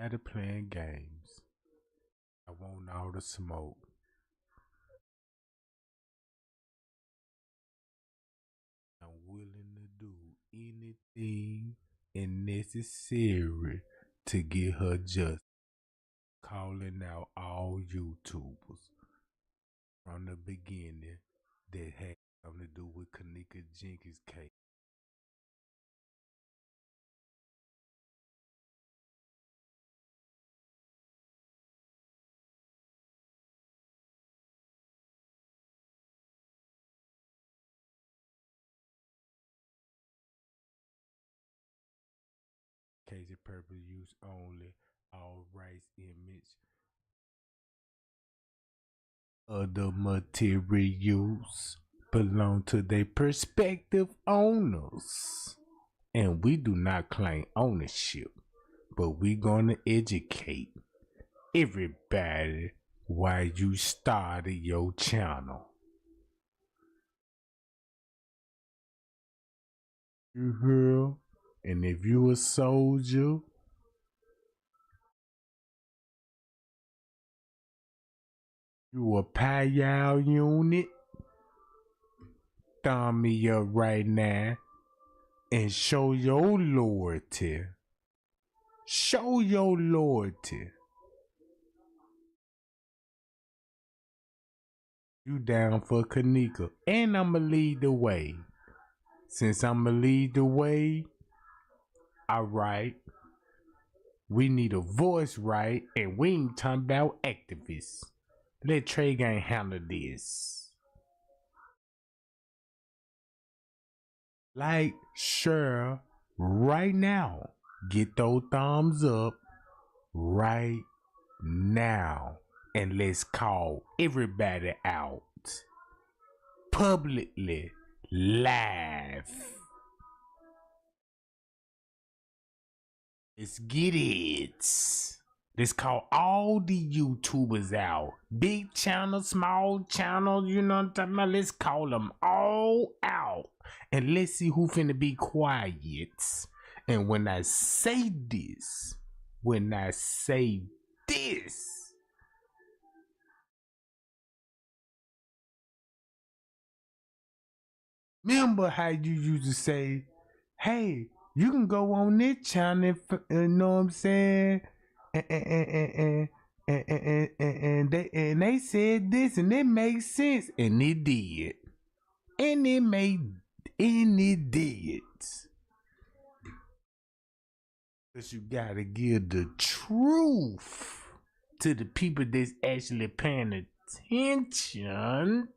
Tired of playing games. I want all the smoke. I'm willing to do anything and necessary to get her justice. Calling out all YouTubers from the beginning that had something to do with Kenneka Jenkins case. Case of purpose use only. All rights, image, other materials belong to their prospective owners. And we do not claim ownership, but we gonna educate everybody why you started your channel. You hear? And if you a soldier, you a PayPal unit, thumb me up right now and show your loyalty. Show your loyalty. You down for Kenneka. And I'ma lead the way. Since I'ma lead the way, alright. We need a voice, right? And we ain't talking about activists. Let Trey Gang handle this. Like, sure, right now. Get those thumbs up right now. And let's call everybody out. Publicly. Live. Let's get it. Let's call all the YouTubers out. Big channel, small channel, you know what I'm talking about? Let's call them all out. And let's see who finna be quiet. And when I say this, remember how you used to say, hey, you can go on this channel, you know what I'm saying? And they said this and it makes sense. And it did. And it did. Because you gotta give the truth to the people that's actually paying attention.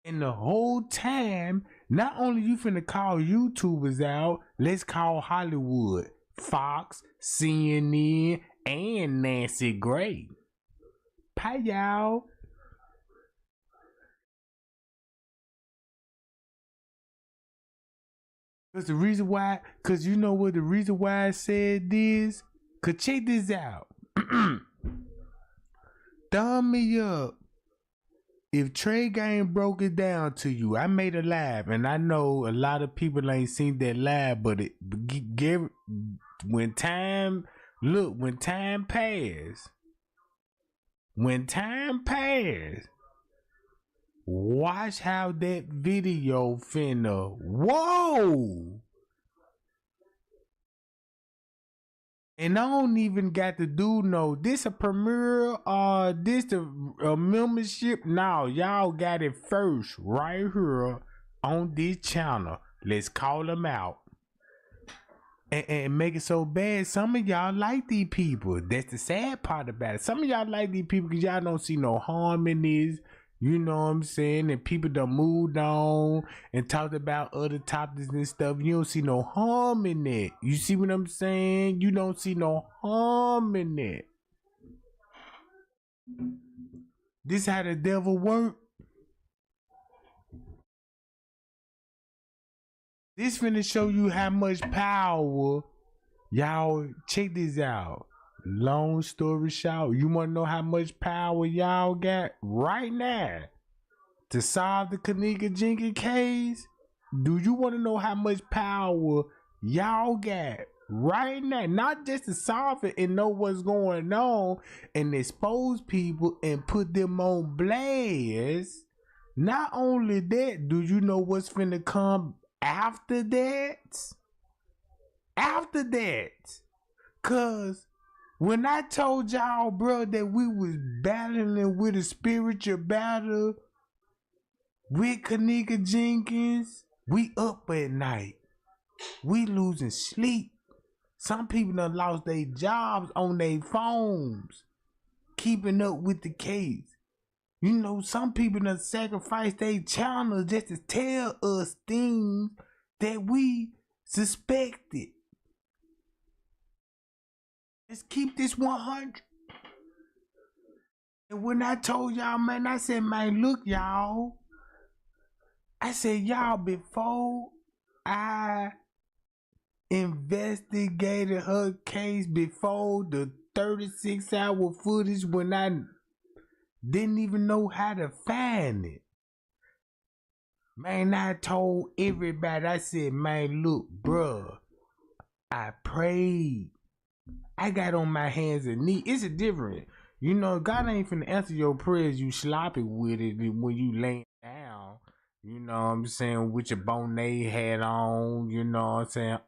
And the whole time, not only you finna call YouTubers out, let's call Hollywood, Fox, CNN, and Nancy Gray. Pay y'all. Cause the reason why, cause you know what the reason why I said this? Cause check this out. Thumb me up. If Trey Gang broke it down to you, I made a live, and I know a lot of people ain't seen that live, but when time passed, watch how that video finna, whoa! And I don't even got to do this a premiere or this the membership. No, y'all got it first right here on this channel. Let's call them out. And make it so bad. Some of y'all like these people. That's the sad part about it. Some of y'all like these people because y'all don't see no harm in this. You know what I'm saying? And people done moved on and talked about other topics and stuff. You don't see no harm in it. You see what I'm saying? You don't see no harm in it. This how the devil work. This finna show you how much power. Y'all, check this out. Long story short, you want to know how much power y'all got right now to solve the Kenneka Jenkins case? Do you want to know how much power y'all got right now, not just to solve it and know what's going on and expose people and put them on blast. Not only that, do you know what's finna come after that? After that, cause when I told y'all, bro, that we was battling with a spiritual battle with Kenneka Jenkins, we up at night. We losing sleep. Some people done lost their jobs on their phones, keeping up with the case. You know, some people done sacrificed their channels just to tell us things that we suspected. Let's keep this 100. And when I told y'all, man, I said, man, look, y'all. I said, y'all, before I investigated her case, before the 36-hour footage, when I didn't even know how to find it, man, I told everybody, I said, man, look, bruh, I prayed. I got on my hands and knees. It's a different. You know, God ain't finna answer your prayers. You sloppy with it when you laying down. You know what I'm saying? With your bonnet hat on. You know what I'm saying?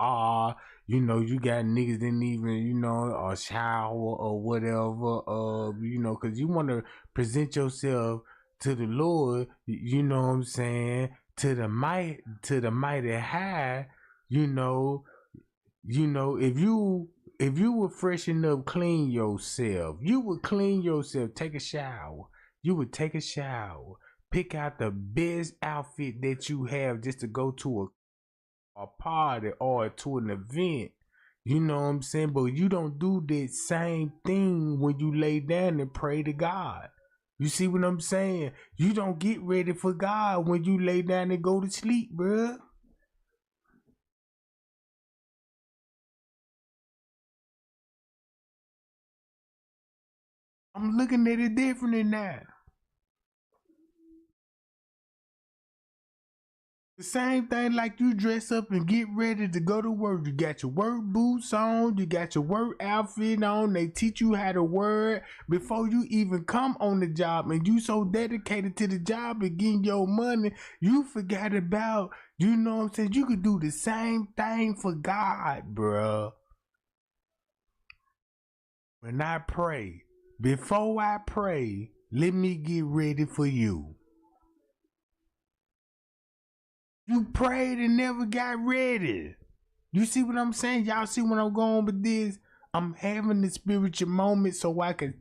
You know, you got niggas didn't even, you know, or shower or whatever. You know, cause you want to present yourself to the Lord. You know what I'm saying? To the mighty high. You know, if you would freshen up, clean yourself, you would clean yourself, take a shower. You would take a shower, pick out the best outfit that you have just to go to a party or to an event. You know what I'm saying? But you don't do that same thing when you lay down and pray to God. You see what I'm saying? You don't get ready for God when you lay down and go to sleep, bruh. I'm looking at it differently now. The same thing like you dress up and get ready to go to work. You got your work boots on, you got your work outfit on. They teach you how to work before you even come on the job. And you so dedicated to the job and getting your money, you forgot about, you know what I'm saying? You could do the same thing for God, bruh. When I pray, before I pray, let me get ready for you. You prayed and never got ready. You see what I'm saying? Y'all see what I'm going with this? I'm having the spiritual moment so I can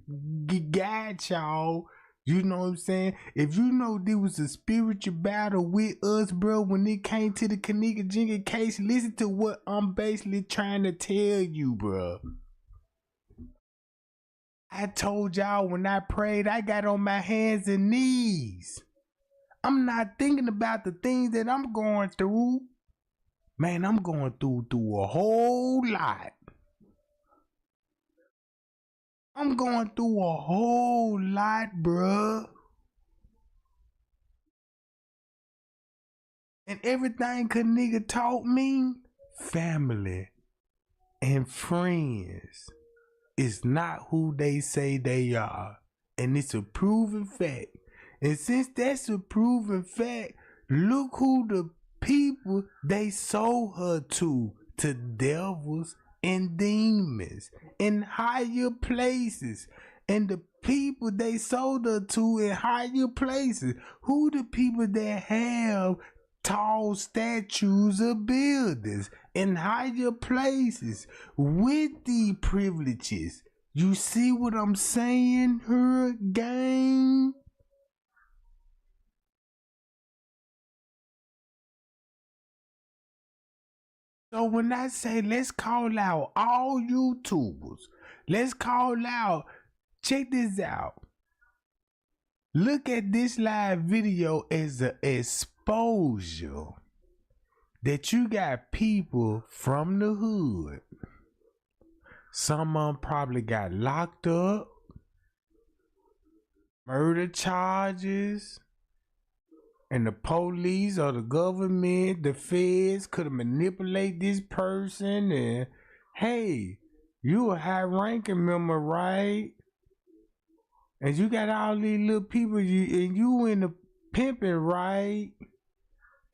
guide y'all. You know what I'm saying? If you know there was a spiritual battle with us, bro, when it came to the Kenneka Jenkins case, listen to what I'm basically trying to tell you, bro. I told y'all when I prayed, I got on my hands and knees. I'm not thinking about the things that I'm going through. Man, I'm going through a whole lot. I'm going through a whole lot, bruh. And everything Kenneka taught me, family and friends is not who they say they are. And it's a proven fact. And since that's a proven fact, look who the people they sold her to devils and demons in higher places. And the people they sold her to in higher places, who the people that have tall statues of buildings in higher places with the privileges. You see what I'm saying, her gang? So when I say let's call out all YouTubers, let's call out, check this out. Look at this live video as an exposure that you got people from the hood. Some of them probably got locked up, murder charges, and the police or the government, the feds could manipulate this person and hey, you a high ranking member, right? And you got all these little people, you in the pimping, right?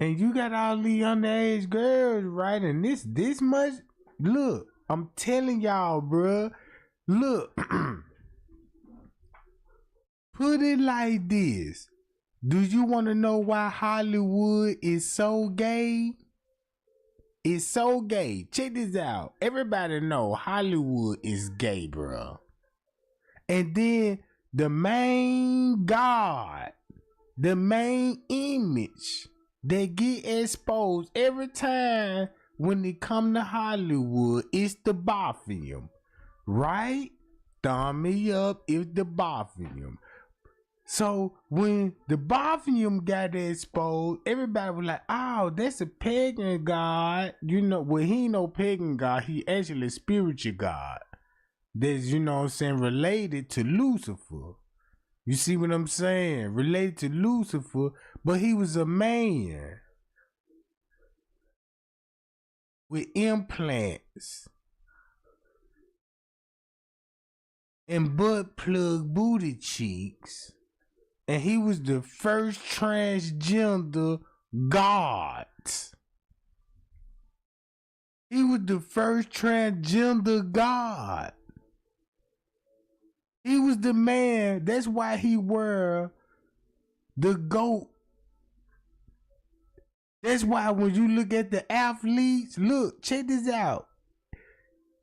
And you got all these underage girls, right? And this much, look, I'm telling y'all, bruh. Look, put it like this. Do you want to know why Hollywood is so gay? It's so gay. Check this out. Everybody know Hollywood is gay, bruh. And then the main god, the main image that get exposed every time when they come to Hollywood is the Bophium, right? Thumb me up if the Bophium. So when the Bophium got exposed, everybody was like, oh, that's a pagan god. You know, well, he ain't no pagan god. He actually a spiritual god. That's, you know what I'm saying, related to Lucifer. You see what I'm saying? Related to Lucifer, but he was a man with implants and butt plug booty cheeks. And he was the first transgender god. He was the first transgender god. He was the man. That's why he wore the GOAT. That's why when you look at the athletes, look, check this out.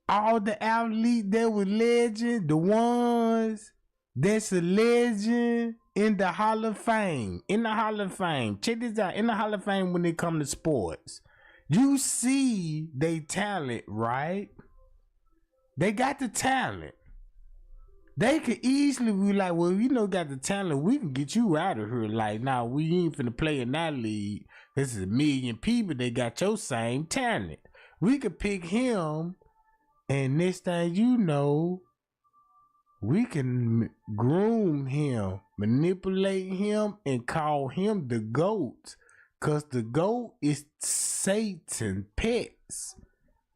All the athletes that were legend, the ones that's a legend in the Hall of Fame. In the Hall of Fame. Check this out. In the Hall of Fame when it comes to sports. You see they talent, right? They got the talent. They could easily be like, well, you know, got the talent, we can get you out of here. Like, nah, we ain't finna play in that league. This is a million people that got your same talent. We could pick him, and next thing you know, we can groom him, manipulate him, and call him the GOAT. Cause the GOAT is Satan pets.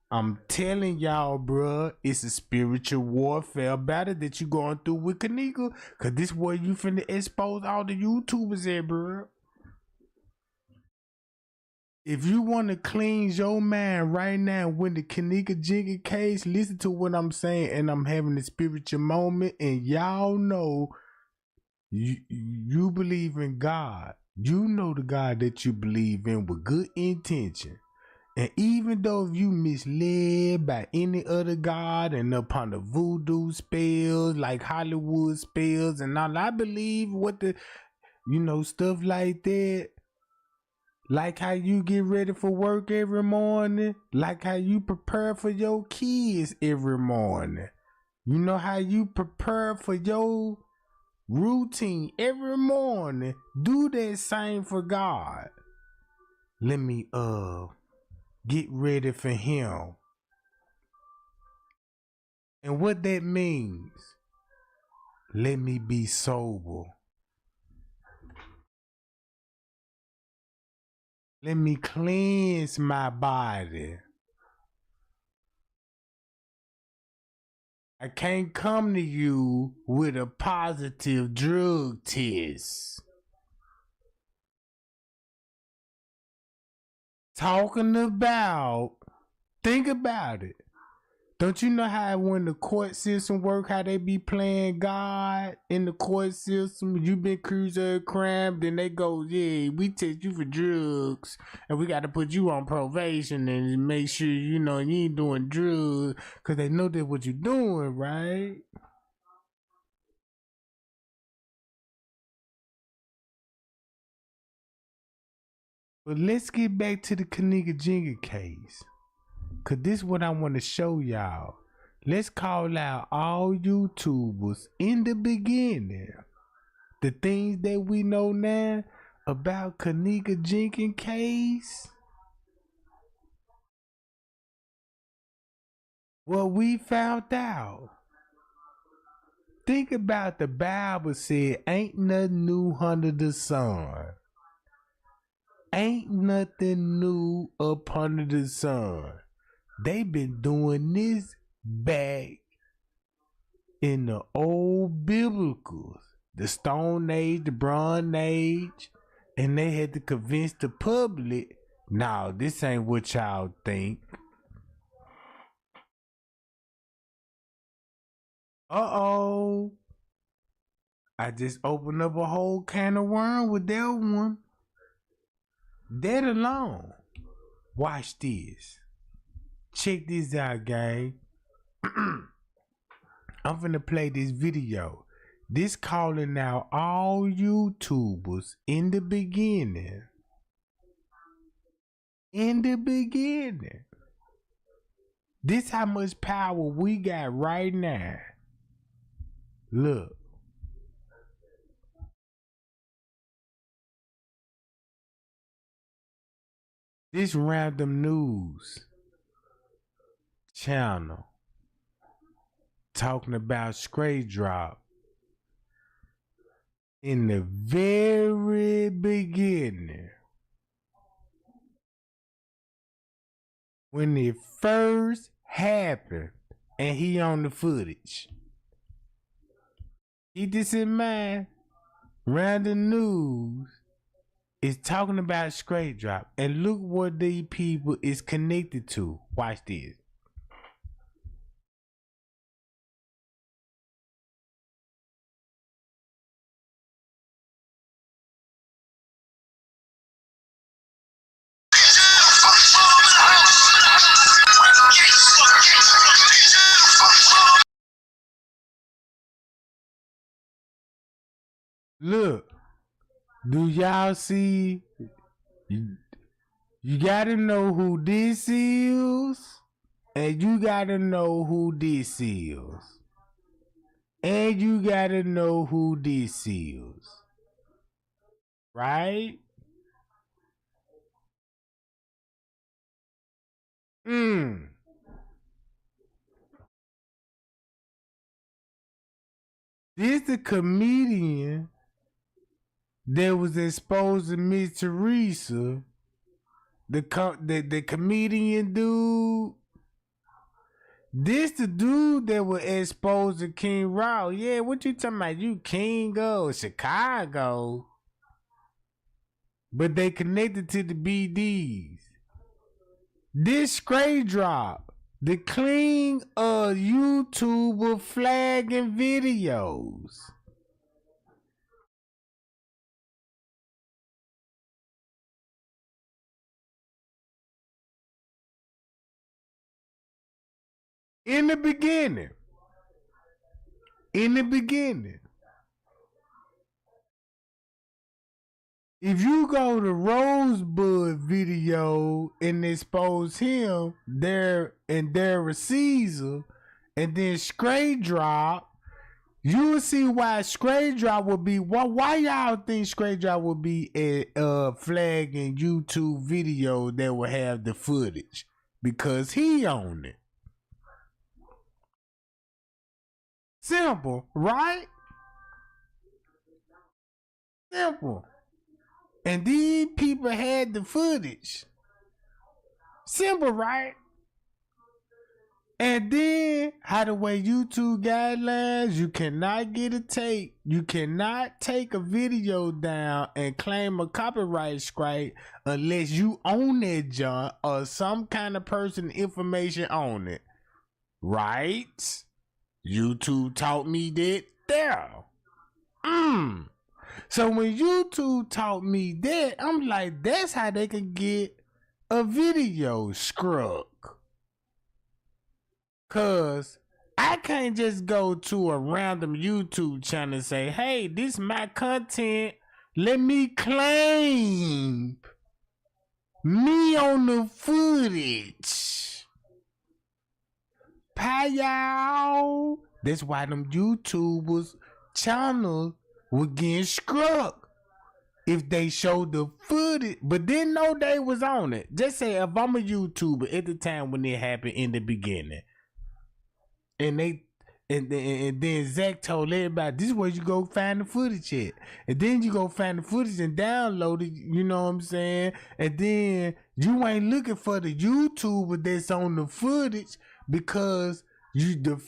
I'm telling y'all, bruh, it's a spiritual warfare battle that you going through with Kenneka. Cause this where you finna expose all the YouTubers at, bruh. If you want to cleanse your mind right now with the Kenneka Jenkins case, listen to what I'm saying, and I'm having a spiritual moment, and y'all know you believe in God. You know the God that you believe in with good intention. And even though if you misled by any other god and upon the voodoo spells, like Hollywood spells and all, I believe what the, you know, stuff like that. Like how you get ready for work every morning. Like how you prepare for your kids every morning. You know how you prepare for your routine every morning. Do that same for God. Let me get ready for him. And what that means, let me be sober. Let me cleanse my body. I can't come to you with a positive drug test. Talking about, think about it. Don't you know how when the court system work, how they be playing God in the court system? You been accused of a crime, then they go, yeah, we test you for drugs, and we got to put you on probation and make sure, you know, you ain't doing drugs, because they know that what you doing, right? But let's get back to the Kenneka Jenkins case. Cause this is what I want to show y'all. Let's call out all YouTubers in the beginning. The things that we know now about Kenneka Jenkins case. What we found out. Think about the Bible said, ain't nothing new under the sun. Ain't nothing new up under the sun. They been doing this back in the old biblicals, the Stone Age, the Bronze Age, and they had to convince the public, no, this ain't what y'all think. Uh-oh. I just opened up a whole can of worms with that one. That alone. Watch this. Check this out, gang. I'm finna play this video. This calling out all YouTubers in the beginning. In the beginning. This how much power we got right now. Look. This random news channel talking about Stray Drop in the very beginning. When it first happened and he on the footage. Keep this in mind. Random news is talking about Stray Drop. And look what these people is connected to. Watch this. Look, do y'all see? You gotta know who this is, and you gotta know who this is, and you gotta know who this is, right? This the comedian that was exposed to Miss Teresa, the comedian dude. This the dude that was exposed to King Raw. Yeah, what you talking about? You King of Chicago. But they connected to the BDs. This Stray Drop, the clean YouTuber flagging videos. In the beginning. If you go to Rosebud video and expose him there and there Caesar and then Stray Drop, you will see why Stray Drop would be. Why y'all think Stray Drop would be a flagging YouTube video that will have the footage? Because he owned it. Simple, right? Simple. And these people had the footage. Simple, right? And then, how the way YouTube guidelines, you cannot get a tape. You cannot take a video down and claim a copyright strike unless you own that junk or some kind of person information on it. Right? YouTube taught me that there. So when YouTube taught me that, I'm like, that's how they can get a video struck. Cause I can't just go to a random YouTube channel and say, hey, this is my content. Let me claim me on the footage. Pay-yow. That's why them YouTubers channels were getting struck if they showed the footage, but didn't know they was on it. Just say if I'm a YouTuber at the time when it happened in the beginning, and And then Zach told everybody, this is where you go find the footage at. And then you go find the footage and download it, you know what I'm saying? And then you ain't looking for the YouTuber that's on the footage because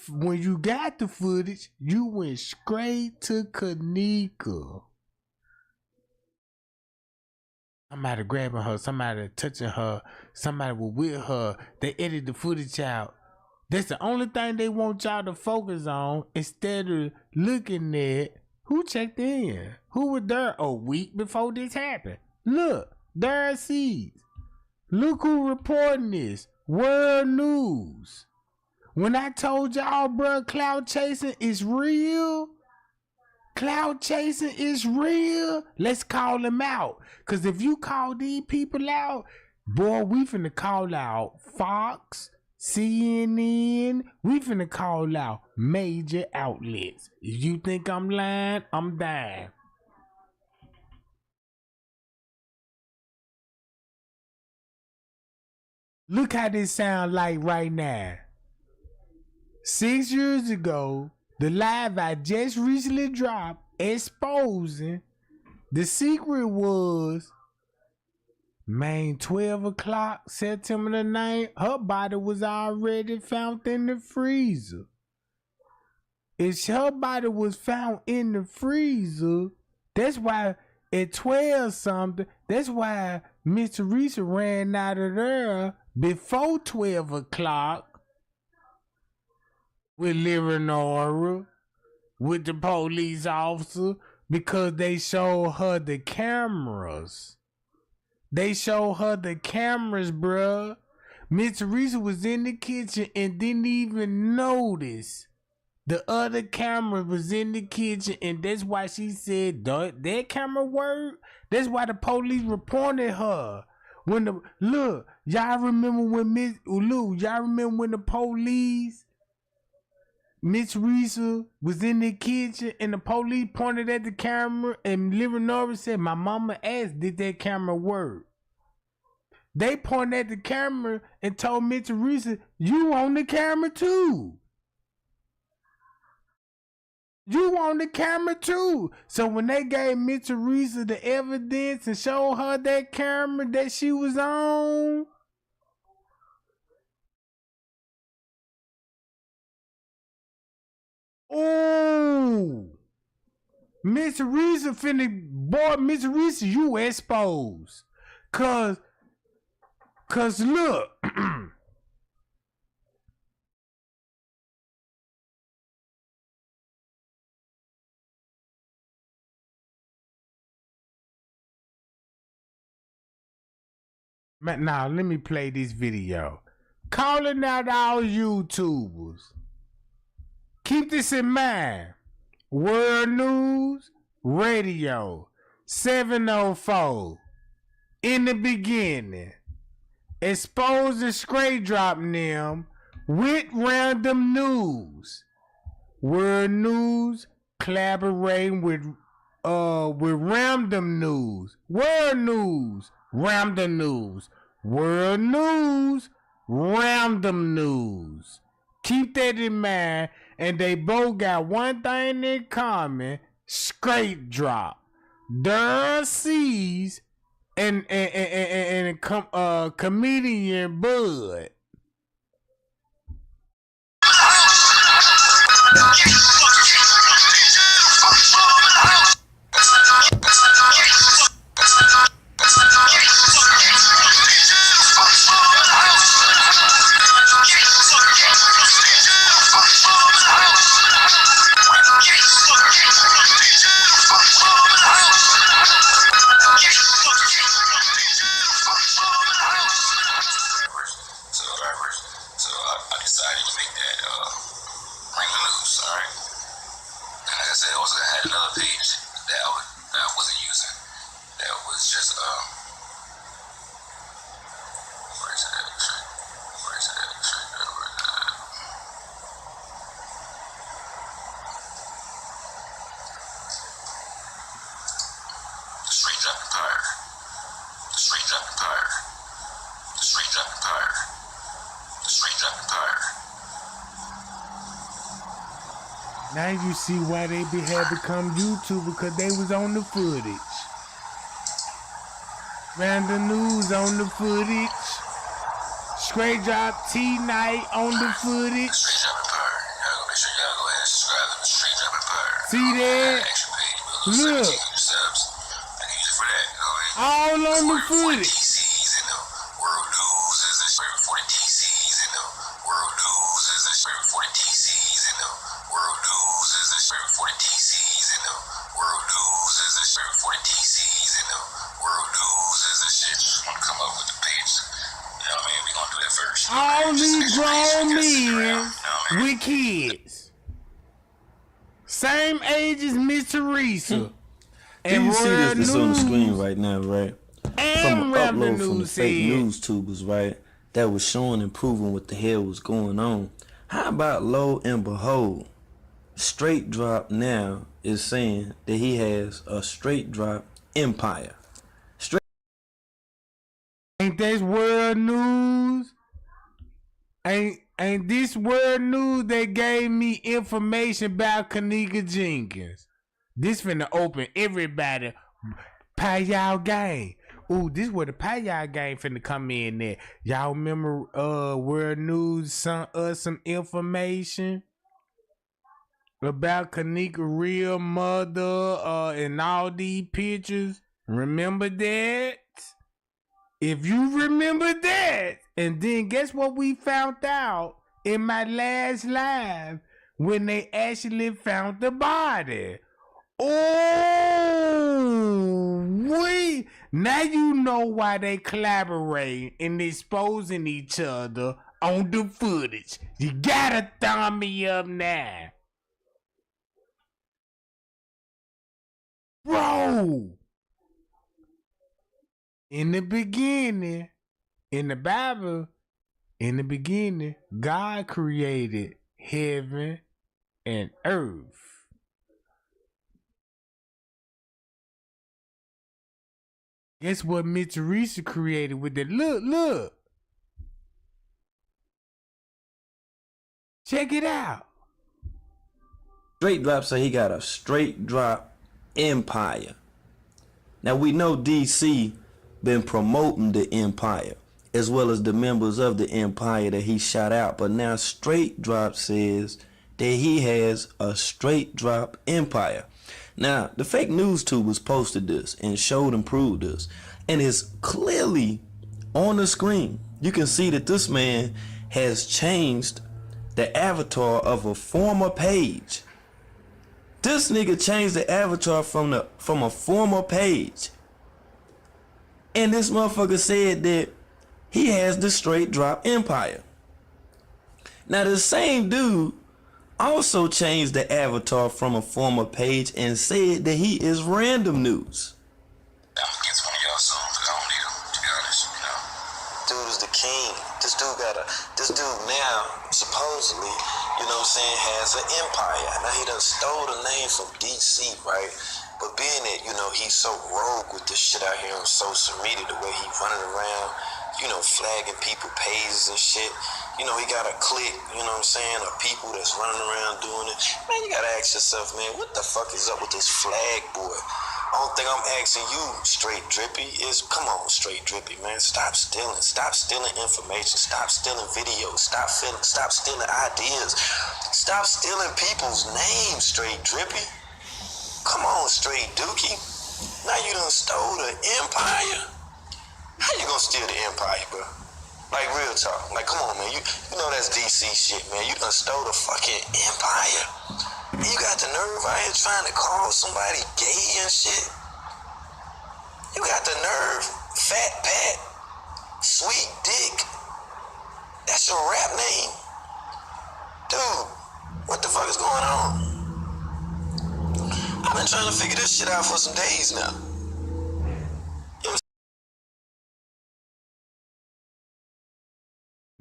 when you got the footage, you went straight to Kenneka. Somebody grabbing her, somebody touching her, somebody was with her. They edited the footage out. That's the only thing they want y'all to focus on instead of looking at who checked in. Who was there a week before this happened? Look, there it sees. Look who reporting this. World News. When I told y'all, bro, cloud chasing is real. Cloud chasing is real. Let's call them out. Because if you call these people out, boy, we finna call out Fox, CNN, we finna call out major outlets. If you think I'm lying, I'm dying. Look how this sound like right now. 6 years ago, the live I just recently dropped exposing the secret was, man, 12 o'clock, September the 9th, her body was already found in the freezer. If her body was found in the freezer, that's why at 12 something, that's why Miss Teresa ran out of there before 12 o'clock with Leonora, with the police officer, because they showed her the cameras. They showed her the cameras, bruh. Miss Teresa was in the kitchen and didn't even notice the other camera was in the kitchen, and that's why she said that camera worked. That's why the police reported her. Y'all remember when the police, Miss Teresa was in the kitchen and the police pointed at the camera and Leonora said, my mama asked, did that camera work? They pointed at the camera and told Miss Teresa, you on the camera too. You on the camera too. So when they gave Miss Teresa the evidence and showed her that camera that she was on, oh, Miss Teresa Miss Teresa, you exposed. Cause look, now let me play this video. Calling out all YouTubers. Keep this in mind. World News Radio 704. In the beginning, exposing straight dropping them with random news. World News collaborating with random news. World News, random news. World News, random news. Keep that in mind, and they both got one thing in common: straight drop. There sees and comedian Bud. Now you see why they had become YouTube, because they was on the footage. Random news on the footage. Straight drop T-Night on the footage. See that? Look. All on the footage. All these grown men with kids, same age as Miss Teresa. And you see this on the screen right now, right? And from an upload from the fake news tubers, right? That was showing and proving what the hell was going on. How about lo and behold, Straight Drop now is saying that he has a Straight Drop empire. Ain't this world news? Ain't this world news that gave me information about Kenneka Jenkins? This finna open everybody Payal gang. Ooh, this where the Payal gang finna come in there. Y'all remember world news sent us some information about Kenneka real mother and all these pictures? Remember that? If you remember that, and then guess what we found out in my last live when they actually found the body? Oh, now you know why they collaborate and exposing each other on the footage. You gotta thumb me up now. Bro! In the beginning, in the Bible, in the beginning, God created heaven and earth. Guess what Miss Teresa created with the look. Check it out. Straight Drop say he got a Straight Drop empire. Now we know DC been promoting the empire as well as the members of the empire that he shot out, but now Straight Drop says that he has a Straight Drop empire. Now the fake news tubers posted this and showed and proved this, and it's clearly on the screen. You can see that this man has changed the avatar of a former page. This nigga changed the avatar from a former page. And this motherfucker said that he has the Straight Drop empire. Now the same dude also changed the avatar from a former page and said that he is random news. I'm against one of y'all songs, but I don't need them, to be honest, you know. Dude is the king. This dude now, supposedly, you know what I'm saying, has an empire. Now he done stole the name from DC, right? But being that, you know, he's so rogue with this shit out here on social media, the way he running around, you know, flagging people pages and shit. You know, he got a clique, you know what I'm saying, of people that's running around doing it. Man, you gotta ask yourself, man, what the fuck is up with this flag boy? Only thing I'm asking you, Straight Drippy, is come on, Straight Drippy, man. Stop stealing information. Stop stealing videos. Stop stealing ideas. Stop stealing people's names, Straight Drippy. Come on, Straight Dookie. Now you done stole the empire. How you gonna steal the empire, bro? Like, real talk. Like, come on, man. You know that's DC shit, man. You done stole the fucking empire. And you got the nerve out here trying to call somebody gay and shit. You got the nerve. Fat Pat. Sweet Dick. That's your rap name. Dude, what the fuck is going on? I've been trying to figure this shit out for some days now.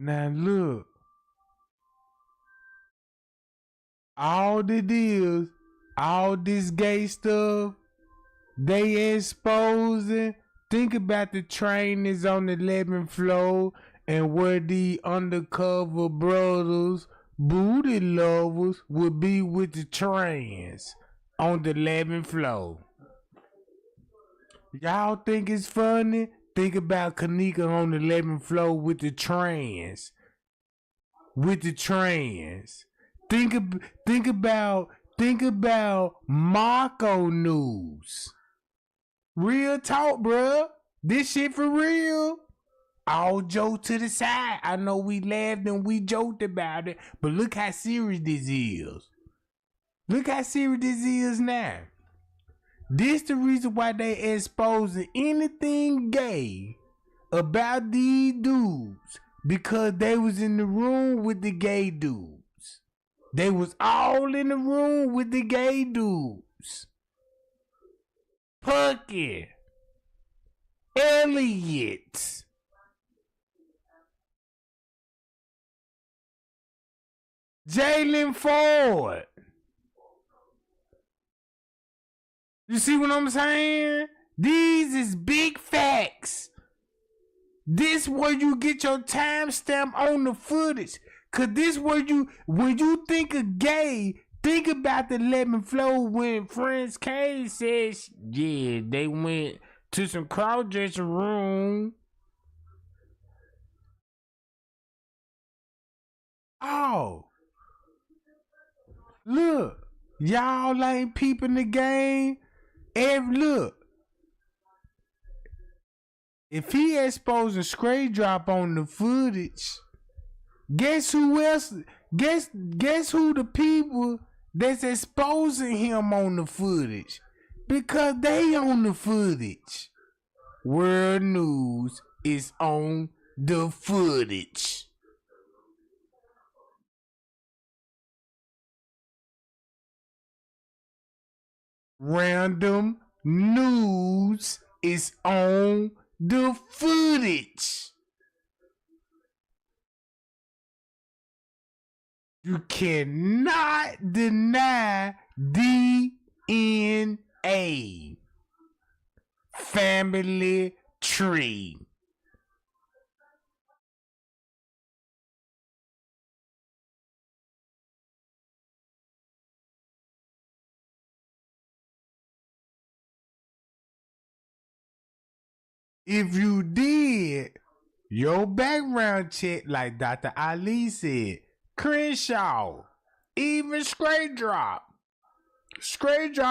Now look, all the deals, all this gay stuff, they exposing. Think about the train is on the 11th floor and where the undercover brothers booty lovers would be with the trans on the 11th floor. Y'all think it's funny? Think about Kenneka on the 11th floor with the trans. With the trans. Think about Marco News. Real talk, bruh. This shit for real. All jokes to the side. I know we laughed and we joked about it, but look how serious this is. Look how serious this is now. This the reason why they exposing anything gay about these dudes, because they was in the room with the gay dudes. They was all in the room with the gay dudes. Pucky, Elliot, Jalen Ford. You see what I'm saying? These is big facts. This where you get your timestamp on the footage. Cause this where when you think of gay, think about the 11th floor when Friends K says, yeah, they went to some cross-dressing room. Oh. Look, y'all ain't peeping the game. Look, if he exposing Stray Drop on the footage, guess who else? Guess who the people that's exposing him on the footage? Because they on the footage. World News is on the footage. Random News is on the footage. You cannot deny DNA. Family tree. If you did your background check, like Dr. Ali said, Crenshaw, even Stray Drop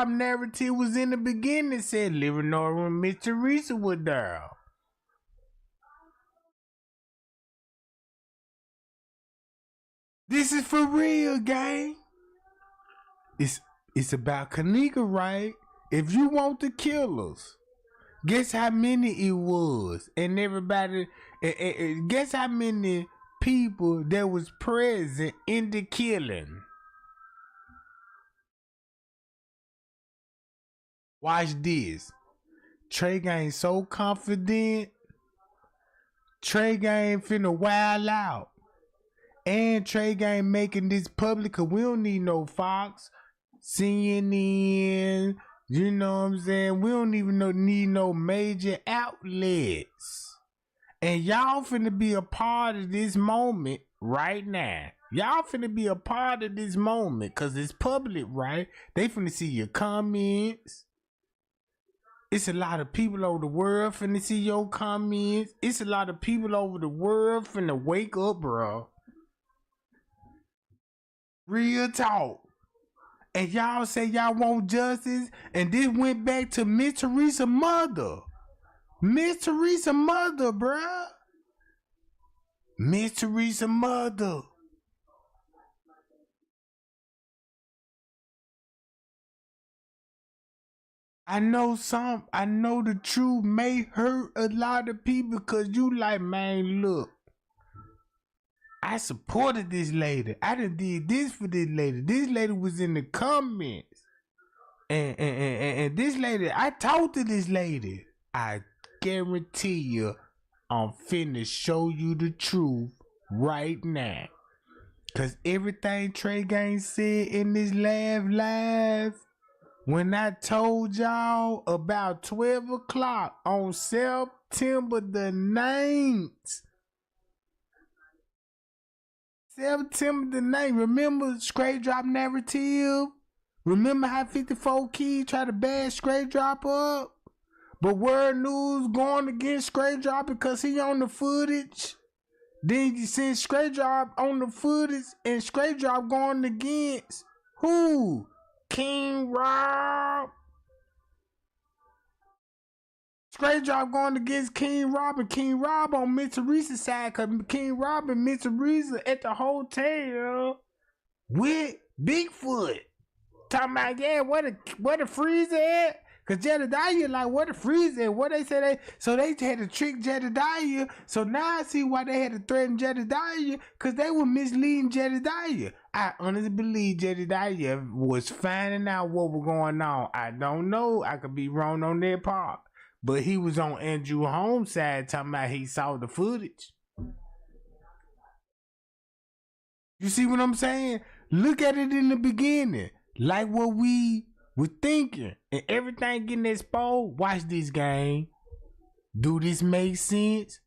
narrative was in the beginning, said Leonora and Miss Teresa were there. This is for real, gang. It's about Kenneka, right? If you want the killers, guess how many it was, and everybody. Guess how many people that was present in the killing. Watch this. Trey Gang so confident. Trey Gang finna wild out, and Trey Gang making this public. Cause we don't need no Fox, CNN. You know what I'm saying? We don't even need no major outlets. And y'all finna be a part of this moment right now. Y'all finna be a part of this moment because it's public, right? They finna see your comments. It's a lot of people over the world finna see your comments. It's a lot of people over the world finna wake up, bro. Real talk. And y'all say y'all want justice, and this went back to Miss Teresa mother. Miss Teresa mother, bruh. Miss Teresa mother. I know the truth may hurt a lot of people because you like, man, look. I supported this lady. I done did this for this lady. This lady was in the comments. And this lady, I talked to this lady. I guarantee you, I'm finna show you the truth right now. Cause everything Trey Gang said in this live, when I told y'all about 12 o'clock on September the 9th, September the 9th. Remember Straight Drop narrative? Remember how 54 Keys tried to bash Straight Drop up? But World News going against Straight Drop because he on the footage. Then you see Straight Drop on the footage and Straight Drop going against who? King Rob. Straight Drop going against King Rob, and King Rob on Miss Teresa's side, cause King Rob and Miss Teresa at the hotel with Bigfoot. Talking about, yeah, where the freezer at? Cause Jedediah like, where the freezer at? What they said they, so they had to trick Jedediah. So now I see why they had to threaten Jedediah, cause they were misleading Jedediah. I honestly believe Jedediah was finding out what was going on. I don't know. I could be wrong on that part. But he was on Andrew Holmes' side talking about he saw the footage. You see what I'm saying? Look at it in the beginning. Like what we were thinking. And everything getting exposed. Watch this game. Do this make sense?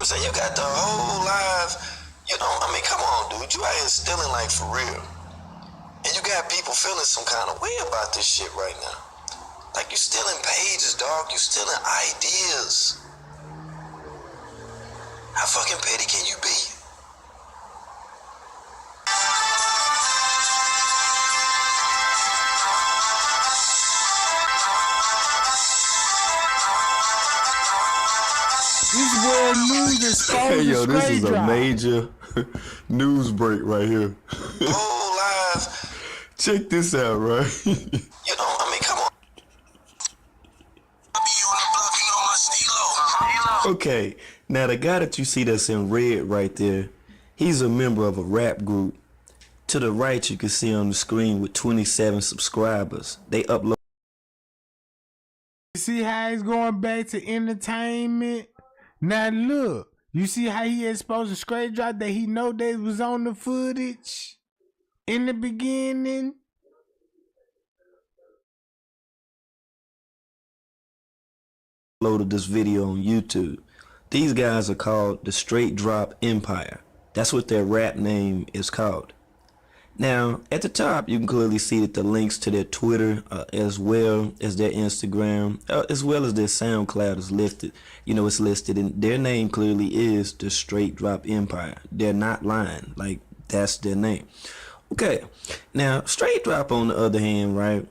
So you got the whole live, you know, I mean, come on, dude. You out here stealing like for real. And you got people feeling some kind of way about this shit right now. Like you stealing pages, dog. You stealing ideas. How fucking petty can you be? This world news is Hey, yo, this is a major news break right here. Whole live. Check this out, right? You know, I mean, come on. Okay, now the guy that you see that's in red right there, he's a member of a rap group. To the right, you can see on the screen with 27 subscribers. They upload. You see how he's going back to entertainment? Now look, you see how he exposed a Straight Drop that he know that was on the footage in the beginning? Uploaded this video on YouTube. These guys are called the Straight Drop Empire. That's what their rap name is called. Now, at the top, you can clearly see that the links to their Twitter, as well as their Instagram, as well as their SoundCloud is listed. You know, it's listed, and their name clearly is the Straight Drop Empire. They're not lying. Like, that's their name. Okay. Now, Straight Drop, on the other hand, right,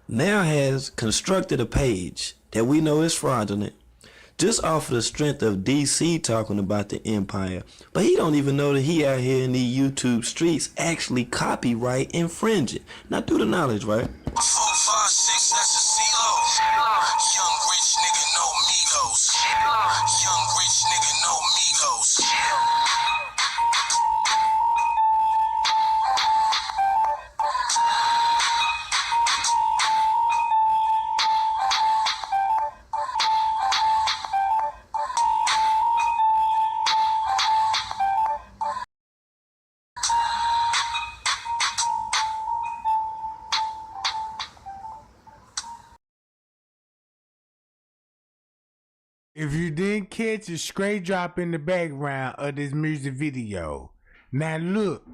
now has constructed a page that we know is fraudulent, just off of the strength of DC talking about the empire. But he don't even know that he out here in the YouTube streets actually copyright infringing. Now do the knowledge, right? 4, 5, 6, that's a CeeLo. Young rich nigga, no Migos. Young rich nigga, no Migos. If you didn't catch a Straight Drop in the background of this music video. Now look,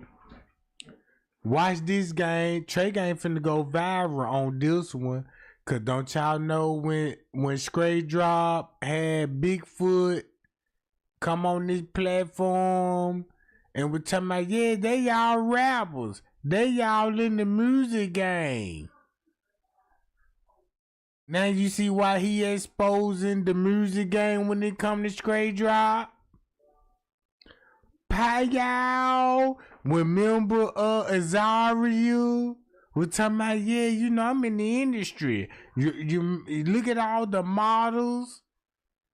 watch this game. Trey Gang finna go viral on this one. Cause don't y'all know when Straight Drop had Bigfoot come on this platform and we're talking about, yeah, they y'all rappers. They y'all in the music game. Now you see why he exposing the music game when it come to Straight Drop? Payal, remember Azaria? We're talking about, yeah, you know, I'm in the industry. You look at all the models,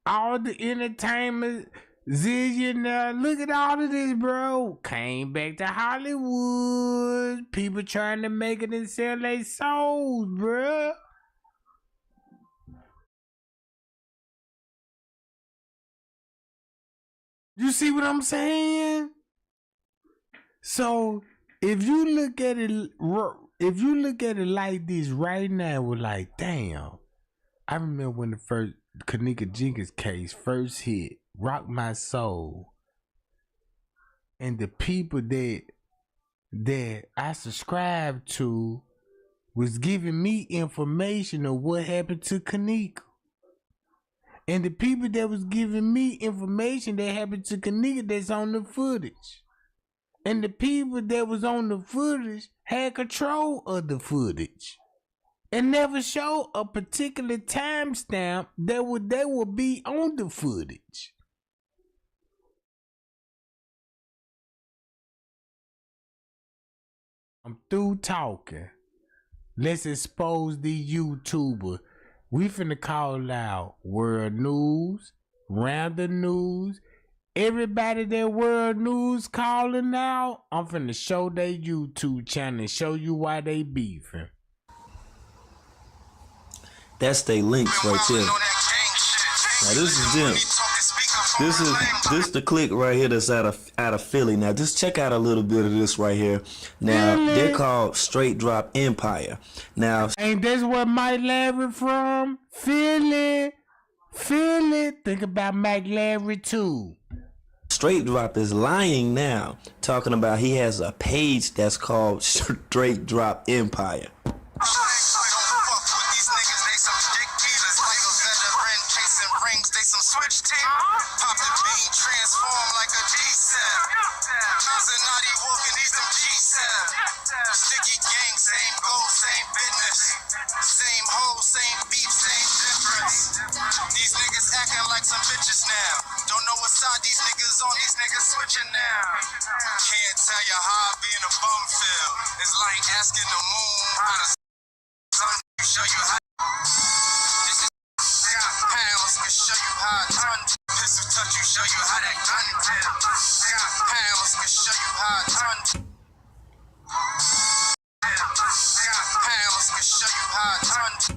all the entertainment, zillionaire. Look at all of this, bro. Came back to Hollywood. People trying to make it and sell their souls, bro. You see what I'm saying? So if you look at it like this right now, we're like, damn. I remember when the first Kenneka Jenkins case first hit, rocked my soul. and the people that I subscribed to was giving me information of what happened to Kenneka. And the people that was giving me information that happened to Kenneka that's on the footage. And the people that was on the footage had control of the footage. And never showed a particular timestamp that would be on the footage. I'm through talking. Let's expose these YouTubers. We finna call out world news, random news. Everybody that world news calling out, I'm finna show their YouTube channel and show you why they beefing. That's they links right there. Now this is them. This the clique right here that's out of Philly. Now just check out a little bit of this right here. Now they're called Straight Drop Empire. Now ain't this where Mike Larry from? Philly. Think about Mike Larry too. Straight Drop is lying now, talking about he has a page that's called Straight Drop Empire. Switch team, pop the bean, transform like a G-cell. Naughty walking, these them G-cell. Sticky gang, same goal, same business. Same hole, same beef, same difference. These niggas acting like some bitches now. Don't know what side these niggas on, these niggas switching now. Can't tell you how I be in a bum feel. It's like asking the moon how to sun show you how. Show you how a ton pistol touch you, show you how that gun feel. Got pounds, can show you how a ton. Got pounds, can show you how a ton.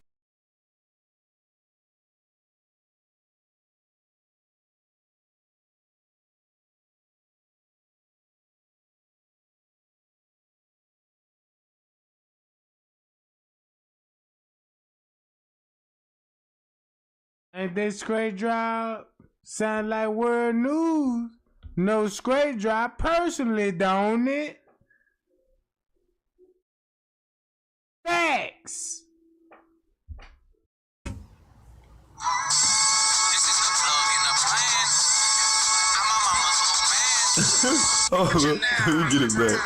Ain't that straight drop? Sound like world news. No straight drop personally, don't it? Facts. This is the plug in the plan. I'm on my muscle man. Oh, let me get it back.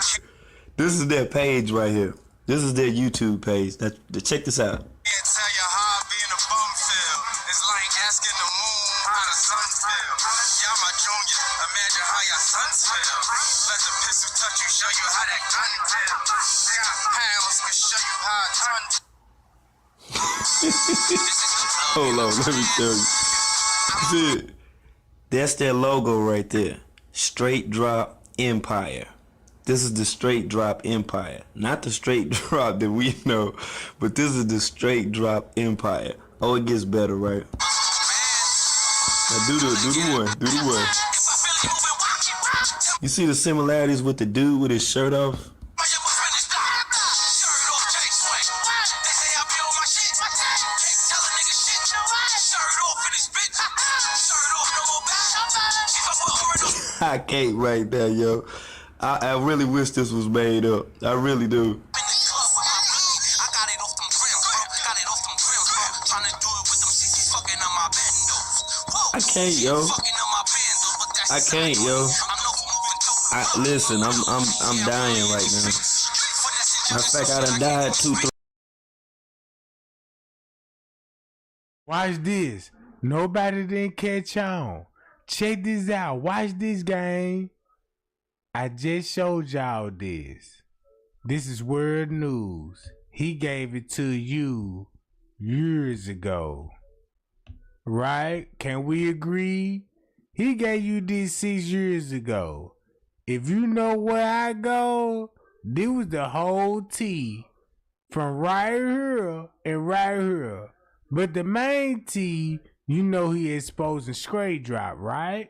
This is their page right here. This is their YouTube page. Now, check this out. Can't tell you how I be in a bum feel. It's like asking the moon how the sun feel. Y'all my junior, imagine how your sons feel. Let the pistol touch you, show you how that gun feel. Got pounds, can show you how a ton. Hold on, let me tell you. See it? That's their logo right there. Straight Drop Empire. This is the Straight Drop Empire. Not the straight drop that we know, but this is the Straight Drop Empire. Oh, it gets better, right? Now do the one. You see the similarities with the dude with his shirt off? I can't right there, yo. I really wish this was made up. I really do. I can't, yo. I can't, yo. Listen, I'm dying right now. Matter of fact, I done died 2-3. Watch this. Nobody didn't catch on. Check this out. Watch this, gang. I just showed y'all this. This is world news. He gave it to you years ago. Right? Can we agree? He gave you this 6 years ago. If you know where I go, this was the whole T from right here and right here. But the main T, you know he exposing straight drop, right?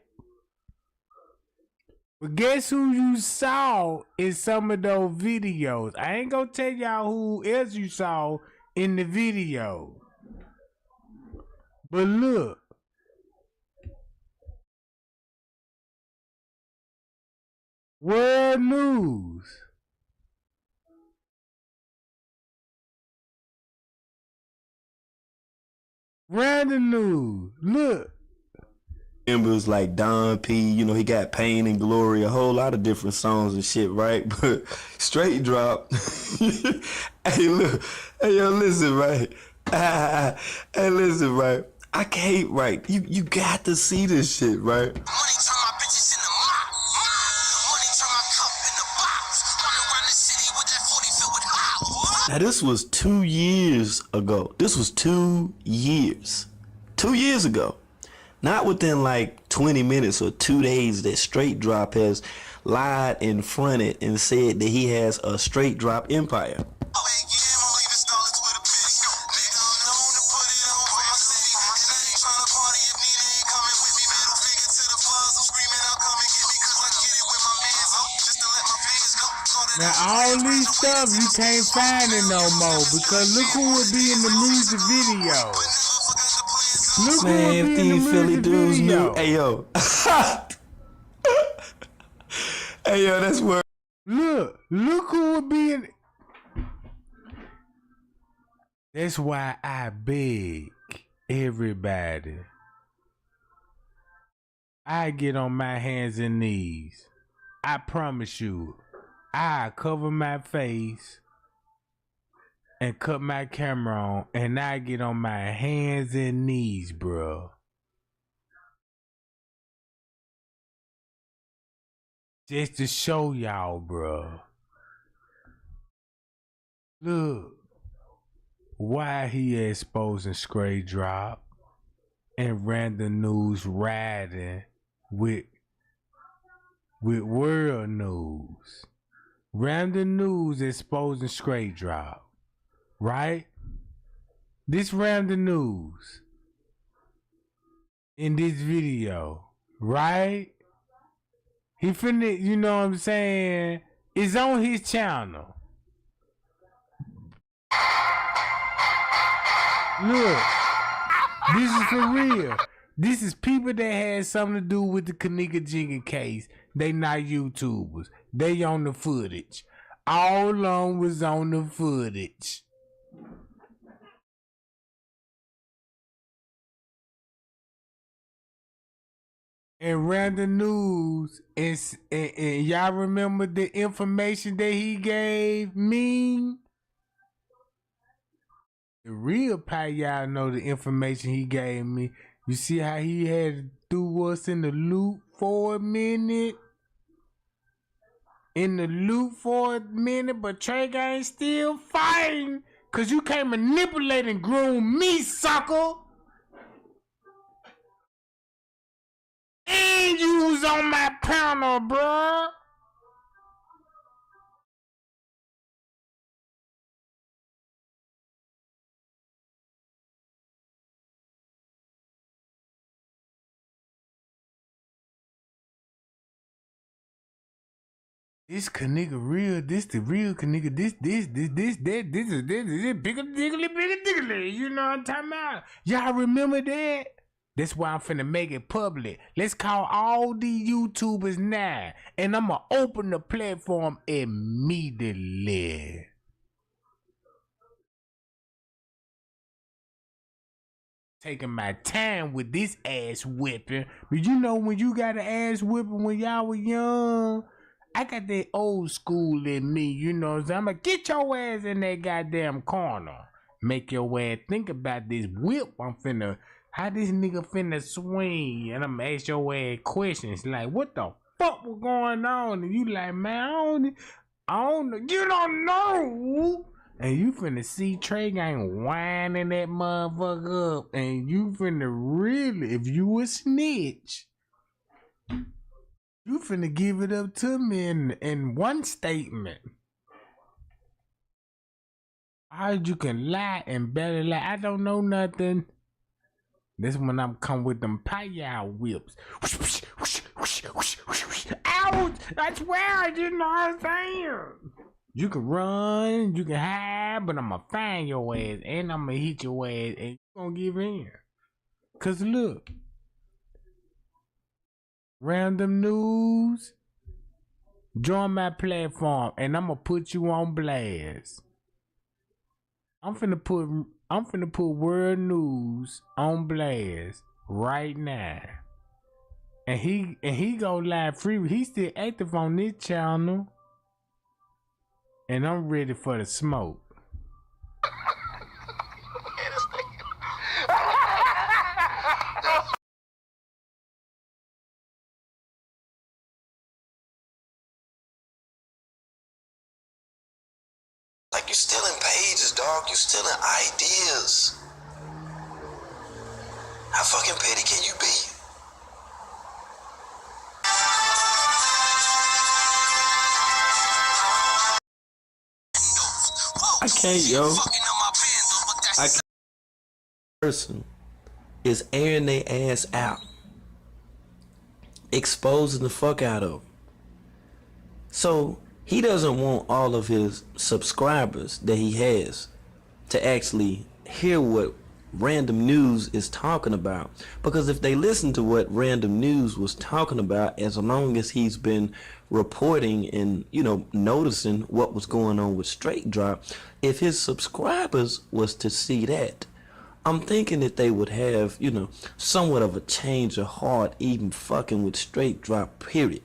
But guess who you saw in some of those videos? I ain't gonna tell y'all who else you saw in the video. But look. World news. Random news. Look. Members like Don P, you know, he got Pain and Glory, a whole lot of different songs and shit, right? But straight drop. Hey, look. Hey, yo, listen, right? Hey, listen, right? I can't, right? You got to see this shit, right? Money turn my bitches in the mop. Money turn my cup in the box. Running around the city with that 40 filled with hot. Now, this was 2 years ago. This was 2 years. 2 years ago. Not within like 20 minutes or 2 days that Straight Drop has lied and fronted and said that he has a straight drop empire. Now all these stuff you can't find it no more because look who would be in the music video. Look Man, who if would be in the these Philly music dudes video. knew, hey yo, hey yo, that's where. Look who would be in. That's why I beg everybody. I get on my hands and knees. I promise you, I cover my face and cut my camera on, and I get on my hands and knees, bro. Just to show y'all, bro. Look, why he exposing Stray Drop and Random News riding with world news. Random News exposing Stray Drop. Right? This Random News in this video, right? He finna, you know what I'm saying? It's on his channel. Look, this is for real. This is people that had something to do with the Kenneka Jenkins case. They not YouTubers. They on the footage. All along was on the footage. And Random News and y'all remember the information that he gave me? The real pie, y'all know the information he gave me. You see how he had threw us in the loop for a minute? In the loop for a minute, but Trey Gang still fighting. Cause you can't manipulate and groom me, sucker. And you was on my panel, bruh. This Kenneka real, this the real Kenneka, this is bigger diggly, you know what I'm talking about? Y'all remember that? That's why I'm finna make it public. Let's call all these YouTubers now, and I'ma open the platform immediately. Taking my time with this ass whipping, but you know when you got an ass whipping when y'all was young, I got that old school in me, you know what I'm saying? I'm like, get your ass in that goddamn corner. Make your ass think about this whip I'm finna, how this nigga finna swing, and I'm ask your ass questions like, what the fuck was going on? And you like, man, I don't know, you don't know. And you finna see Trey Gang winding that motherfucker up, and you finna really, if you a snitch, you finna give it up to me in one statement. How you can lie and better lie? I don't know nothing. This when I'm come with them pie whips. Ouch! I swear, you know what I'm saying? You can run, you can hide, but I'ma find your ass and I'ma hit your ass and you gonna give in. Cause look, Random News, Join my platform and I'm gonna put you on blast. I'm finna put World News on blast right now. And he go live free. He's still active on this channel. And I'm ready for the smoke. Like, you stealing pages, dog. You stealing ideas. How fucking petty can you be? I can't, yo. I can't. Person is airing their ass out, exposing the fuck out of them. So he doesn't want all of his subscribers that he has to actually hear what Random News is talking about, because if they listen to what Random News was talking about, as long as he's been reporting and, you know, noticing what was going on with Straight Drop, if his subscribers was to see that, I'm thinking that they would have, you know, somewhat of a change of heart, even fucking with Straight Drop, period.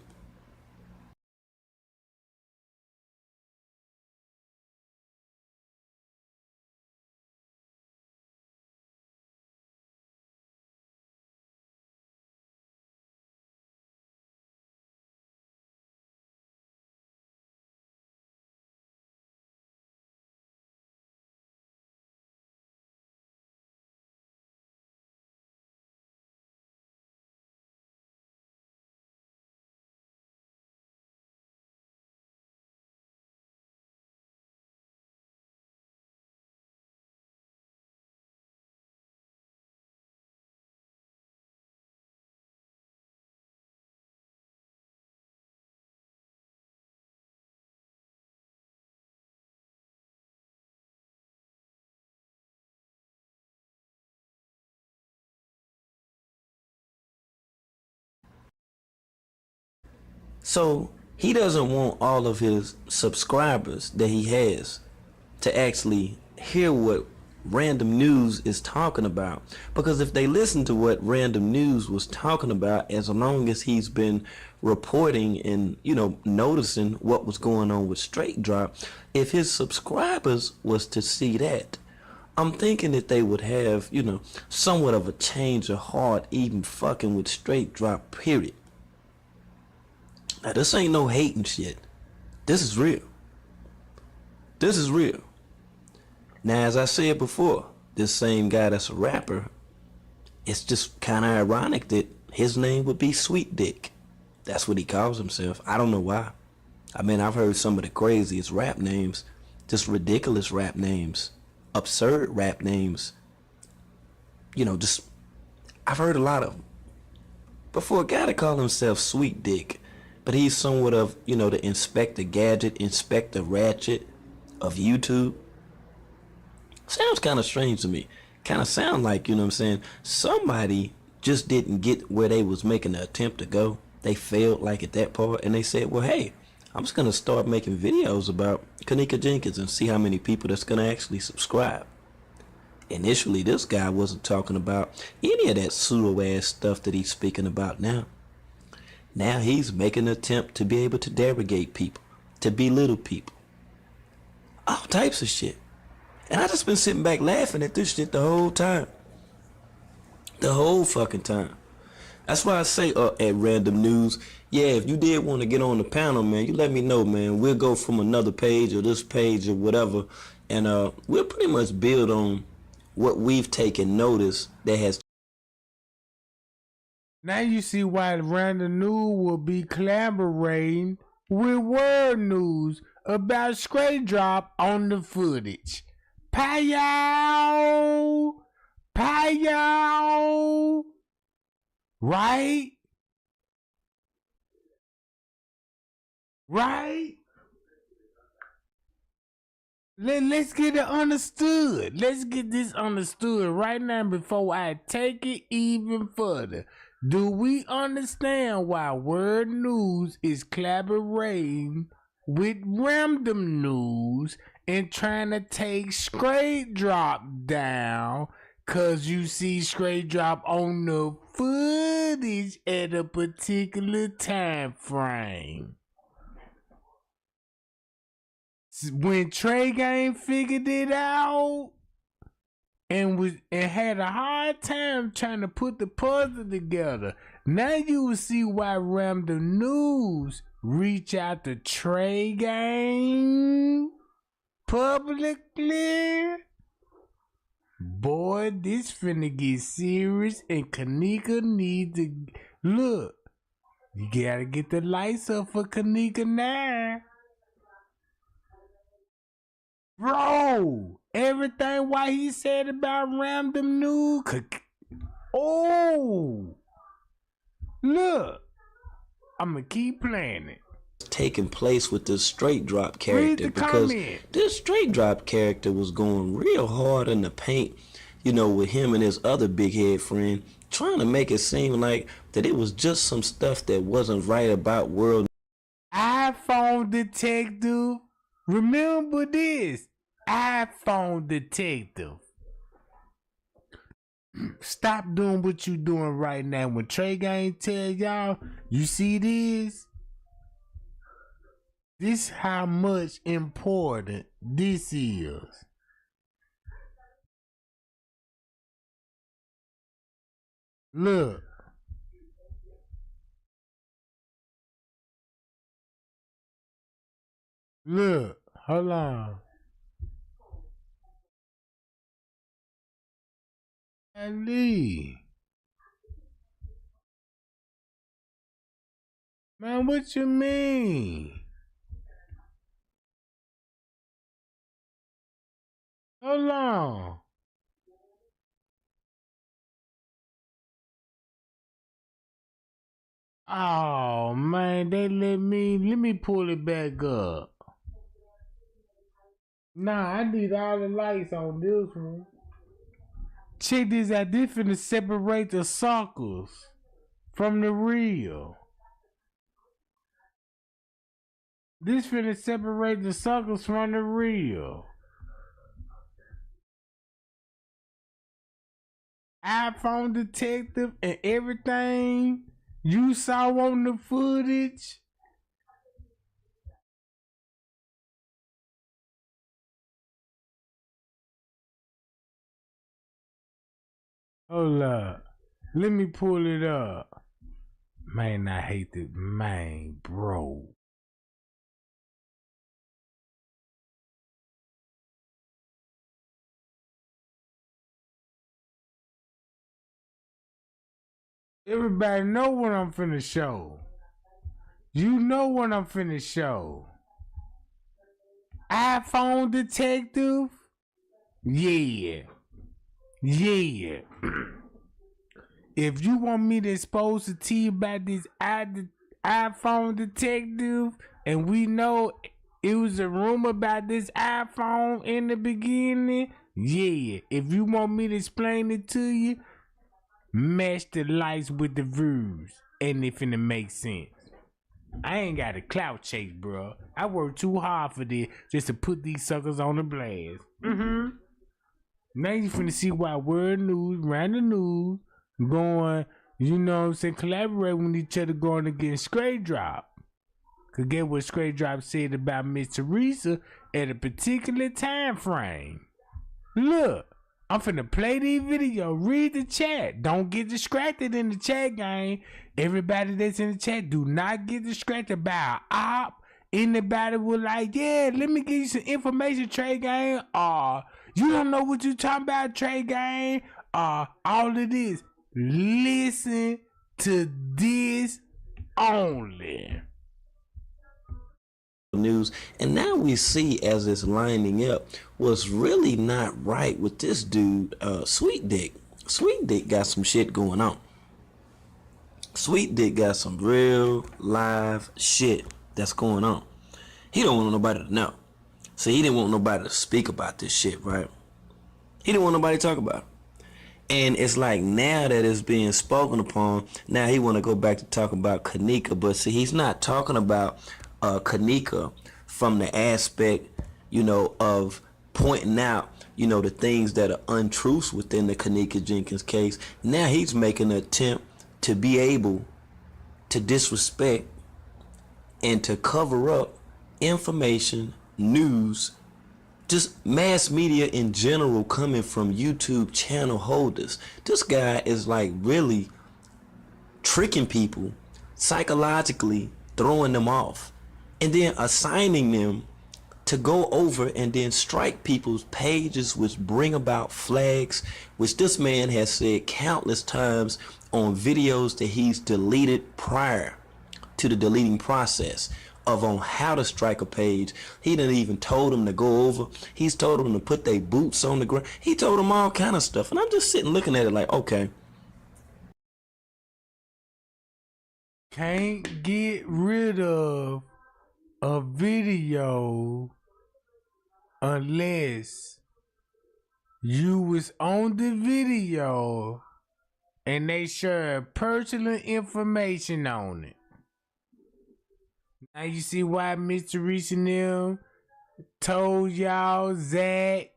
So he doesn't want all of his subscribers that he has to actually hear what Random News is talking about, because if they listen to what Random News was talking about, as long as he's been reporting and, you know, noticing what was going on with Straight Drop, if his subscribers was to see that, I'm thinking that they would have, you know, somewhat of a change of heart, even fucking with Straight Drop, period. Now, this ain't no hating shit. This is real. This is real. Now, as I said before, this same guy that's a rapper, it's just kind of ironic that his name would be Sweet Dick. That's what he calls himself. I don't know why. I mean, I've heard some of the craziest rap names, just ridiculous rap names, absurd rap names. You know, just, I've heard a lot of them. But for a guy to call himself Sweet Dick, but he's somewhat of, you know, the Inspector Gadget, Inspector Ratchet of YouTube. Sounds kind of strange to me. Kind of sound like, you know what I'm saying, somebody just didn't get where they was making the attempt to go. They failed like at that part, and they said, well, hey, I'm just going to start making videos about Kenneka Jenkins and see how many people that's going to actually subscribe. Initially, this guy wasn't talking about any of that pseudo-ass stuff that he's speaking about now. Now he's making an attempt to be able to derogate people, to belittle people. All types of shit. And I just been sitting back laughing at this shit the whole time. The whole fucking time. That's why I say at Random News, yeah, if you did want to get on the panel, man, you let me know, man. We'll go from another page or this page or whatever, and we'll pretty much build on what we've taken notice that has. Now you see why Random News will be collaborating with World News about Straight Drop on the footage. Pow! Pow! Right? Right? Let's get it understood. Let's get this understood right now before I take it even further. Do we understand why Word News is collaborating with Random News and trying to take Straight Drop down? Cause you see Straight Drop on the footage at a particular time frame. When Trey Gang figured it out and had a hard time trying to put the puzzle together, now you will see why Random News reach out to Trey Gang publicly. Boy, this finna get serious, and Kenneka need to look. You gotta get the lights up for Kenneka now. Bro, everything why he said about Random News. Oh, look, I'ma keep playing it. Taking place with this Straight Drop character, because this Straight Drop character was going real hard in the paint, you know, with him and his other big head friend, trying to make it seem like that it was just some stuff that wasn't right about world. iPhone detective, remember this, iPhone detective. Stop doing what you doing right now. When Trey Gang tell y'all, you see this? This how much important this is. Look. Look. Hold on. Ali. Man, what you mean? Hold on. Oh man, they let me pull it back up. Nah, I need all the lights on this one. Check this out. This finna separate the suckers from the real. This finna separate the suckers from the real. iPhone detective and everything you saw on the footage. Hold up. Let me pull it up. Man, I hate this. Man, bro. Everybody know what I'm finna show. You know what I'm finna show. iPhone detective? Yeah. Yeah. If you want me to expose the tea about this iPhone detective, and we know it was a rumor about this iPhone in the beginning, yeah. If you want me to explain it to you, match the lights with the views, and it finna make sense. I ain't got a clout chase, bro. I worked too hard for this just to put these suckers on the blast. Now you finna see why Word News, Random News, going, you know what I'm saying, collaborate with each other going against Straight Drop. Cause get what Straight Drop said about Miss Teresa at a particular time frame. Look, I'm finna play these videos, read the chat. Don't get distracted in the chat game. Everybody that's in the chat, do not get distracted by an op. Anybody will like, yeah, let me give you some information, Trey Gang. You don't know what you talking about, Trey Gang. All of this. Listen to this only. News, and now we see as it's lining up what's really not right with this dude, Sweet Dick. Sweet Dick got some shit going on. Sweet Dick got some real live shit that's going on. He don't want nobody to know. So he didn't want nobody to speak about this shit, right? He didn't want nobody to talk about it. And it's like now that it's being spoken upon, now he want to go back to talk about Kenneka, but see, he's not talking about Kenneka from the aspect, of pointing out, the things that are untruths within the Kenneka Jenkins case. Now he's making an attempt to be able to disrespect and to cover up information, news, just mass media in general coming from YouTube channel holders. This guy is like really tricking people, psychologically throwing them off, and then assigning them to go over and then strike people's pages, which bring about flags, which this man has said countless times on videos that he's deleted prior to the deleting process of on how to strike a page. He didn't even told them to go over. He's told them to put their boots on the ground. He told them all kind of stuff. And I'm just sitting looking at it like, okay. Can't get rid of a video unless you was on the video and they share personal information on it. Now you see why Mr. Reese and them told y'all, Zach,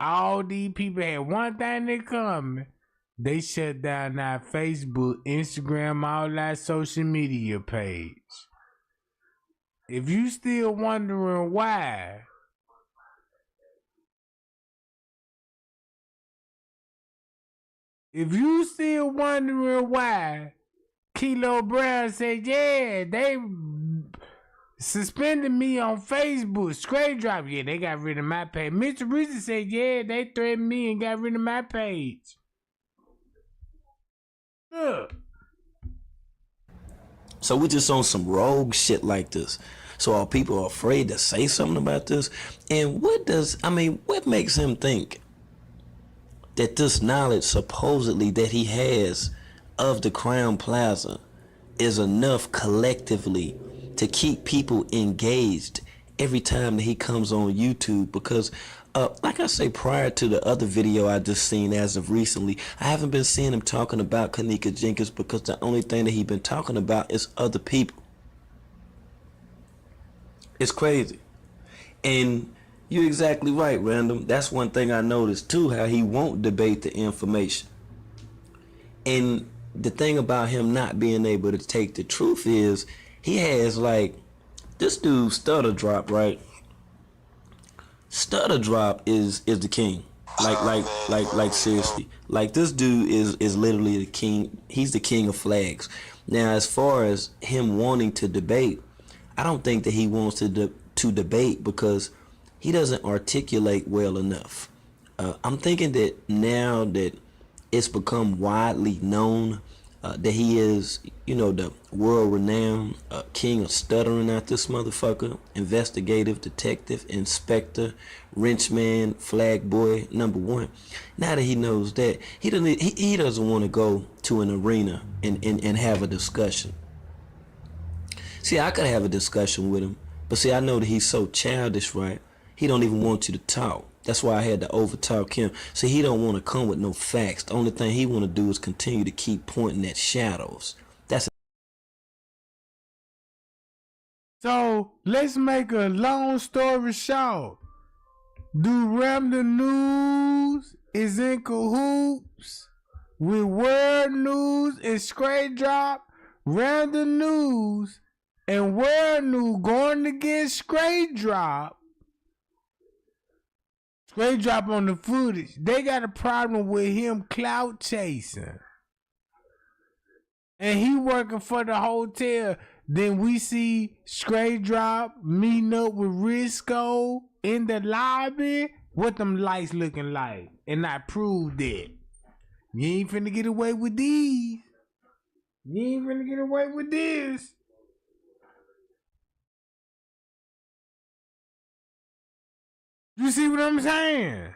all these people had one thing in common. They shut down our Facebook, Instagram, all our social media page. If you still wondering why, Kilo Brown said, yeah, they suspended me on Facebook, straight drop. Yeah, they got rid of my page. Mr. Reese said, yeah, they threatened me and got rid of my page. Look. So we just on some rogue shit like this. So are people afraid to say something about this? And what makes him think that this knowledge supposedly that he has of the Crown Plaza is enough collectively to keep people engaged every time that he comes on YouTube? Because like I say, prior to the other video I just seen as of recently, I haven't been seeing him talking about Kenneka Jenkins because the only thing that he been talking about is other people. It's crazy. And you're exactly right, Random. That's one thing I noticed too, how he won't debate the information. And the thing about him not being able to take the truth is he has like this dude Stutter Drop, right? Stutter Drop is the king. Like seriously. Like this dude is literally the king. He's the king of flags. Now as far as him wanting to debate, I don't think that he wants to debate because he doesn't articulate well enough. I'm thinking that now that it's become widely known that he is, the world-renowned king of stuttering out this motherfucker, investigative, detective, inspector, wrenchman, flag boy, #1. Now that he knows that, he doesn't want to go to an arena and have a discussion. See, I could have a discussion with him, but see, I know that he's so childish, right? He don't even want you to talk. That's why I had to overtalk him. See, he don't want to come with no facts. The only thing he want to do is continue to keep pointing at shadows. So let's make a long story short. Do Random News is in cahoots with World News and Straight Drop? Random News and World News going against Straight Drop. Straight Drop on the footage. They got a problem with him clout chasing. And he working for the hotel. Then we see Straight Drop meeting up with Risco in the lobby. What them lights looking like? And I proved that. You ain't finna get away with these. You ain't finna get away with this. You see what I'm saying?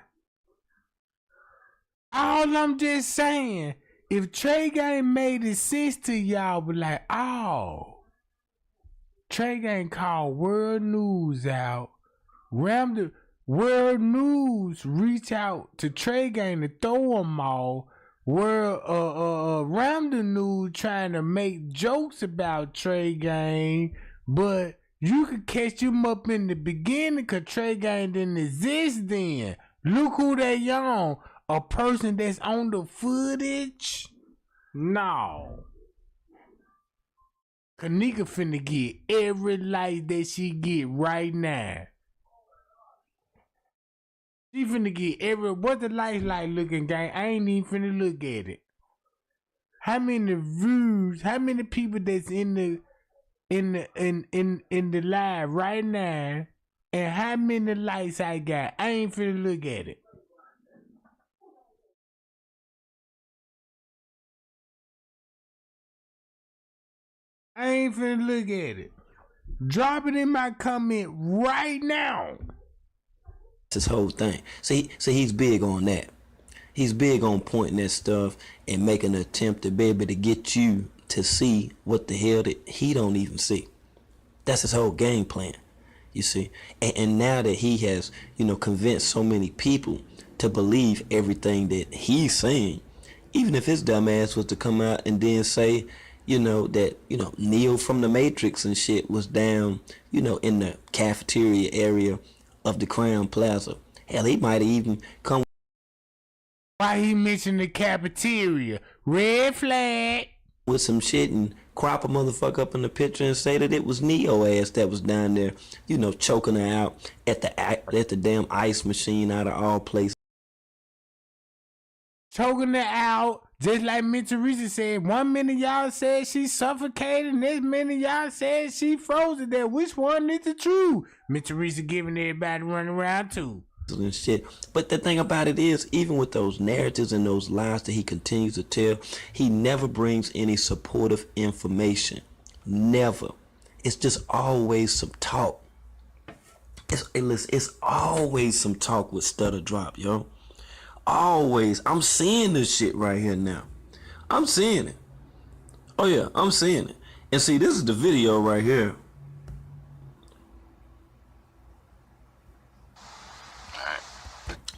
All I'm just saying, if Trey Gang made it sense to y'all, be like, oh, Trey Gang called World News out. World News reach out to Trey Gang to throw them all. were around the news trying to make jokes about Trey Gang, but you could catch him up in the beginning because Trey Gang didn't exist then. Look who they on. A person that's on the footage? No. Kenneka finna get every light that she get right now. She finna get what the lights like looking, gang. I ain't even finna look at it. How many views, how many people that's in the live right now, and how many lights I got? I ain't finna look at it. I ain't finna look at it. Drop it in my comment right now. This whole thing. See, he's big on that. He's big on pointing at stuff and making an attempt to be able to get you to see what the hell that he don't even see. That's his whole game plan, you see. And now that he has, convinced so many people to believe everything that he's saying, even if his dumb ass was to come out and then say, that, Neo from the Matrix and shit was down, in the cafeteria area of the Crown Plaza. Hell, he might have even come. Why he mentioned the cafeteria? Red flag. With some shit and crop a motherfucker up in the picture and say that it was Neo ass that was down there, choking her out at the damn ice machine out of all places. Choking her out, just like Miss Teresa said. 1 minute y'all said she suffocated, next minute y'all said she froze to death. Which one is the truth? Miss Teresa giving everybody running around too. And shit. But the thing about it is, even with those narratives and those lies that he continues to tell, he never brings any supportive information. Never. It's just always some talk. It's always some talk with stutter drop, yo. Always. I'm seeing this shit right here now. I'm seeing it. Oh yeah, I'm seeing it. And see, this is the video right here.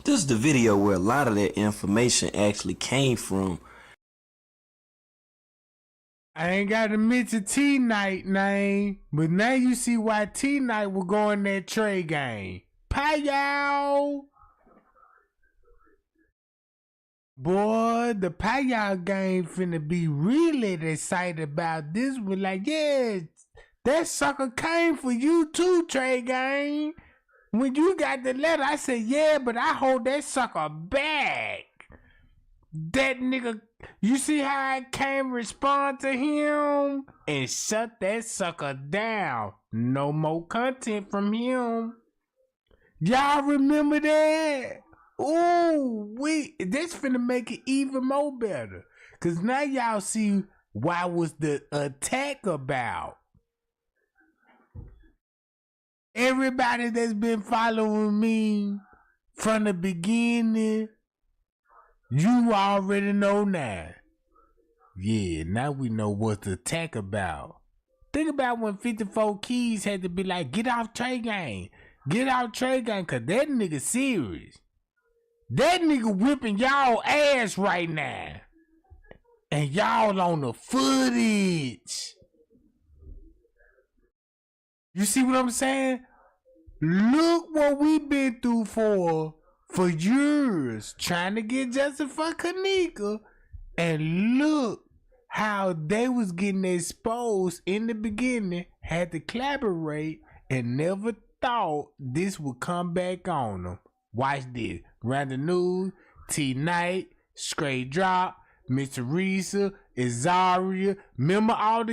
This is the video where a lot of that information actually came from. I ain't got to mention T-Night name, but now you see why T-Night will go in that Trey game. Payow! Boy, the Payow game finna be really excited about this one. Like, yeah, that sucker came for you too, Trey Gang. When you got the letter, I said, yeah, but I hold that sucker back. That nigga, you see how I can't respond to him? And shut that sucker down. No more content from him. Y'all remember that? Ooh, this finna make it even more better. Cause now y'all see why was the attack about. Everybody that's been following me from the beginning, you already know now. Yeah, now we know what the attack about. Think about when 54 Keys had to be like, get off Trey Gang. Get off Trey Gang, cause that nigga serious. That nigga whipping y'all ass right now. And y'all on the footage. You see what I'm saying? Look what we been through for years. Trying to get justice for Kenneka. And look how they was getting exposed in the beginning. Had to collaborate and never thought this would come back on them. Watch this. Round the news, T-Night, Straight Drop, Miss Teresa, Azaria. Remember all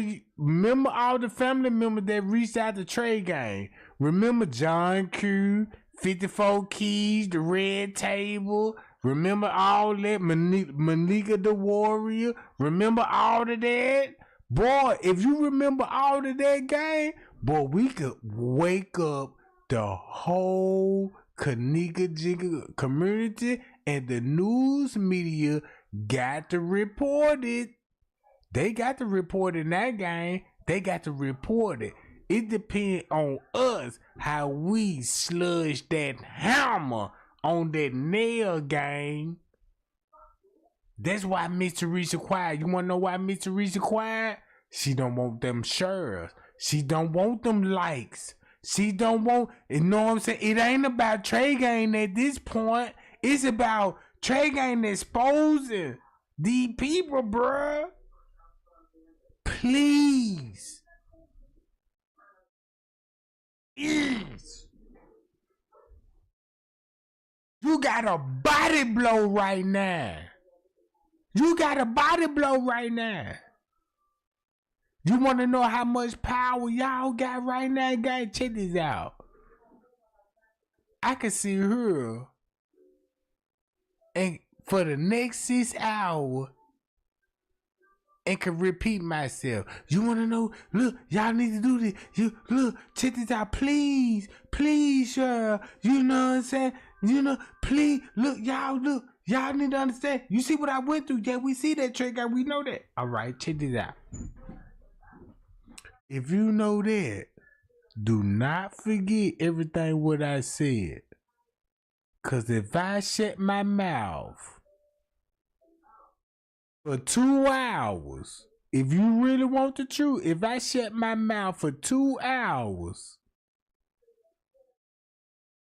the family members that reached out to Trey Gang. Remember John Q, 54 Keys, the Red Table. Remember all that? Malika the Warrior. Remember all of that? Boy, if you remember all of that, gang, boy, we could wake up the whole Kenneka community, and the news media got to report it. They got to report it in that game. They got to report it. It depends on us how we sludge that hammer on that nail game. That's why Miss Teresa quiet. You wanna know why Miss Teresa quiet? She don't want them shares. She don't want them likes. She don't want, you know what I'm saying? It ain't about Trey Gang at this point. It's about Trey Gang exposing these people, bruh. Please. Please. You got a body blow right now. You got a body blow right now. You want to know how much power y'all got right now? Guys, check this out. I can see her, and for the next 6 hours, and can repeat myself. You want to know? Look, y'all need to do this. You look, check this out, please, sure. You know what I'm saying? You know, please, look, y'all need to understand. You see what I went through? Yeah, we see that trick, we know that. All right, check this out. If you know that, do not forget everything what I said. Cause if I shut my mouth for 2 hours, if you really want the truth, if I shut my mouth for 2 hours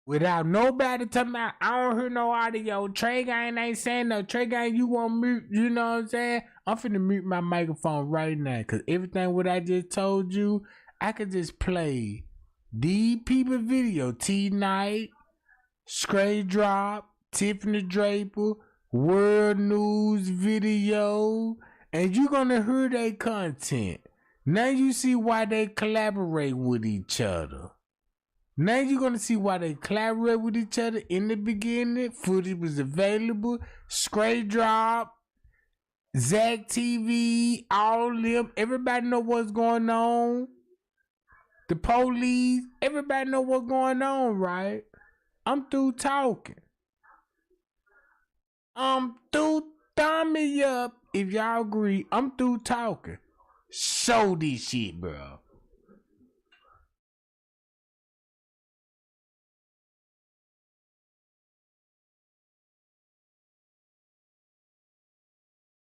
without nobody talking about, I don't hear no audio, Trey Gang ain't saying no, Trey Gang, you want mute, you know what I'm saying? I'm finna mute my microphone right now, cause everything what I just told you, I could just play these people video, T-Night, Stray Drop, Tiffany Draper, World News video, and you gonna hear their content. Now you see why they collaborate with each other. Now you're gonna see why they collaborate with each other. In the beginning, footage was available. Stray Drop, Zach TV, all them. Everybody know what's going on. The police, everybody know what's going on, right? I'm through talking. I'm through. Thumb me up if y'all agree. I'm through talking. Show this shit, bro.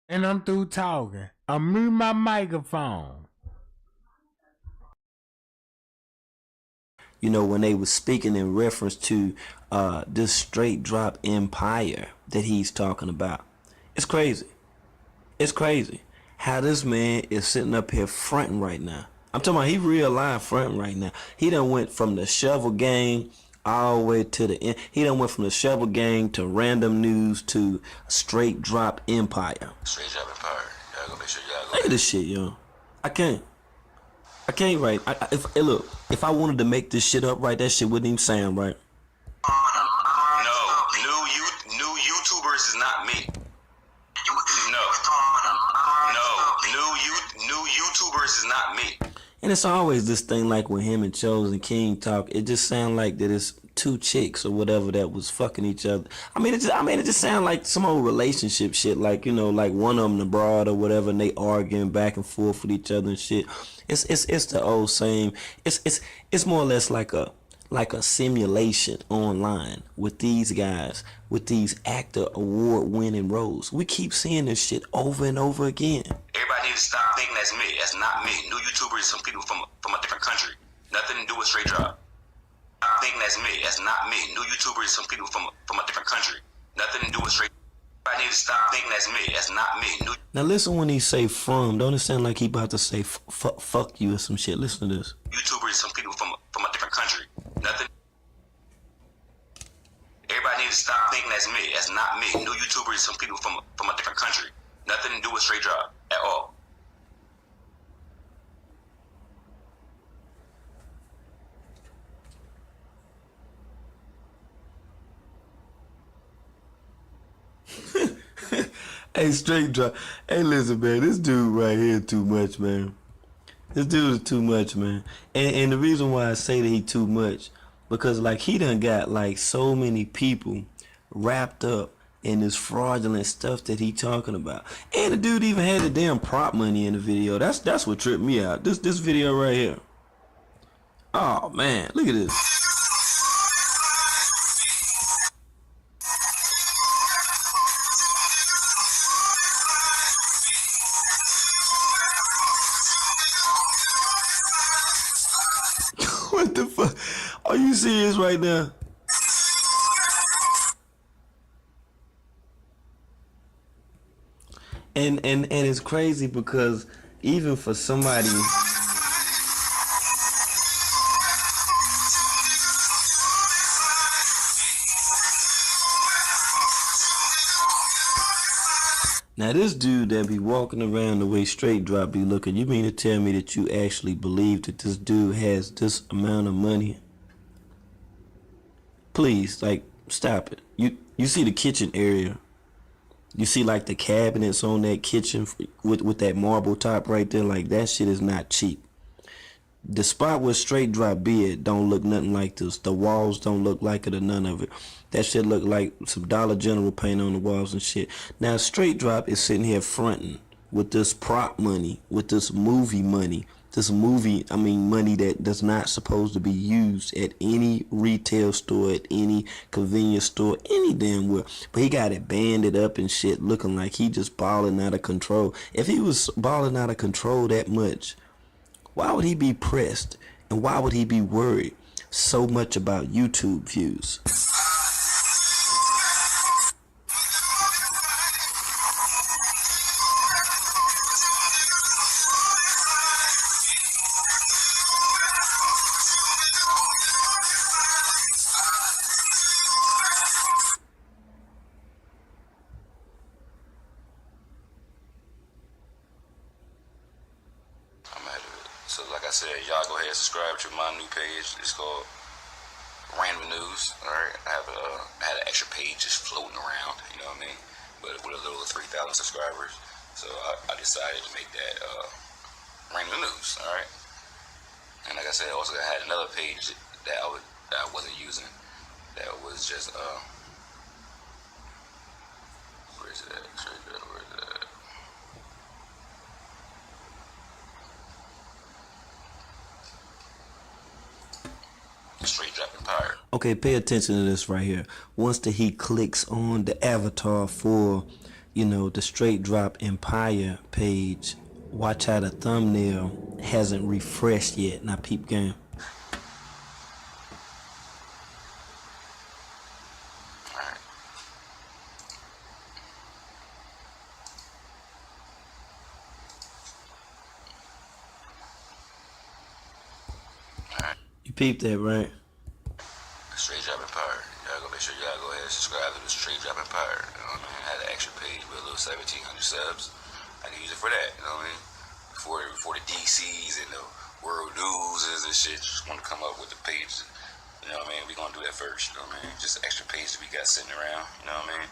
And I'm through talking. I'm mute my microphone. You know, when they was speaking in reference to this straight drop empire that he's talking about. It's crazy. It's crazy how this man is sitting up here fronting right now. I'm talking about he real live fronting right now. He done went from the shovel gang all the way to the end. He done went from the shovel gang to random news to straight drop empire. Straight drop empire. Y'all gonna make sure y'all Look at this shit, yo. I can't write. If I wanted to make this shit up right, that shit wouldn't even sound right. No, new YouTubers is not me. New YouTubers is not me. And it's always this thing like when him and Chosen King talk, it just sound like that it's two chicks or whatever that was fucking each other. It just sound like some old relationship shit, like, you know, like one of them the broad or whatever, and they arguing back and forth with each other and shit. It's the old same. It's more or less like a simulation online with these guys, with these actor award-winning roles. We keep seeing this shit over and over again. Everybody needs to stop thinking that's me. That's not me. New YouTubers is some people from a different country. Nothing to do with straight drop. Stop thinking that's me. That's not me. New YouTubers is some people from a different country. Nothing to do with straight. Everybody needs to stop thinking that's me. That's not me. Now listen when he say from. Don't it sound like he about to say fuck you or some shit? Listen to this. YouTubers is some people from a different country. Nothing. Everybody needs to stop thinking that's me. That's not me. New YouTubers is some people from a different country. Nothing to do with straight drop at all. Hey, straight drop. Hey, listen, man. This dude right here too much, man. This dude is too much, man. And the reason why I say that he too much, because like he done got like so many people wrapped up in this fraudulent stuff that he talking about. And the dude even had the damn prop money in the video. That's what tripped me out. This video right here. Oh man, look at this. you see this right now? And it's crazy because even for somebody. Now this dude that be walking around the way Straight Drop be looking, you mean to tell me that you actually believe that this dude has this amount of money? Please, like, stop it. You see the kitchen area. You see like the cabinets on that kitchen with that marble top right there, like that shit is not cheap. The spot where Straight Drop be at don't look nothing like this. The walls don't look like it or none of it. That shit look like some Dollar General paint on the walls and shit. Now Straight Drop is sitting here fronting with this prop money, with this movie money. Money that does not supposed to be used at any retail store, at any convenience store, any damn where. But he got it banded up and shit, looking like he just balling out of control. If he was balling out of control that much, why would he be pressed? And why would he be worried so much about YouTube views? So like I said, y'all go ahead and subscribe to my new page. It's called Random News. Alright, I had an extra page just floating around, you know what I mean? But with a little 3,000 subscribers. So I decided to make that Random News, alright? And like I said, also I had another page that I wasn't using. That was just where is it at? Where is it at? Straight Drop Empire. Okay, pay attention to this right here. Once he clicks on the avatar for, the Straight Drop Empire page, watch how the thumbnail hasn't refreshed yet. Now peep game. Alright. You peeped that, right? Straight Drop Empire. Y'all go make sure y'all go ahead and subscribe to the Straight Drop Empire. You know what I mean? I had an extra page with a little 1,700 subs. I can use it for that. You know what I mean? Before the DCs and the world news and shit, just want to come up with the page. You know what I mean? We gonna do that first. You know what I mean? Just an extra page that we got sitting around. You know what I mean?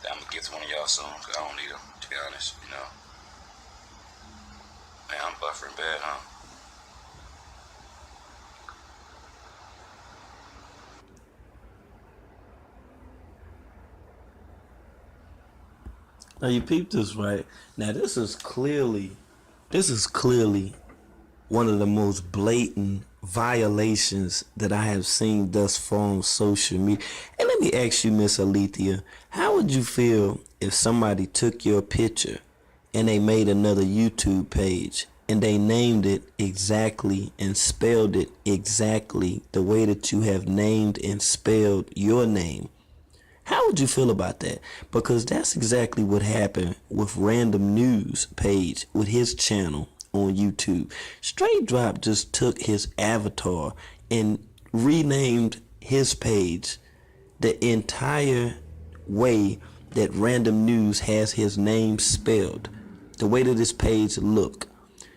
That I'm gonna give to one of y'all soon. Cause I don't need them, to be honest. You know? Man, I'm buffering bad, huh? Now you peeped this, right? Now this is clearly one of the most blatant violations that I have seen thus far on social media. And let me ask you, Miss Alethea, how would you feel if somebody took your picture and they made another YouTube page and they named it exactly and spelled it exactly the way that you have named and spelled your name? How would you feel about that? Because that's exactly what happened with Random News page with his channel on YouTube. Straight Drop just took his avatar and renamed his page the entire way that Random News has his name spelled. The way that his page look.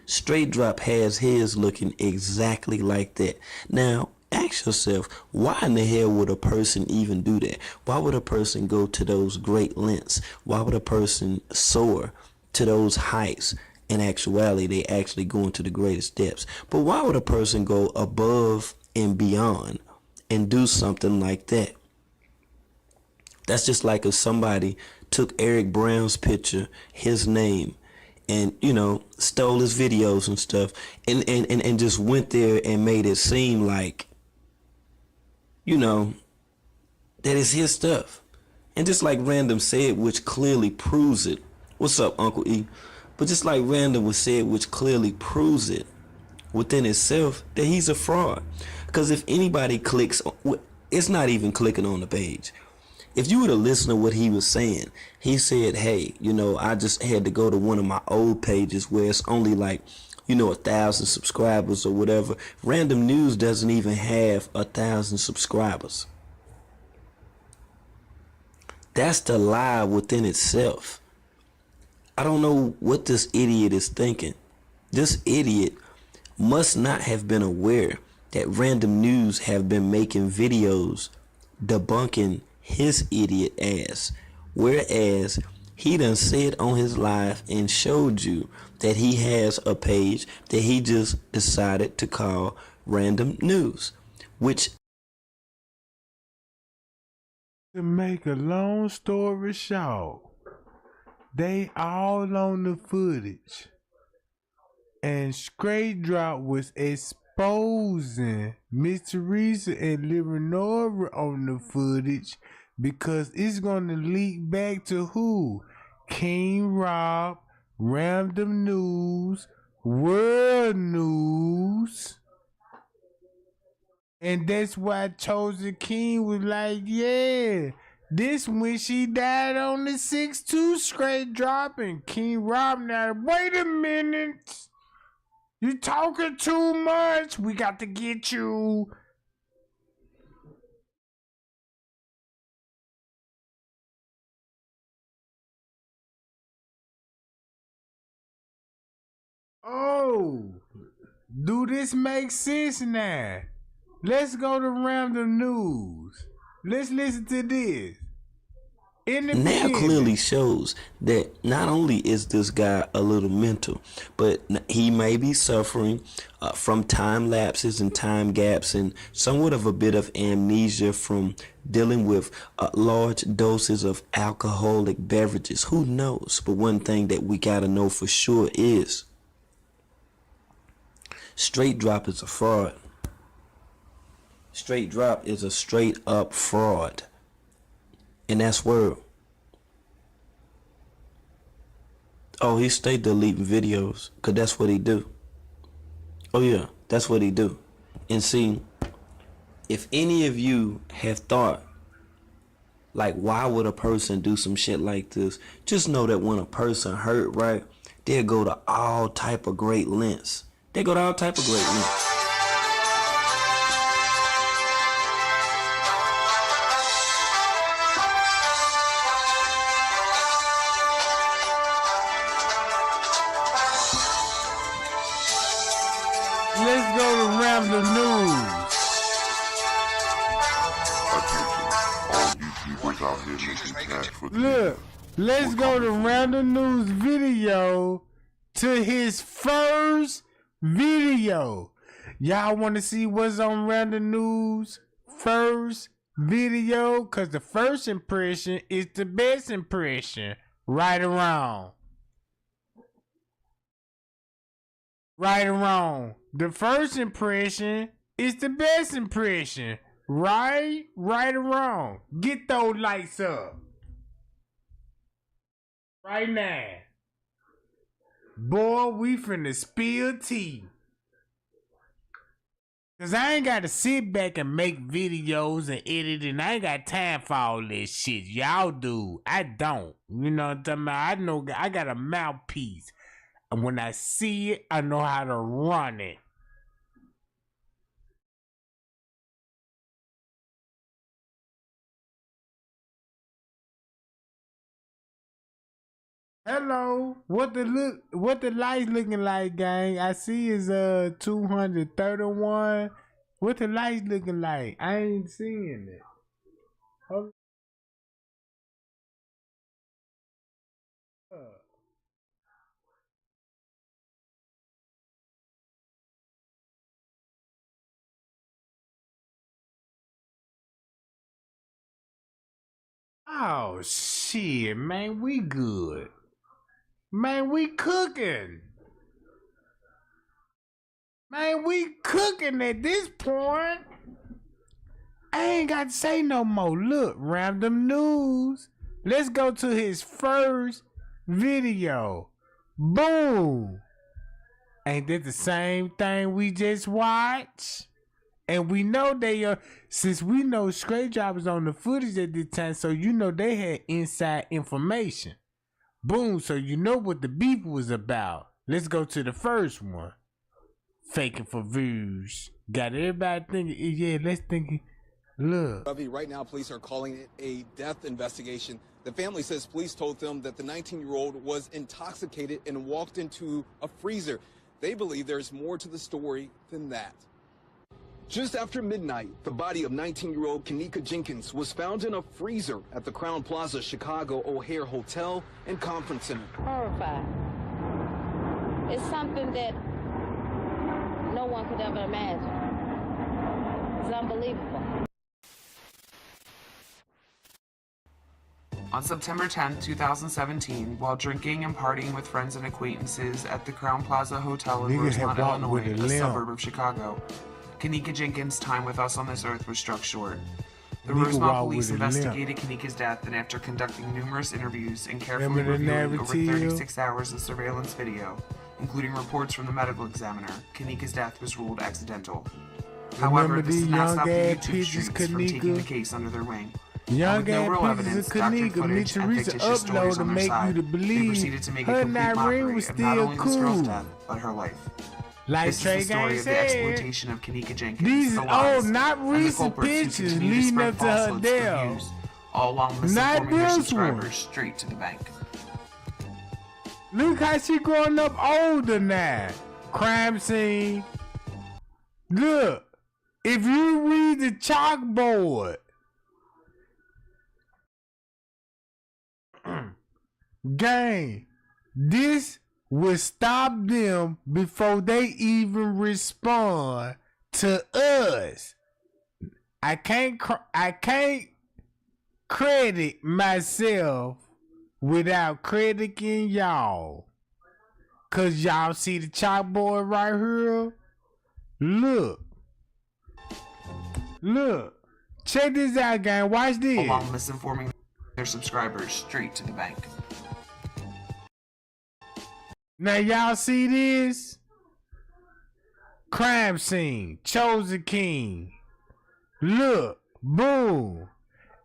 Straight Drop has his looking exactly like that. Now, ask yourself, why in the hell would a person even do that? Why would a person go to those great lengths? Why would a person soar to those heights? In actuality, they actually go into the greatest depths. But why would a person go above and beyond and do something like that? That's just like if somebody took Eric Brown's picture, his name, and stole his videos and stuff and just went there and made it seem like that is his stuff. And just like Random said, which clearly proves it. What's up, Uncle E? But just like Random was said, which clearly proves it, within itself that he's a fraud. Because if anybody clicks, it's not even clicking on the page. If you were to listen to what he was saying, he said, hey, I just had to go to one of my old pages where it's only like, 1,000 subscribers or whatever. Random News doesn't even have 1,000 subscribers. That's the lie within itself. I don't know what this idiot is thinking. This idiot must not have been aware that Random News have been making videos debunking his idiot ass, whereas he done said on his live and showed you that he has a page that he just decided to call Random News, which, to make a long story short, they all on the footage, and Straight Drop was exposing Miss Teresa and Leonora on the footage because it's gonna leak back to who? King Rob, Random News, World News. And that's why Chosen King was like, yeah, this when she died on the 6-2 Straight Drop. And King Rob now, wait a minute. You talking too much. We got to get you. Oh, do this make sense now? Let's go to Random News. Let's listen to this. now clearly shows that not only is this guy a little mental, but he may be suffering from time lapses and time gaps and somewhat of a bit of amnesia from dealing with large doses of alcoholic beverages. Who knows? But one thing that we gotta know for sure is Straight Drop is a fraud. Straight Drop is a straight up fraud. And that's word. Oh, he stay deleting videos, cause that's what he do. Oh yeah, that's what he do. And see, if any of you have thought, like, why would a person do some shit like this? Just know that when a person hurt, right, they'll go to all type of great lengths. They go to all type of great lengths. Let's go to Random News. Look, let's go to Random News video to his first video. Y'all want to see what's on Random News first video? Because the first impression is the best impression. Right or wrong? Right or wrong? The first impression is the best impression. Right? Right or wrong? Get those lights up. Right now. Boy, we finna spill tea. Cause I ain't gotta sit back and make videos and edit, and I ain't got time for all this shit. Y'all do. I don't. You know what I'm talking about? I know I got a mouthpiece. And when I see it, I know how to run it. Hello, what the lights looking like, gang? I see is 231. What the lights looking like? I ain't seeing it. Hold up. Oh shit, man, we good. Man, we cooking. Man, we cooking at this point. I ain't got to say no more. Look, Random News. Let's go to his first video. Boom. Ain't that the same thing we just watched? And we know they are, since we know Straight Drop was on the footage at the time, so you know they had inside information. Boom, so you know what the beef was about. Let's go to the first one. Faking for views. Got everybody thinking, yeah, let's think. Look. Right now, police are calling it a death investigation. The family says police told them that the 19-year-old was intoxicated and walked into a freezer. They believe there's more to the story than that. Just after midnight, the body of 19-year-old Kenneka Jenkins was found in a freezer at the Crown Plaza Chicago O'Hare Hotel and Conference Center. Horrified. It's something that no one could ever imagine. It's unbelievable. On September 10, 2017, while drinking and partying with friends and acquaintances at the Crown Plaza Hotel in Rosemont, Illinois, a suburb of Chicago, Kenneka Jenkins' time with us on this earth was struck short. The Rosemont police investigated Kenneka's death, and after conducting numerous interviews and carefully reviewing over 36 hours of surveillance video, including reports from the medical examiner, Kenneka's death was ruled accidental. However, this did not stop the YouTube streets from taking the case under their wing. Young ass pictures of Kenneka, Miss Teresa upload to make you to believe her Nyrene was still cool. Death, but her life. Like this Trey is the story Gang of said, the exploitation of Kenneka Jenkins, these the lies, not recent pictures leading up to her death. All while misinforming their subscribers straight to the bank. Look how she growing up older now. Crime scene. Look, if you read the chalkboard, gang, this will stop them before they even respond to us. I can't credit myself without crediting y'all. Cause y'all see the chalkboard right here? Look. Check this out, gang. Watch this. While misinforming their subscribers straight to the bank. Now y'all see this? Crime scene, chosen king. Look, boom.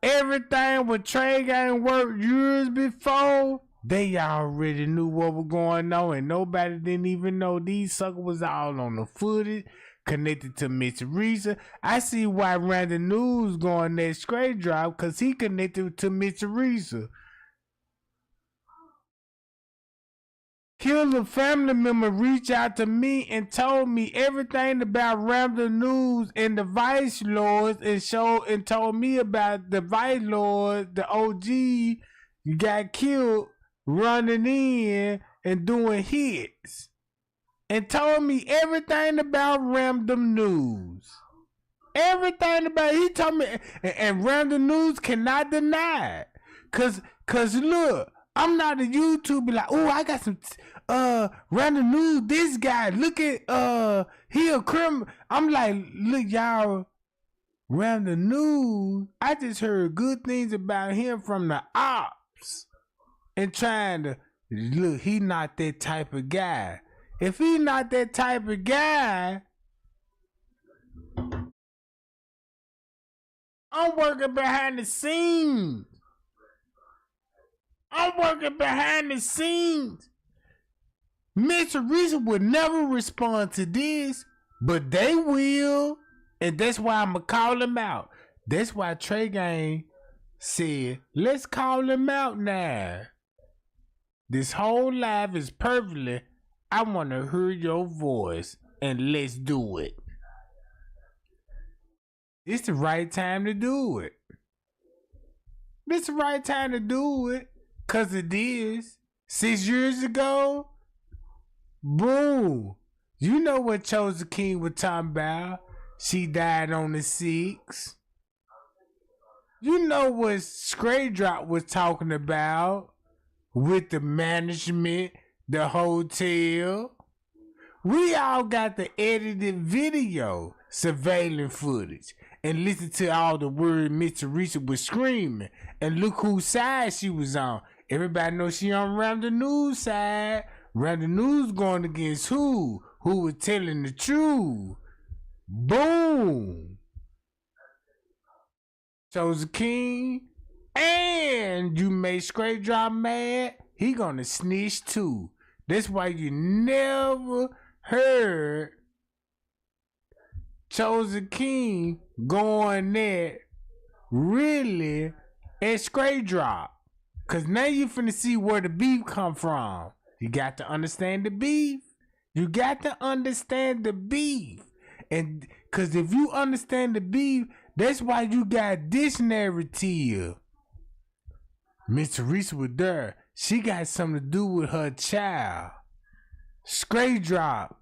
Everything with Trey Gang worked years before, they already knew what was going on, and nobody didn't even know these suckers was all on the footage, connected to Miss Teresa. I see why Random News going that straight drop, cause he connected to Miss Teresa. Killer family member reached out to me and told me everything about Random News and the Vice Lords and told me about the Vice Lord, the OG, got killed running in and doing hits. And told me everything about Random News. Everything about it. He told me, and Random News cannot deny it. Cause look, I'm not a YouTuber like, oh, I got some Random News, this guy, look at he a criminal. I'm like, look, y'all, Random News, I just heard good things about him from the ops. And trying to look, he not that type of guy. If he not that type of guy, I'm working behind the scenes. Miss Teresa would never respond to this, but they will. And that's why I'm going to call him out. That's why Trey Gang said, let's call him out now. This whole live is perfectly, I want to hear your voice, and let's do it. It's the right time to do it. It's the right time to do it. Cause it is. 6 years ago, boom. You know what Chosen King was talking about. She died on the 6th. You know what Straight Drop was talking about with the management, the hotel. We all got the edited video, surveillance footage, and listen to all the words Miss Teresa was screaming. And look whose side she was on. Everybody knows she on Random News side. Random News going against who? who was telling the truth. Boom. Chosen King, and you made Straight Drop mad, he gonna snitch too. That's why you never heard Chosen King going there really at Straight Drop. Cause now you finna see where the beef come from. You got to understand the beef. You got to understand the beef. And cause if you understand the beef, that's why you got this narrative. Miss Teresa was there. She got something to do with her child. Straight Drop,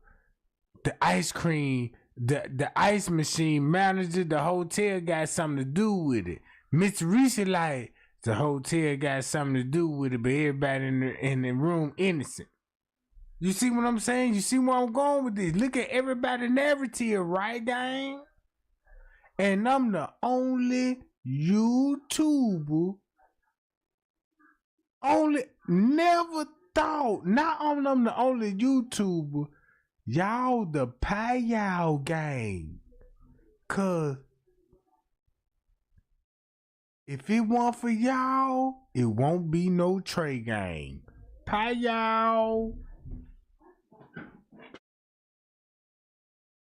the ice cream, the ice machine manager, the hotel got something to do with it. Miss Teresa like, the hotel got something to do with it, but everybody in the room innocent. You see what I'm saying? You see where I'm going with this? Look at everybody's narrative, right, gang? And I'm the only YouTuber. Never thought. Not only I'm the only YouTuber, y'all the Payal gang. Cause if it weren't for y'all, it won't be no Trey gang. Payal.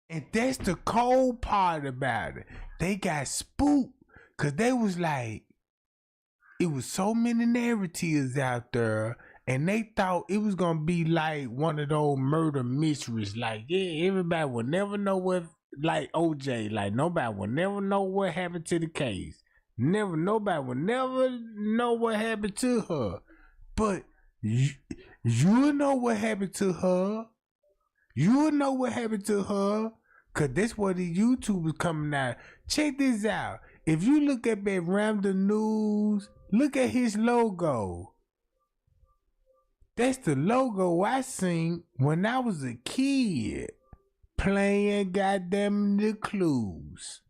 And that's the cold part about it. They got spooked because they was like, it was so many narratives out there, and they thought it was going to be like one of those murder mysteries. Like, yeah, everybody will never know what, like OJ, like nobody will never know what happened to the case. Nobody will never know what happened to her. But you know what happened to her. You'll know what happened to her. Cause that's what the YouTubers coming out. Check this out. If you look at that Random News, look at his logo. That's the logo I seen when I was a kid. Playing goddamn the clues.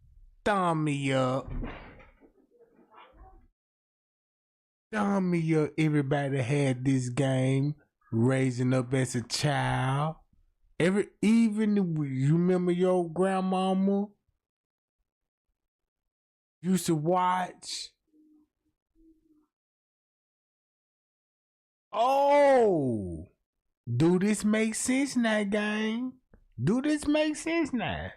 Thumb me up. Thumb me up. Everybody had this game. Raising up as a child. Even you remember your grandmama used to watch. Oh, do this make sense now, gang? Do this make sense now?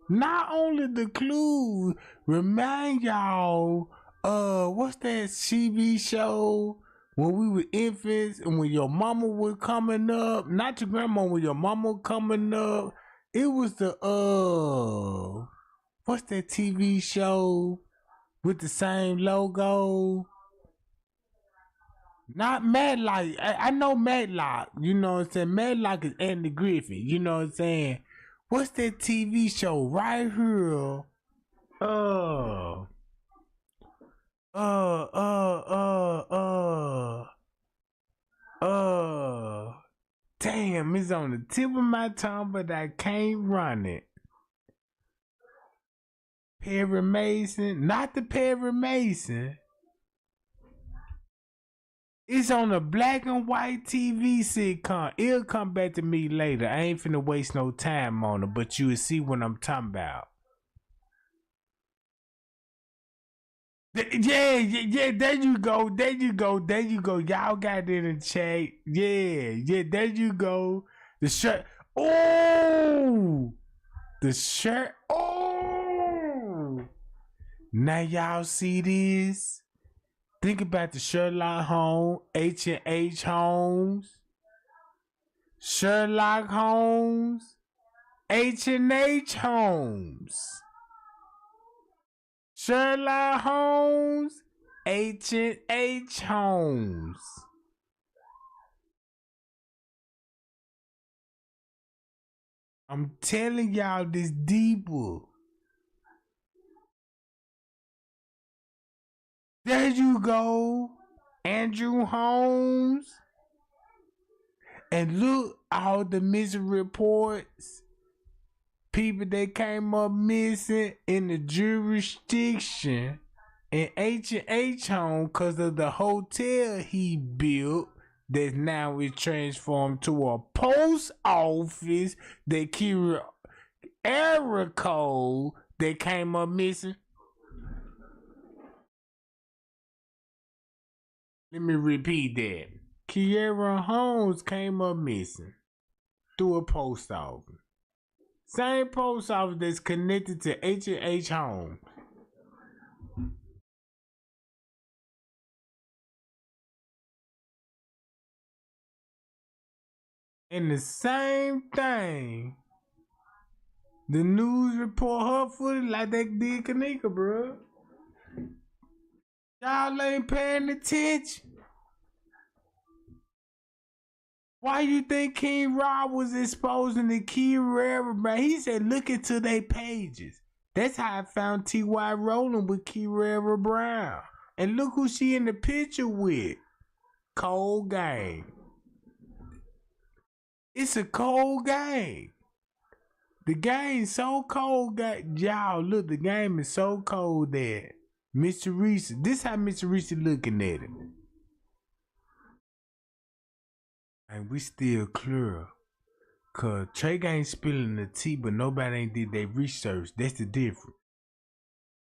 Not only the clues, remind y'all, what's that TV show? When we were infants and when your mama was coming up, not your grandma, when your mama coming up, it was the, what's that TV show with the same logo? Not Matlock. I know Matlock, you know what I'm saying? Matlock is Andy Griffith, you know what I'm saying? What's that TV show right here? Damn, it's on the tip of my tongue, but I can't run it. Perry Mason, not the Perry Mason. It's on a black and white TV sitcom. It'll come back to me later. I ain't finna waste no time on it, but you will see what I'm talking about. Yeah, there you go. Y'all got it in chat. Yeah, there you go. The shirt. Oh! The shirt. Oh! Now y'all see this? Think about the Sherlock Holmes, H&H Holmes. Sherlock Holmes, H&H Holmes. Sherlock Holmes, H&H Holmes. I'm telling y'all this deeper. There you go, Andrew Holmes. And look, all the missing reports. People that came up missing in the jurisdiction in H&H Home because of the hotel he built that now is transformed to a post office that carry error code that came up missing. Let me repeat that. Kiera Holmes came up missing through a post office. Same post office that's connected to H&H Holmes. And the same thing, the news report her footage like they did Kenneka, bro. Y'all ain't paying attention. Why you think King Rob was exposing the key forever, bro? He said, look into their pages. That's how I found T.Y. rolling with Kira Brown. And look who she in the picture with. Cold game. It's a cold game. The game's so cold, y'all. Look, the game is so cold that Mr. Reese, this how Mr. Reese looking at it. And we still clear. Cause Trey ain't spilling the tea, but nobody ain't did their research. That's the difference.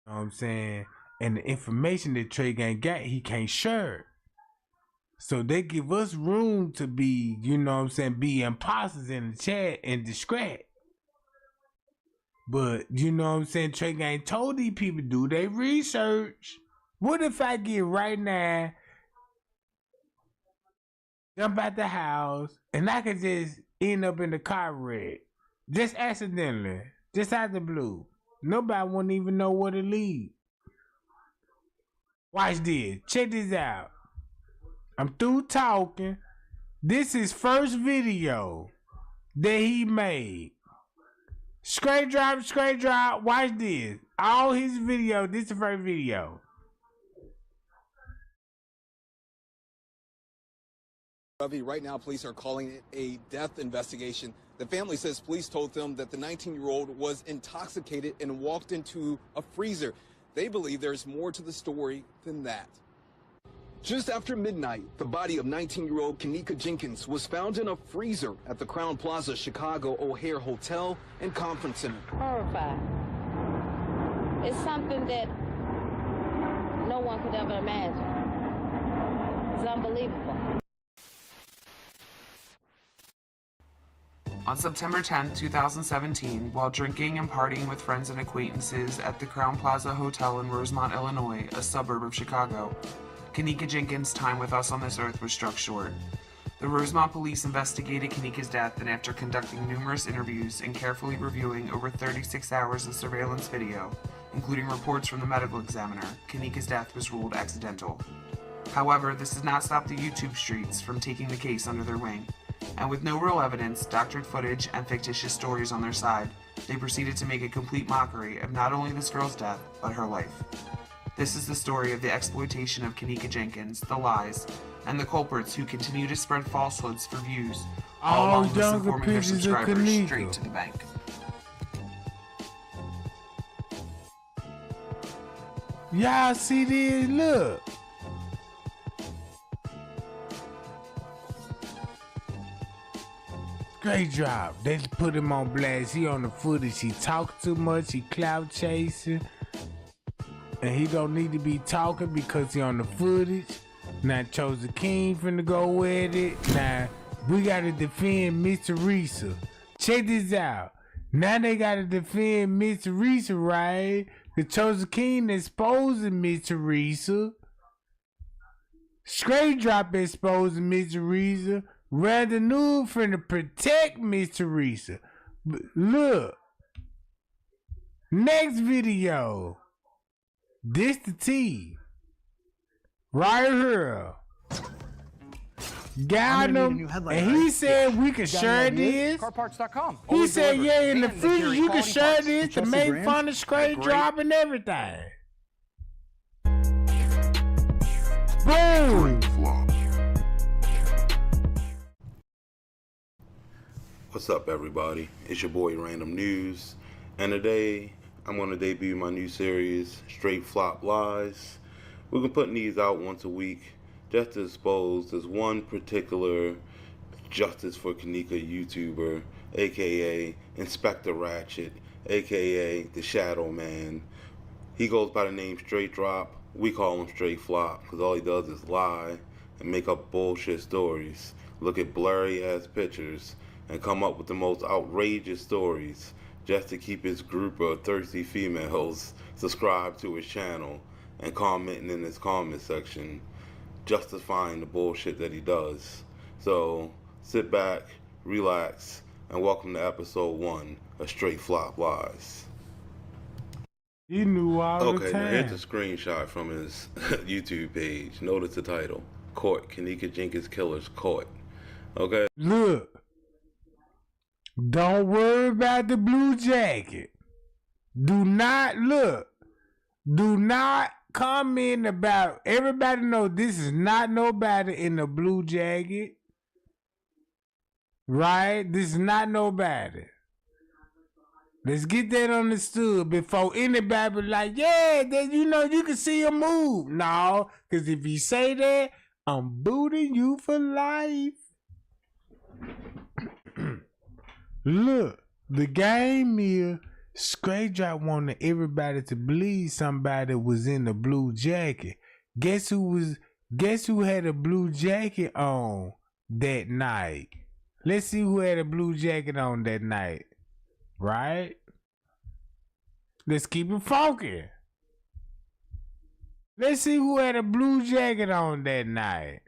You know what I'm saying? And the information that Trey Gang got, he can't share. So they give us room to be, you know what I'm saying, be imposters in the chat and discreet. But, you know what I'm saying, Trey Gang told these people do their research. What if I get right now, jump out the house, and I could just end up in the car wreck? Just accidentally. Just out the blue. Nobody wouldn't even know where to leave. Watch this. Check this out. I'm through talking. This is first video that he made. Straight drop. Watch this. All his videos. This is the first video. Right now, police are calling it a death investigation. The family says police told them that the 19-year-old was intoxicated and walked into a freezer. They believe there's more to the story than that. Just after midnight, the body of 19-year-old Kenneka Jenkins was found in a freezer at the Crown Plaza Chicago O'Hare Hotel and Conference Center. Horrified. It's something that no one could ever imagine. It's unbelievable. On September 10, 2017, while drinking and partying with friends and acquaintances at the Crown Plaza Hotel in Rosemont, Illinois, a suburb of Chicago, Kenneka Jenkins' time with us on this earth was struck short. The Rosemont police investigated Kenneka's death, and after conducting numerous interviews and carefully reviewing over 36 hours of surveillance video, including reports from the medical examiner, Kenneka's death was ruled accidental. However, this did not stop the YouTube streets from taking the case under their wing. And with no real evidence, doctored footage, and fictitious stories on their side, they proceeded to make a complete mockery of not only this girl's death, but her life. This is the story of the exploitation of Kenneka Jenkins, the lies, and the culprits who continue to spread falsehoods for views, all along misinforming their subscribers straight to the bank. Y'all see this? Look. Great job. They put him on blast. He on the footage. He talk too much. He clout chasing. And he don't need to be talking because he on the footage. Now Chose the King finna go with it. Now we gotta defend Miss Teresa. Check this out. Now they gotta defend Miss Teresa, right? The Chose the King exposing Miss Teresa. Straight drop exposing Miss Teresa. Rather new finna protect Miss Teresa. Look. Next video. This the T. Right here. Got him. And he said we could share this. Carparts.com. He said, yeah, in the future you can share this to make fun of straight drop and everything. Boom. What's up, everybody? It's your boy Random News, and today I'm going to debut my new series, Straight Flop Lies. We're going to put these out once a week just to expose this one particular Justice for Kenneka YouTuber, aka Inspector Ratchet, aka the Shadow Man. He goes by the name Straight Drop. We call him Straight Flop because all he does is lie and make up bullshit stories, look at blurry ass pictures, and come up with the most outrageous stories just to keep his group of thirsty females subscribed to his channel and commenting in his comment section, justifying the bullshit that he does. So sit back, relax, and welcome to episode 1 of Straight Flop Lies. He knew all the Okay, time. now here's a screenshot from his YouTube page. Notice the title. Caught. Kenneka Jenkins killers caught. Okay? Look. Don't worry about the blue jacket. Do not comment about, everybody know this is not nobody in the blue jacket. Right? This is not nobody. Let's get that understood before anybody be like, yeah, that, you know, you can see him move. No, because if you say that, I'm booting you for life. Look, the game is Straight Drop wanted everybody to believe somebody was in the blue jacket. Guess who had a blue jacket on that night? Let's see who had a blue jacket on that night. Right? Let's keep it funky. Let's see who had a blue jacket on that night.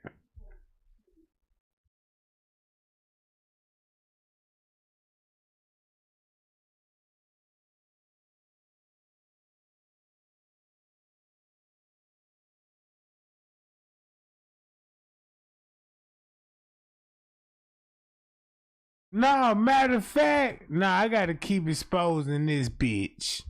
No, matter of fact, I gotta keep exposing this bitch.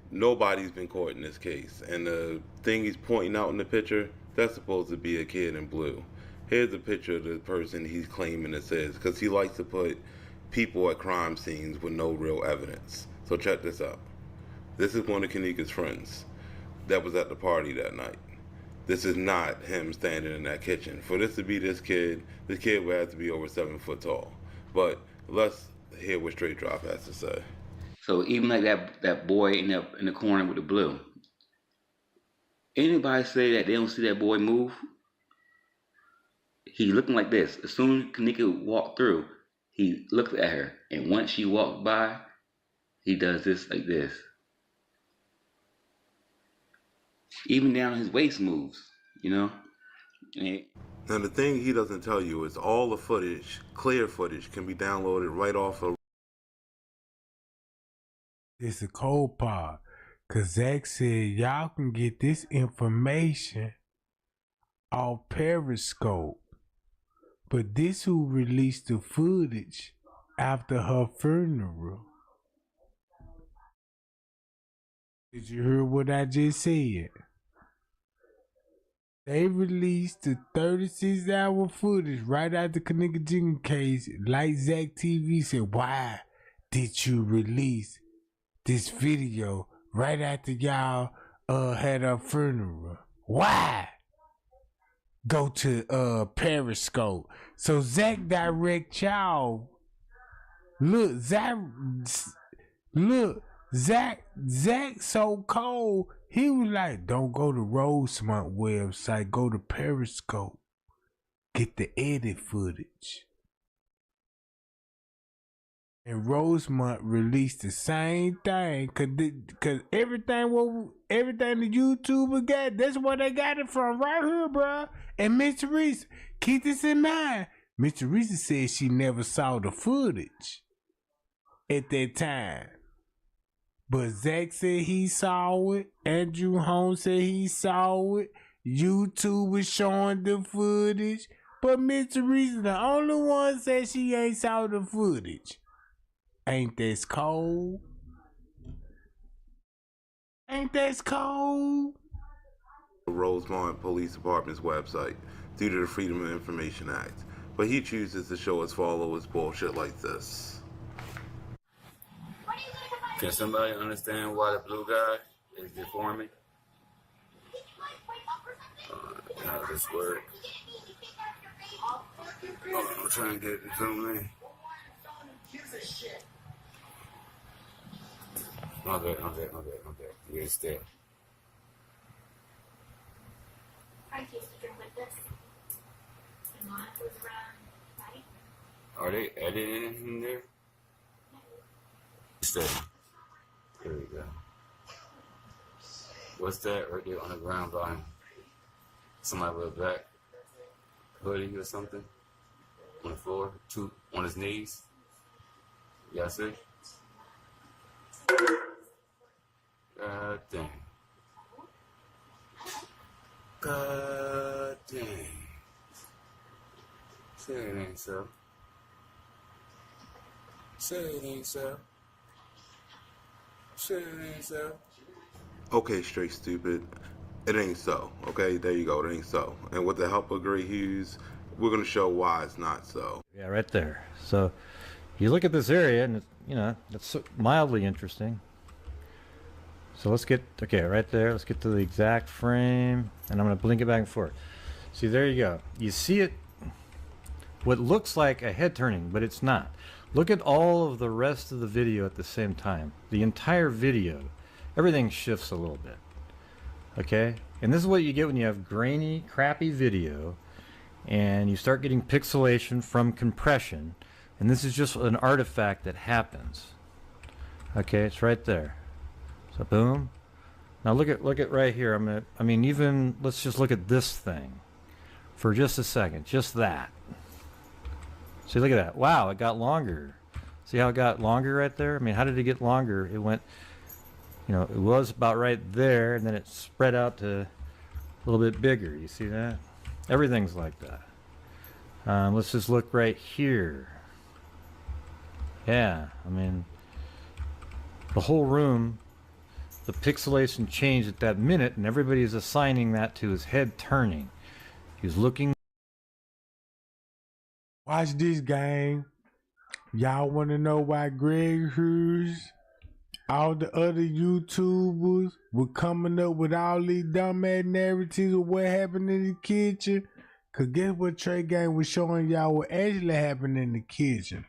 Nobody's been caught in this case. And the thing he's pointing out in the picture, that's supposed to be a kid in blue. Here's a picture of the person he's claiming it says, because he likes to put people at crime scenes with no real evidence. So check this out. This is one of Kenneka's friends that was at the party that night. This is not him standing in that kitchen. For this to be this kid would have to be over 7 foot tall. But let's hear what Straight Drop has to say. So even like that boy in the corner with the blue, anybody say that they don't see that boy move? He looking like this. As soon as Kenneka walked through, he looked at her, and once she walked by, he does this like this. Even down his waist moves, you know? Now the thing he doesn't tell you is all the footage, clear footage, can be downloaded right off of. It's a cold part, cause Zach said y'all can get this information off Periscope, but this who released the footage after her funeral. Did you hear what I just said? They released the 36-hour footage right after Kenneka Jenkins case. Like Zach TV said, why did you release this video right after y'all had her funeral? Why? Go to Periscope. So Zach direct y'all. Zach so cold. He was like, don't go to Rosemont website, go to Periscope. Get the edit footage. And Rosemont released the same thing, cause everything the YouTuber got, that's where they got it from, right here, bro. And Mr. Reese, keep this in mind. Mr. Reese said she never saw the footage at that time. But Zach said he saw it. Andrew Holmes said he saw it. YouTube was showing the footage. But Mr. Reese, the only one said she ain't saw the footage. Ain't that cold? Ain't that cold? Rosemont Police Department's website due to the Freedom of Information Act. But he chooses to show his followers bullshit like this. Can somebody understand why the blue guy is deforming? this work. Hold on, I'm trying to get it to zoom in. Okay. You're still. I used to drink like this. And mine was around, right? Are they editing anything there? Stay. There we go. What's that right there on the ground behind somebody with a black hoodie or something? On the floor? Two on his knees? Y'all see? God dang. God dang. Say it ain't so. Say it ain't so. Say it ain't so. Okay, straight stupid. It ain't so. Okay, there you go. It ain't so. And with the help of Gray Hughes, we're gonna show why it's not so. Yeah, right there. So you look at this area, and it's mildly interesting. So let's get right there. Let's get to the exact frame, and I'm gonna blink it back and forth. See, there you go. You see it. What looks like a head turning, but it's not. Look at all of the rest of the video at the same time. The entire video, everything shifts a little bit. Okay? And this is what you get when you have grainy, crappy video and you start getting pixelation from compression. And this is just an artifact that happens. Okay, it's right there. So boom. Now look at right here. Let's just look at this thing for just a second. Just that. See, look at that. Wow, it got longer. See how it got longer right there? I mean, how did it get longer? It went, it was about right there, and then it spread out to a little bit bigger. You see that? Everything's like that. Let's just look right here. Yeah, I mean, the whole room, the pixelation changed at that minute, and everybody's assigning that to his head turning. He was looking. Watch this, gang. Y'all want to know why Greg Hughes, all the other YouTubers were coming up with all these dumbass narratives of what happened in the kitchen? Cause guess what Trey Gang was showing y'all what actually happened in the kitchen?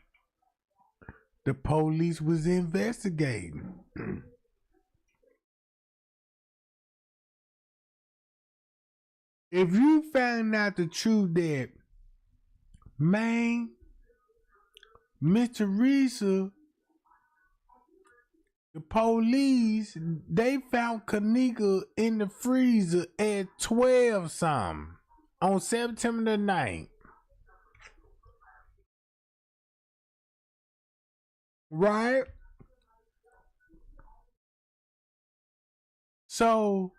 The police was investigating. If you found out the truth that, man, Mr. Risa, the police, they found Kenneka in the freezer at 12 something on September the 9th. Right? So,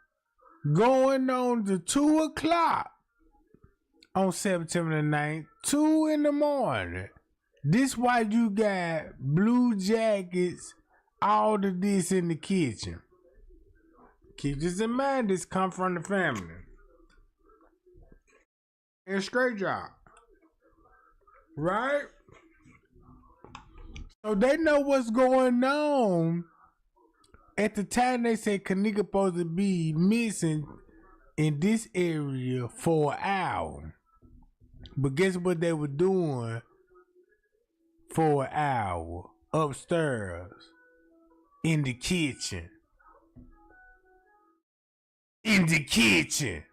going on to 2 o'clock on September the 9th, 2 in the morning. This why you got blue jackets, all of this in the kitchen. Keep this in mind, this come from the family. And straight job. Right? So they know what's going on. At the time they said Kenneka supposed to be missing in this area for an hour. But guess what they were doing for an hour? Upstairs. In the kitchen. In the kitchen.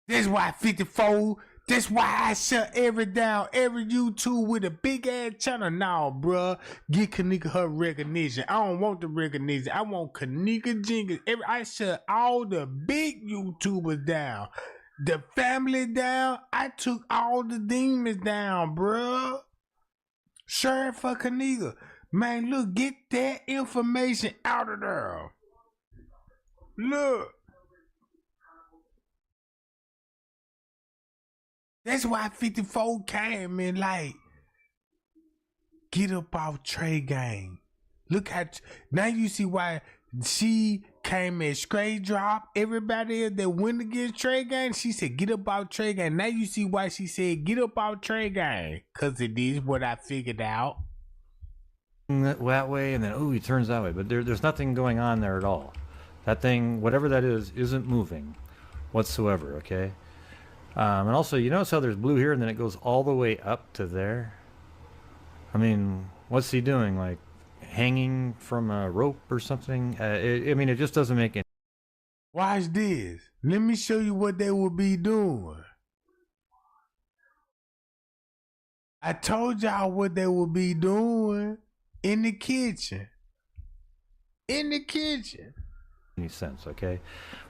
That's why 54. That's why I shut every YouTube with a big ass channel. Now, bruh, get Kenneka her recognition. I don't want the recognition. I want Kenneka Jenkins. I shut all the big YouTubers down. The family down. I took all the demons down, bruh. Sure for Kenneka. Man, look, get that information out of there. Look. That's why 54 came and like, get up off Trey Gang. Look how, now you see why she came and straight drop everybody that went against Trey Gang. She said, get up off Trey Gang. Now you see why she said, get up off Trey Gang. Cause it is what I figured out. That way, and then, he turns that way. But there's nothing going on there at all. That thing, whatever that is, isn't moving. whatsoever, okay? And also, you notice how there's blue here and then it goes all the way up to there? I mean, what's he doing? Like hanging from a rope or something? I mean, it just doesn't make any. Watch this. Let me show you what they would be doing. I told y'all what they would be doing in the kitchen. In the kitchen. Any sense, okay?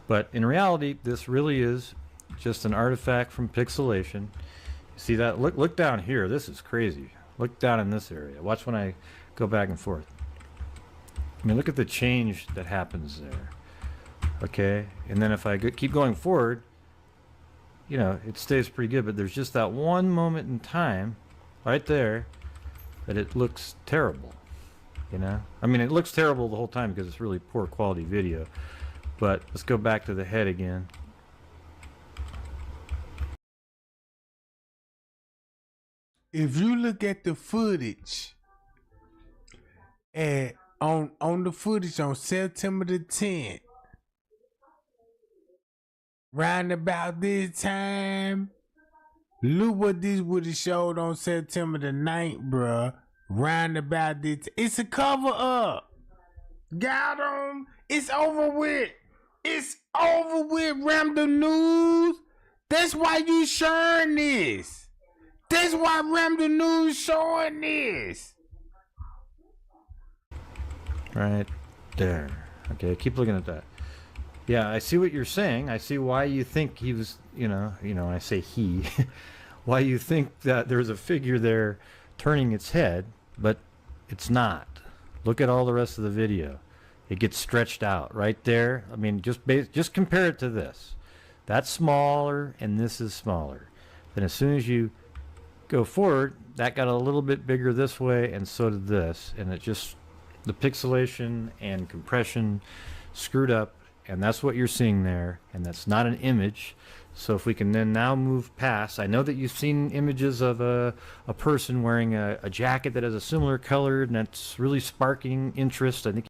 But in reality, this really is just an artifact from pixelation. You see that? Look down here. This is crazy. Look down in this area. Watch when I go back and forth. I mean, look at the change that happens there. Okay? And then if I keep going forward, you know, it stays pretty good, but there's just that one moment in time right there that it looks terrible. You know? I mean, it looks terrible the whole time because it's really poor quality video. But let's go back to the head again. If you look at the footage on the footage on September the 10th, round about this time, look what this would have showed on September the 9th, bruh. Round about this, it's a cover up. Got 'em. It's over with. It's over with, Random News. That's why you sharing this. That's why Random News showing this. Right there. Okay, keep looking at that. Yeah, I see what you're saying. I see why you think he was, you know, I say he, why you think that there's a figure there turning its head, but it's not. Look at all the rest of the video. It gets stretched out right there. I mean, just compare it to this. That's smaller and this is smaller. Then as soon as you go forward, that got a little bit bigger this way and so did this. And it just, the pixelation and compression screwed up, and that's what you're seeing there, and that's not an image. So if we can then now move past, I know that you've seen images of a person wearing a jacket that has a similar color and that's really sparking interest. I think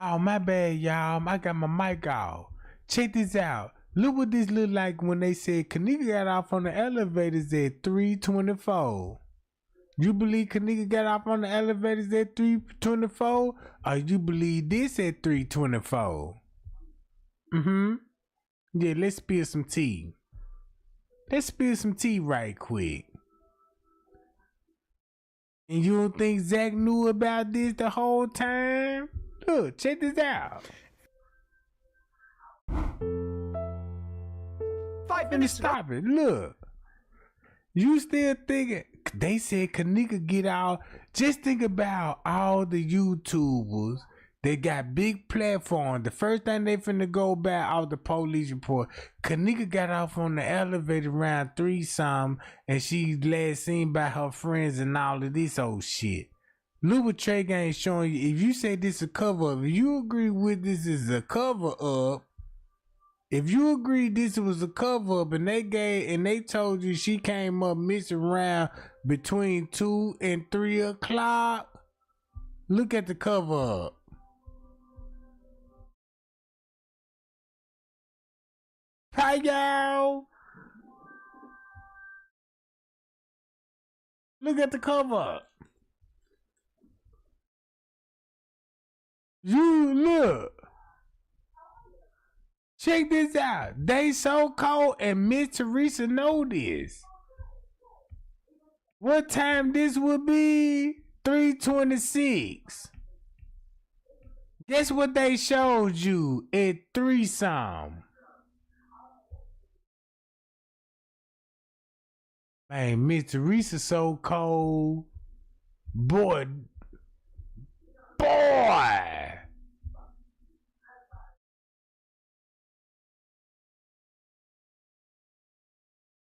Oh, my bad, y'all. I got my mic off. Check this out. Look what this look like when they said Kenneka got off on the elevators at 3:24. You believe Kenneka got off on the elevators at 3:24? Or you believe this at 3:24? Yeah, let's spill some tea. Let's spill some tea right quick. And you don't think Zach knew about this the whole time? Look, check this out. 5 minutes. Stop it. Look. You still thinking they said Kenneka get out? Just think about all the YouTubers that got big platforms. The first thing they finna go back out the police report. Kenneka got off on the elevator around 3-something, and she last seen by her friends and all of this old shit. Look what Trey Gang showing you. If you say this is a cover up, if you agree with this is a cover up. If you agree this was a cover up and they told you she came up missing around between 2 and 3 o'clock, look at the cover up. Hi y'all. Look at the cover up. You look. Check this out. They so cold and Miss Teresa know this. What time this would be? 3:26. Guess what they showed you at 3-something? Man, Miss Teresa so cold. Boy.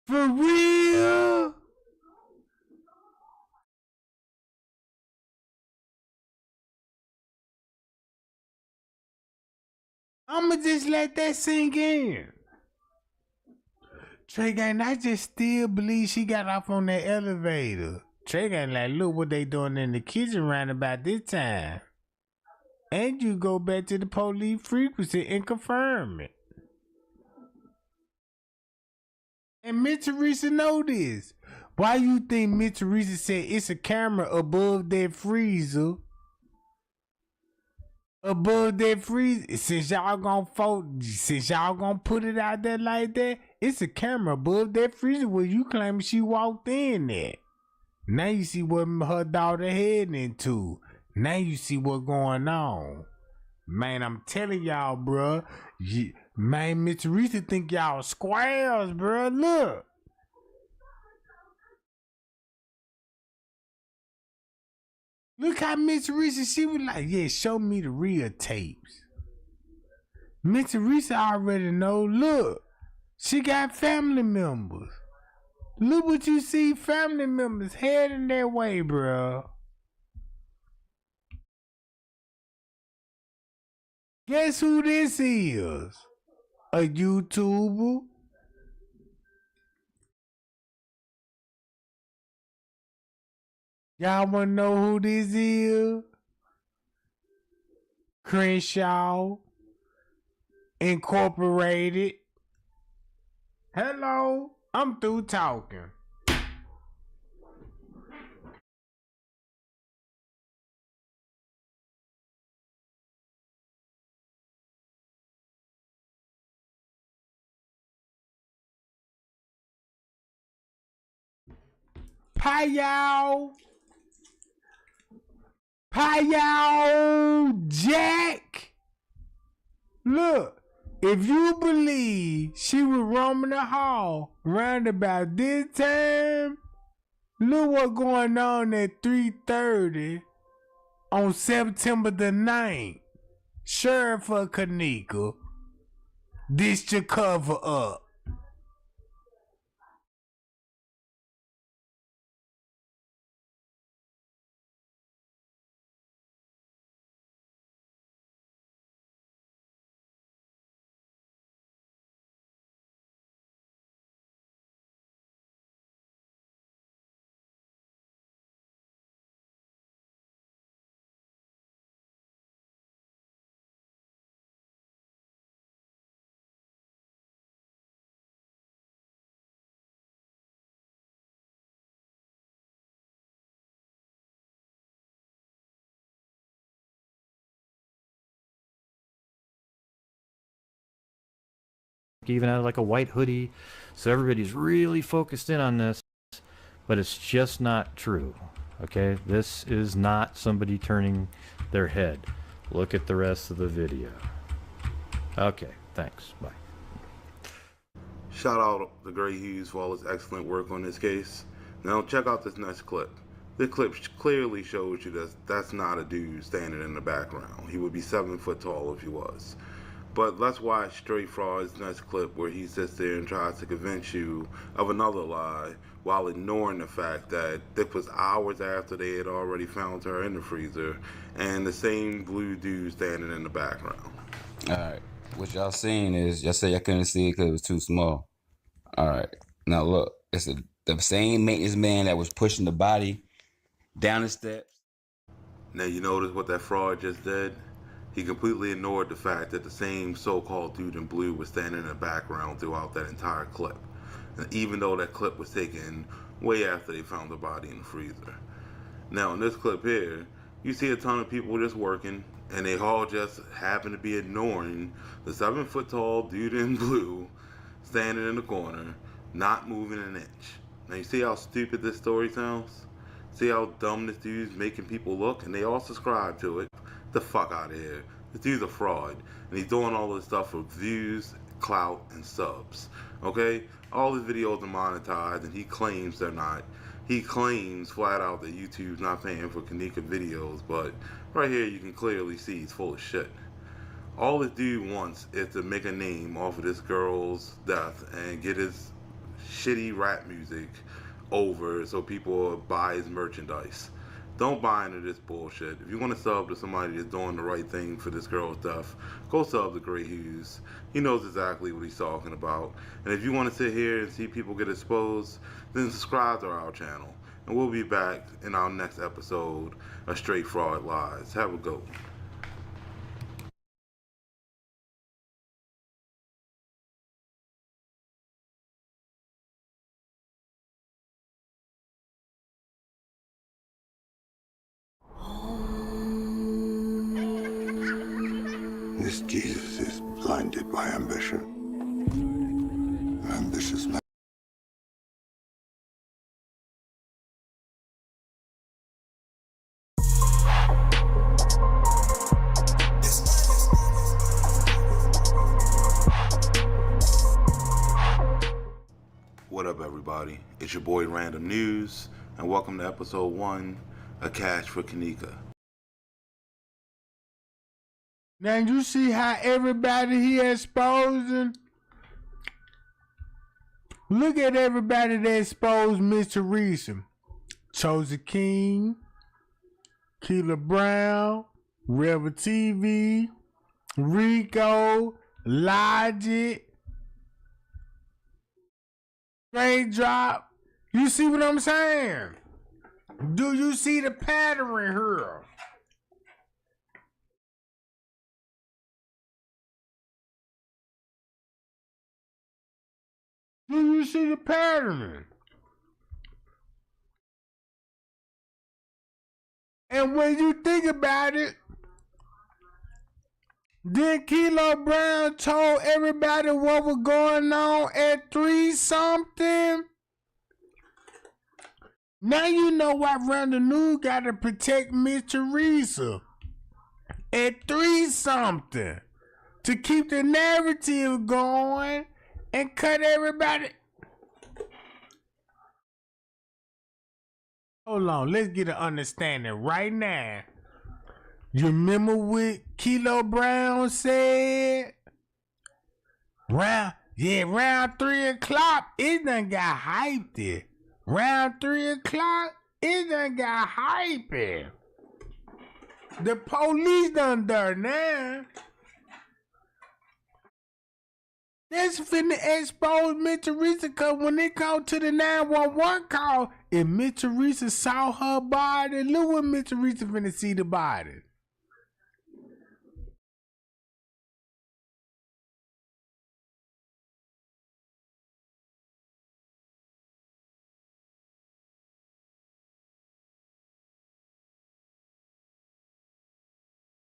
For real? I'ma just let that sink in. Trey Gang, I just still believe she got off on that elevator. Trey Gang like, look what they doing in the kitchen round about this time. And you go back to the police frequency and confirm it. And Miss Teresa know this. Why you think Miss Teresa said it's a camera above that freezer? Above that freezer, since y'all gonna put it out there like that, it's a camera above that freezer where you claim she walked in there. Now you see what her daughter heading into. Now you see what's going on. Man, I'm telling y'all, bruh. Man, Miss Teresa think y'all squares, bruh. Look. Look how Miss Teresa, she was like, yeah, show me the real tapes. Miss Teresa already know, look. She got family members. Look what you see, family members heading their way, bruh. Guess who this is? A YouTuber. Y'all wanna know who this is? Crenshaw Incorporated. Hello, I'm through talking. Hi y'all. Hi y'all, Jack. Look, if you believe she was roaming the hall round about this time, look what's going on at 3:30 on September the 9th. Sheriff of Kenneka. This your cover up. even had like a white hoodie. So everybody's really focused in on this, but it's just not true. Okay, this is not somebody turning their head. Look at the rest of the video. Okay, thanks. Bye. Shout out to Gray Hughes for all his excellent work on this case. Now check out this next clip. This clip clearly shows you that that's not a dude standing in the background. He would be 7 foot tall if he was. But let's watch Straight Fraud's next clip where he sits there and tries to convince you of another lie while ignoring the fact that this was hours after they had already found her in the freezer and the same blue dude standing in the background. Alright, what y'all seen is, y'all say y'all couldn't see it because it was too small. Alright, now look, it's the same maintenance man that was pushing the body down the steps. Now you notice what that fraud just did? He completely ignored the fact that the same so-called dude in blue was standing in the background throughout that entire clip. And even though that clip was taken way after they found the body in the freezer. Now in this clip here, you see a ton of people just working, and they all just happen to be ignoring the 7 foot tall dude in blue standing in the corner, not moving an inch. Now you see how stupid this story sounds? See how dumb this dude's making people look? And they all subscribe to it. The fuck out of here. This dude's a fraud. And he's doing all this stuff for views, clout, and subs. Okay? All his videos are monetized, and he claims they're not. He claims flat out that YouTube's not paying for Kenneka videos, but right here you can clearly see he's full of shit. All this dude wants is to make a name off of this girl's death and get his shitty rap music over so people will buy his merchandise. Don't buy into this bullshit. If you want to sub to somebody that's doing the right thing for this girl's death, go sub to Gray Hughes. He knows exactly what he's talking about. And if you want to sit here and see people get exposed, then subscribe to our channel. And we'll be back in our next episode of Straight Fraud Lies. Have a good one. This Jesus is blinded by ambition. Ambitious man. What up, everybody? It's your boy Random News, and welcome to episode 1 of Cash for Kenneka. Now you see how everybody here exposing? Look at everybody that exposed Miss Teresa. Chosen King, Keela Brown, Rebel TV, Rico, Logic, Straight Drop. You see what I'm saying? Do you see the pattern here? Do you see the pattern? And when you think about it, then Kilo Brown told everybody what was going on at 3 something. Now you know why Random News got to protect Miss Teresa at 3 something to keep the narrative going and cut everybody. Hold on, let's get an understanding right now. You remember what Kilo Brown said? Round 3 o'clock, it done got hyped. Round 3 o'clock, it done got hyped. The police done there now. That's finna expose Miss Teresa, cause when they call to the 911 call, if Miss Teresa saw her body, look what Miss Teresa finna see the body.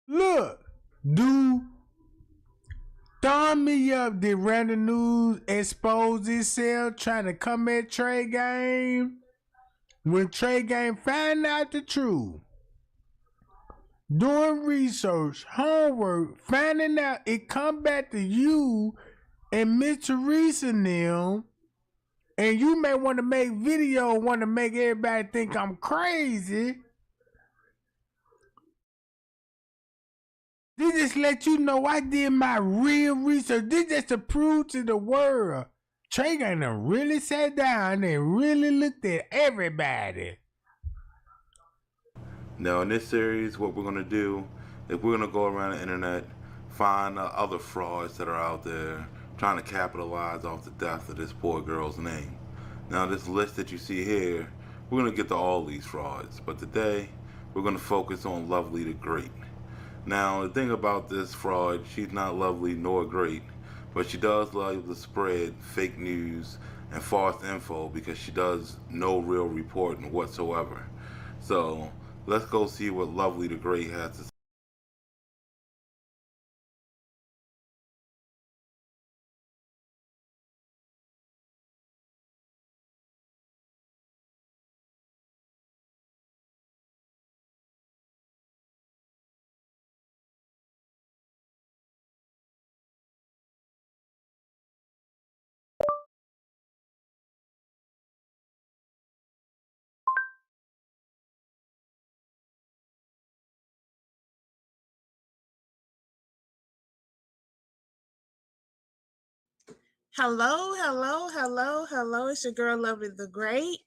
Look, dude, Dawn me up, did Random News expose itself trying to come at Trey Game? When Trey Game found out the truth, doing research, homework, finding out it come back to you and Miss Teresa and them, and you may want to make video, want to make everybody think I'm crazy. This just let you know I did my real research. This just to prove to the world. Trey Game really sat down and really looked at everybody. Now in this series, what we're going to do is we're going to go around the internet, find other frauds that are out there trying to capitalize off the death of this poor girl's name. Now this list that you see here, we're going to get to all these frauds, but today we're going to focus on Lovely the Great. Now the thing about this fraud, she's not lovely nor great, but she does love to spread fake news and false info because she does no real reporting whatsoever. So let's go see what Lovely the Great has to say. Hello, hello, hello, hello. It's your girl, Lovely the Great.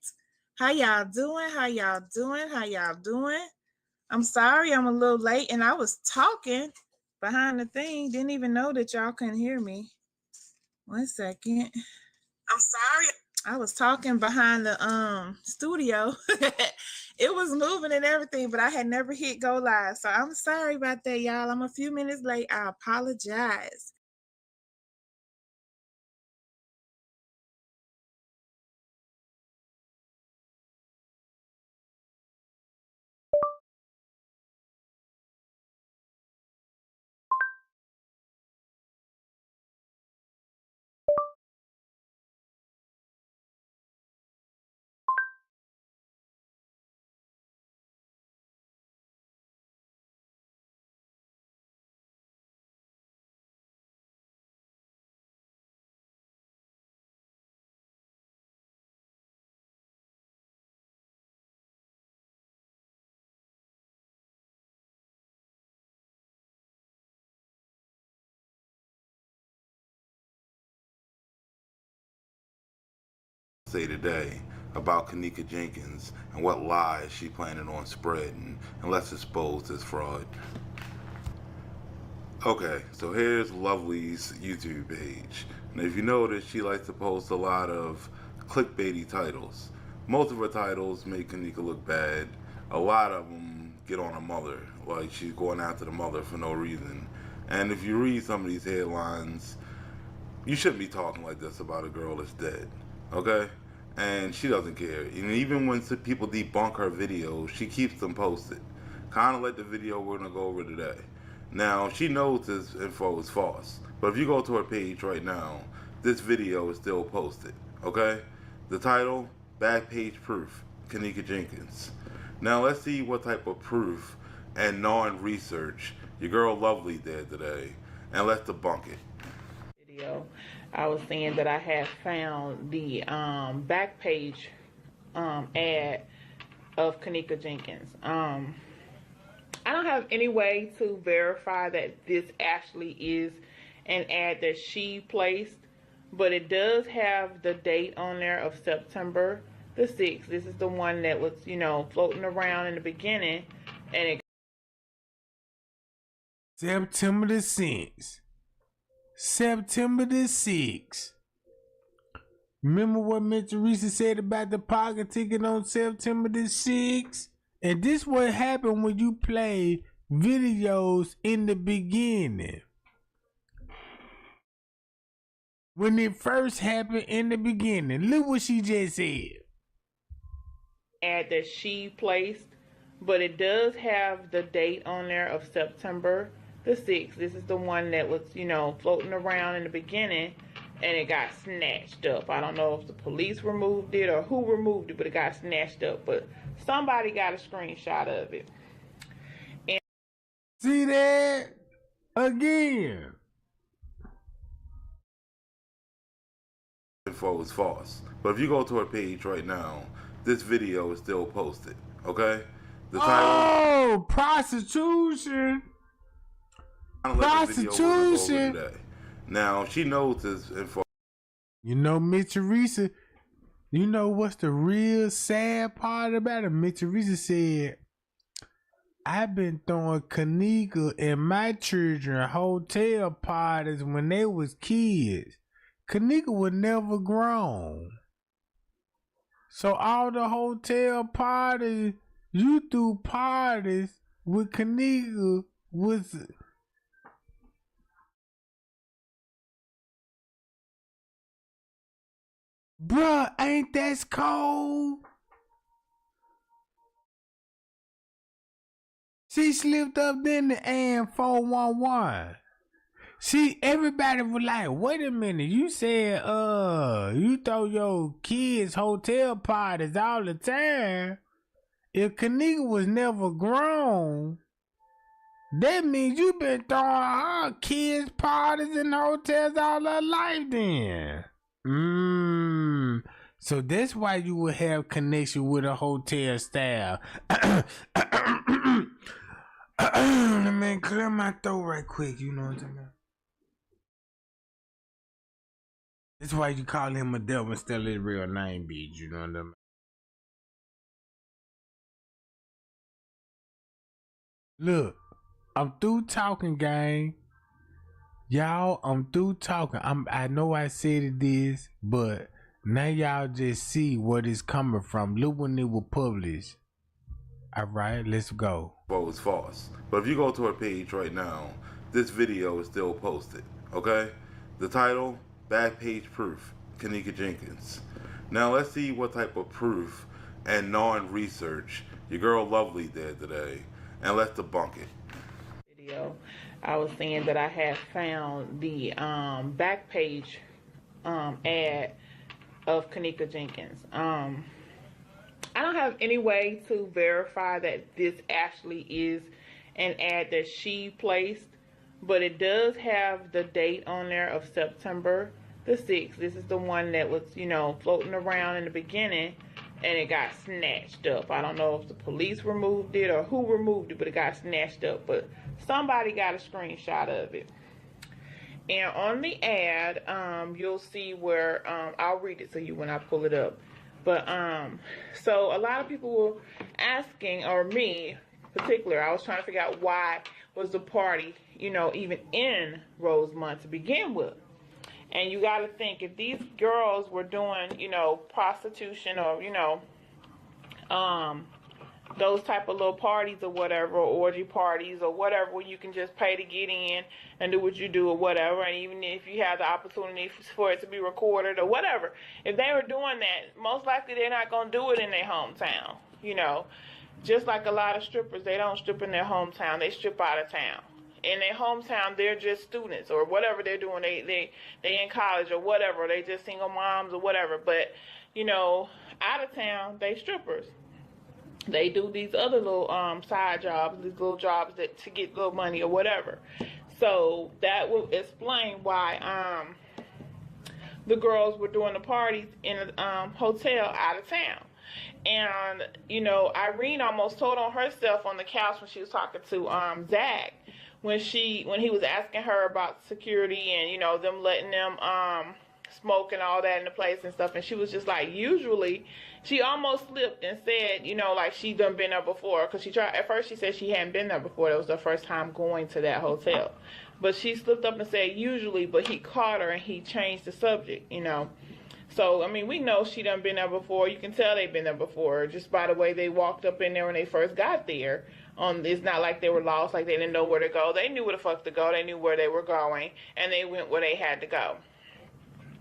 How y'all doing? How y'all doing? How y'all doing? I'm sorry I'm a little late, and I was talking behind the thing. Didn't even know that y'all couldn't hear me. 1 second. I'm sorry. I was talking behind the studio. It was moving and everything, but I had never hit go live. So I'm sorry about that, y'all. I'm a few minutes late. I apologize. Say today about Kenneka Jenkins and what lies she planning on spreading, and let's expose this fraud. Okay, so here's Lovely's YouTube page. And if you notice, she likes to post a lot of clickbaity titles. Most of her titles make Kenneka look bad. A lot of them get on her mother, like she's going after the mother for no reason. And if you read some of these headlines, you shouldn't be talking like this about a girl that's dead, okay? And she doesn't care. And even when people debunk her videos, she keeps them posted. Kind of like the video we're going to go over today. Now, she knows this info is false, but if you go to her page right now, this video is still posted, okay? The title, Back Page Proof, Kenneka Jenkins. Now, let's see what type of proof and non-research your girl Lovely did today, and let's debunk it. Video. I was saying that I had found the back page ad of Kenneka Jenkins. I don't have any way to verify that this actually is an ad that she placed, but it does have the date on there of September the 6th. This is the one that was, floating around in the beginning, and it September the 6th. September the 6th. Remember what Miss Teresa said about the pocket ticket on September the 6th? And this what happened when you play videos in the beginning. When it first happened in the beginning. Look what she just said. Ad that she placed, but it does have the date on there of September the 6th. This is the one that was, you know, floating around in the beginning, and it got snatched up. I don't know if the police removed it or who removed it, but it got snatched up. But somebody got a screenshot of it. And see that again. Info is false. But if you go to her page right now, this video is still posted. Okay? The title. Prostitution. Prostitution. Now she knows this info. You know, Miss Teresa. You know what's the real sad part about it? Miss Teresa said, "I've been throwing Kenneka and my children hotel parties when they was kids. Kenneka was never grown. So all the hotel parties, you threw parties with Kenneka was..." Bruh, ain't that cold? She slipped up then the AM 411. See, everybody was like, wait a minute, you said, you throw your kids hotel parties all the time. If Kenneka was never grown, that means you been throwing her kids parties in hotels all her life then. So that's why you would have connection with a hotel staff. Let me clear my throat right quick, you know what I'm talking about? That's why you call him a devil instead of his real name, bitch, you know what I mean? Look, I'm through talking, gang. Y'all, I'm through talking. I know I said this, but now y'all just see what it's coming from. Look when it was published. All right, let's go. Well, it's false. But if you go to her page right now, this video is still posted. Okay? The title, Back Page Proof, Kenneka Jenkins. Now let's see what type of proof and non-research your girl Lovely did today, and let's debunk it. Video, I was saying that I had found the back page ad of Kenneka Jenkins. I don't have any way to verify that this actually is an ad that she placed, but it does have the date on there of September the 6th. This is the one that was, you know, floating around in the beginning, and it got snatched up. I don't know if the police removed it or who removed it, but it got snatched up. But somebody got a screenshot of it. And on the ad, you'll see where, I'll read it to you when I pull it up. But, so a lot of people were asking, or me in particular, I was trying to figure out why was the party, you know, even in Rosemont to begin with. And you got to think, if these girls were doing, you know, prostitution or, you know, those type of little parties or whatever, or orgy parties or whatever, where you can just pay to get in and do what you do or whatever, and even if you have the opportunity for it to be recorded or whatever, if they were doing that, most likely they're not going to do it in their hometown, you know. Just like a lot of strippers, they don't strip in their hometown, they strip out of town. In their hometown, they're just students or whatever they're doing, they in college or whatever, they just single moms or whatever, but, you know, out of town, they strippers. They do these other little side jobs, these little jobs that to get little money or whatever. So that will explain why the girls were doing the parties in a hotel out of town. And, you know, Irene almost told on herself on the couch when she was talking to Zach, when he was asking her about security and, you know, them letting them smoke and all that in the place and stuff, and she was just like, usually, she almost slipped and said, you know, like she done been there before, because at first she said she hadn't been there before, that was the first time going to that hotel, but she slipped up and said usually, but he caught her and he changed the subject, you know. So, I mean, we know she done been there before. You can tell they've been there before just by the way they walked up in there when they first got there. It's not like they were lost, like they didn't know where to go. They knew where the fuck to go. They knew where they were going, and they went where they had to go.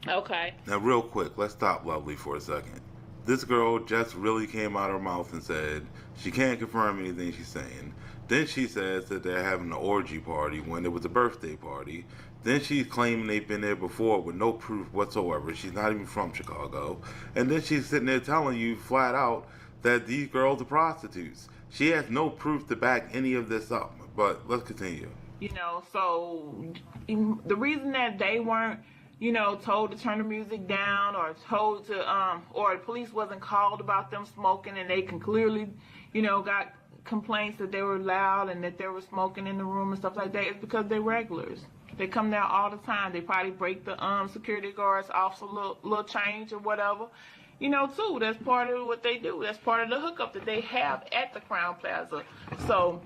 Okay. Now, real quick, let's stop Lovely for a second. This girl just really came out of her mouth and said she can't confirm anything she's saying. Then she says that they're having an orgy party when it was a birthday party. Then she's claiming they've been there before with no proof whatsoever. She's not even from Chicago. And then she's sitting there telling you flat out that these girls are prostitutes. She has no proof to back any of this up. But let's continue. You know, so the reason that they weren't, you know, told to turn the music down or told to, or the police wasn't called about them smoking, and they can clearly, you know, got complaints that they were loud and that they were smoking in the room and stuff like that, is because they're regulars. They come there all the time. They probably break the security guards off a little change or whatever. You know, too, that's part of what they do. That's part of the hookup that they have at the Crown Plaza. So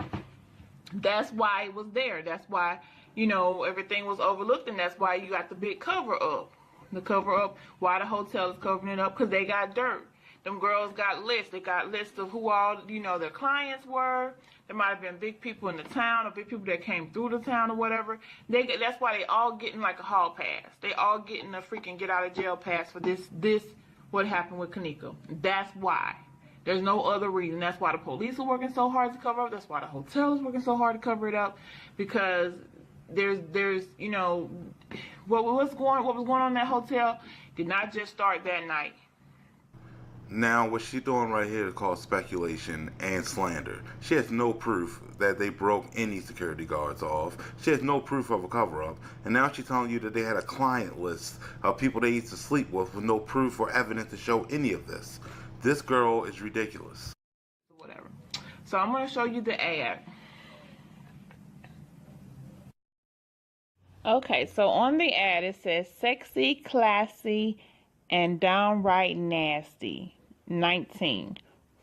that's why it was there. That's why, you know, everything was overlooked, and that's why you got the big cover-up. The cover-up, why the hotel is covering it up, because they got dirt. Them girls got lists. They got lists of who all, you know, their clients were. There might have been big people in the town or big people that came through the town or whatever. That's why they all getting like a hall pass. They all getting a freaking get out of jail pass for this what happened with Kenneka. That's why. There's no other reason. That's why the police are working so hard to cover up. That's why the hotel is working so hard to cover it up, because there's you know, what was going on in that hotel did not just start that night. Now, what she's doing right here is called speculation and slander. She has no proof that they broke any security guards off. She has no proof of a cover-up. And now she's telling you that they had a client list of people they used to sleep with no proof or evidence to show any of this. This girl is ridiculous. Whatever. So I'm going to show you the ad. Okay, so on the ad it says sexy, classy, and downright nasty. 19.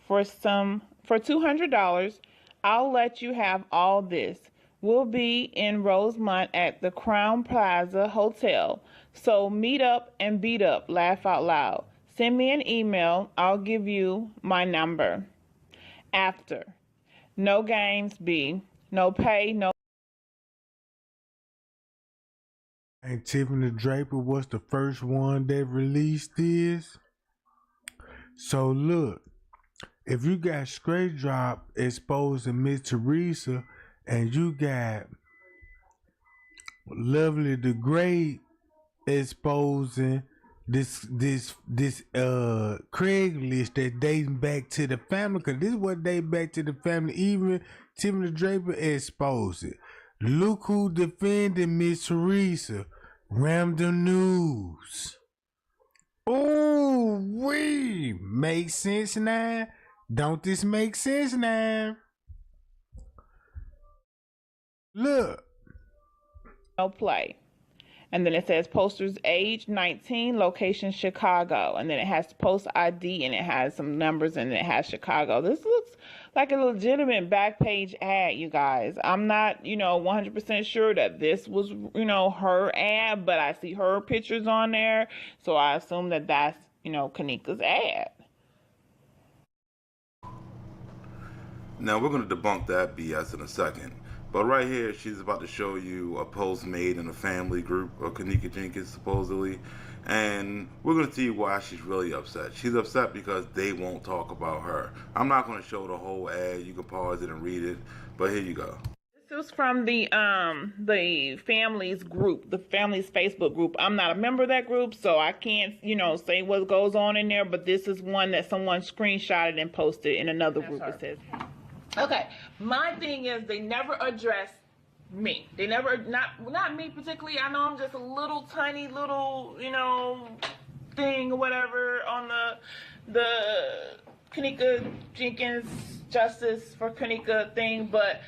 For $200, I'll let you have all this. We'll be in Rosemont at the Crown Plaza Hotel. So meet up and beat up. Laugh out loud. Send me an email. I'll give you my number. After. No games, B. No pay, no. And Tiffany Draper was the first one that released this. So look, if you got Straight Drop exposing Miss Teresa, and you got Lovely the Great exposing this Craigslist that dating back to the family, because this is what dates back to the family. Even Tiffany Draper exposed it. Look who defended Miss Teresa. Random News. Oh, we make sense now. Don't this make sense now? Look. No play. And then it says posters age 19, location Chicago. And then it has post ID and it has some numbers and it has Chicago. This looks like a legitimate back page ad, you guys. I'm not, you know, 100% sure that this was, you know, her ad, but I see her pictures on there. So I assume that that's, you know, Kenneka's ad. Now we're going to debunk that BS in a second. But right here, she's about to show you a post made in a family group of Kenneka Jenkins, supposedly. And we're going to see why she's really upset. She's upset because they won't talk about her. I'm not going to show the whole ad. You can pause it and read it. But here you go. This was from the family's group, the family's Facebook group. I'm not a member of that group, so I can't, you know, say what goes on in there. But this is one that someone screenshotted and posted in another group. It says. Okay, my thing is they never address me. They never, not me particularly. I know I'm just a little tiny little, you know, thing or whatever on the Kenneka Jenkins Justice for Kenneka thing, but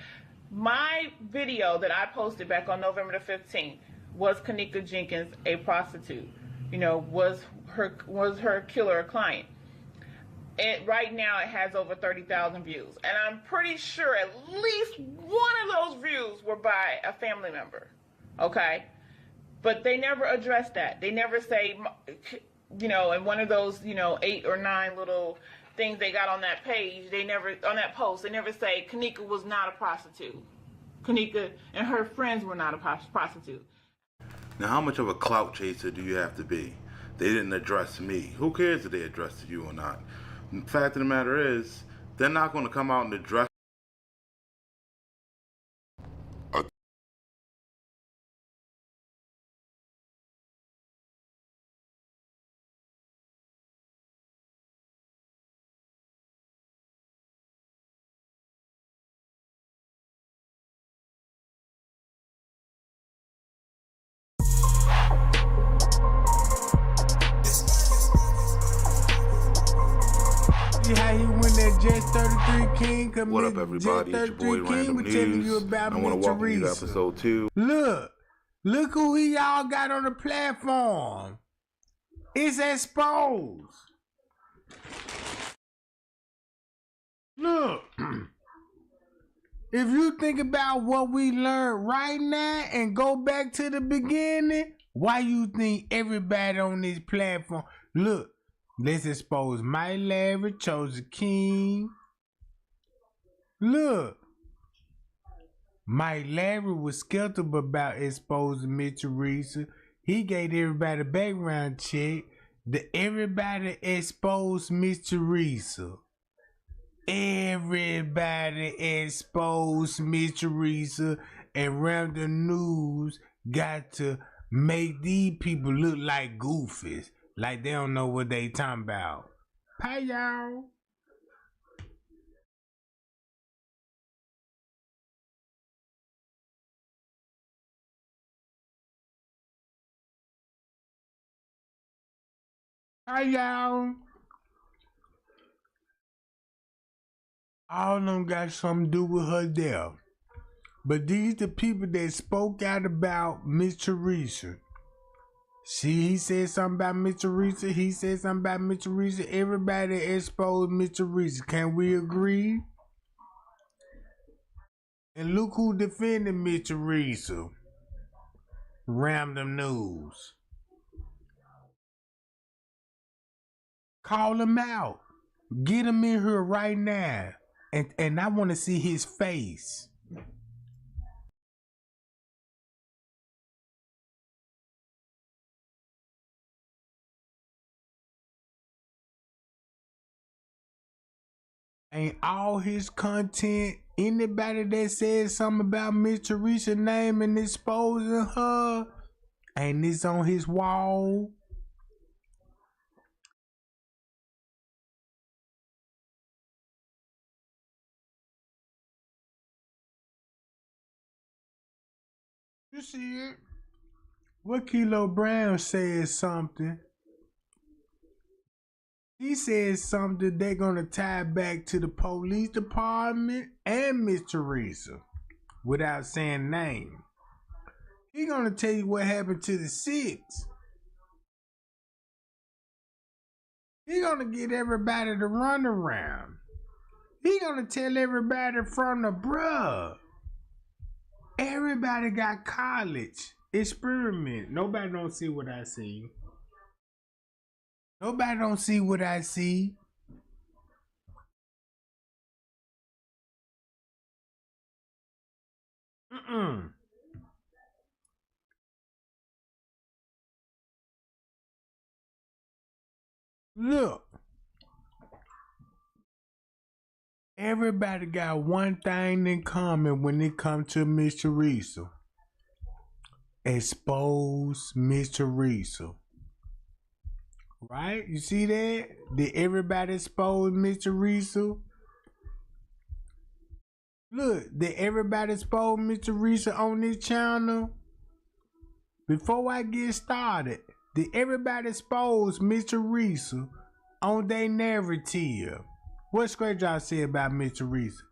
my video that I posted back on November the 15th was Kenneka Jenkins a prostitute? You know, was her killer a client? Right now it has over 30,000 views, and I'm pretty sure at least one of those views were by a family member. Okay, but they never address that. They never say, you know, in one of those, you know, 8 or 9 little things they got on that page, they never, on that post, they never say Kenneka was not a prostitute. Kenneka and her friends were not a prostitute. Now, how much of a clout chaser do you have to be? They didn't address me. Who cares if they addressed you or not? The fact of the matter is, they're not going to come out and address. See how he went that Just 33 King. What up, everybody? It's your boy Random News. I want to welcome you to episode 2. Look who he all got on the platform. It's exposed. Look, if you think about what we learned right now and go back to the beginning, why you think everybody on this platform? Look, let's expose Mike Larry, Chosen King. Look, Mike Larry was skeptical about exposing Miss Teresa. He gave everybody a background check. Everybody exposed Miss Teresa. Everybody exposed Miss Teresa, and Random News got to make these people look like goofies, like they don't know what they talking about. Hi, y'all. Hi, y'all. All of them got something to do with her death. But these the people that spoke out about Miss Teresa. See, he said something about Miss Teresa. He said something about Miss Teresa. Everybody exposed Miss Teresa. Can we agree? And look who defended Miss Teresa. Random News. Call him out. Get him in here right now. And I want to see his face. Ain't all his content, anybody that says something about Miss Teresa name and exposing her, ain't this on his wall? You see it? What Kilo Brown said something. He said something they're gonna tie back to the police department and Miss Teresa without saying name. He gonna tell you what happened to the 6. He gonna get everybody to run around. He gonna tell everybody from the bruh. Everybody got college. Experiment. Nobody don't see what I see. Nobody don't see what I see. Look. Everybody got one thing in common when it comes to Miss Teresa. Expose Miss Teresa. Right? You see that? Did everybody expose Miss Teresa? Look, did everybody expose Miss Teresa on this channel? Before I get started, did everybody expose Miss Teresa on their narrative? What script y'all say about Miss Teresa?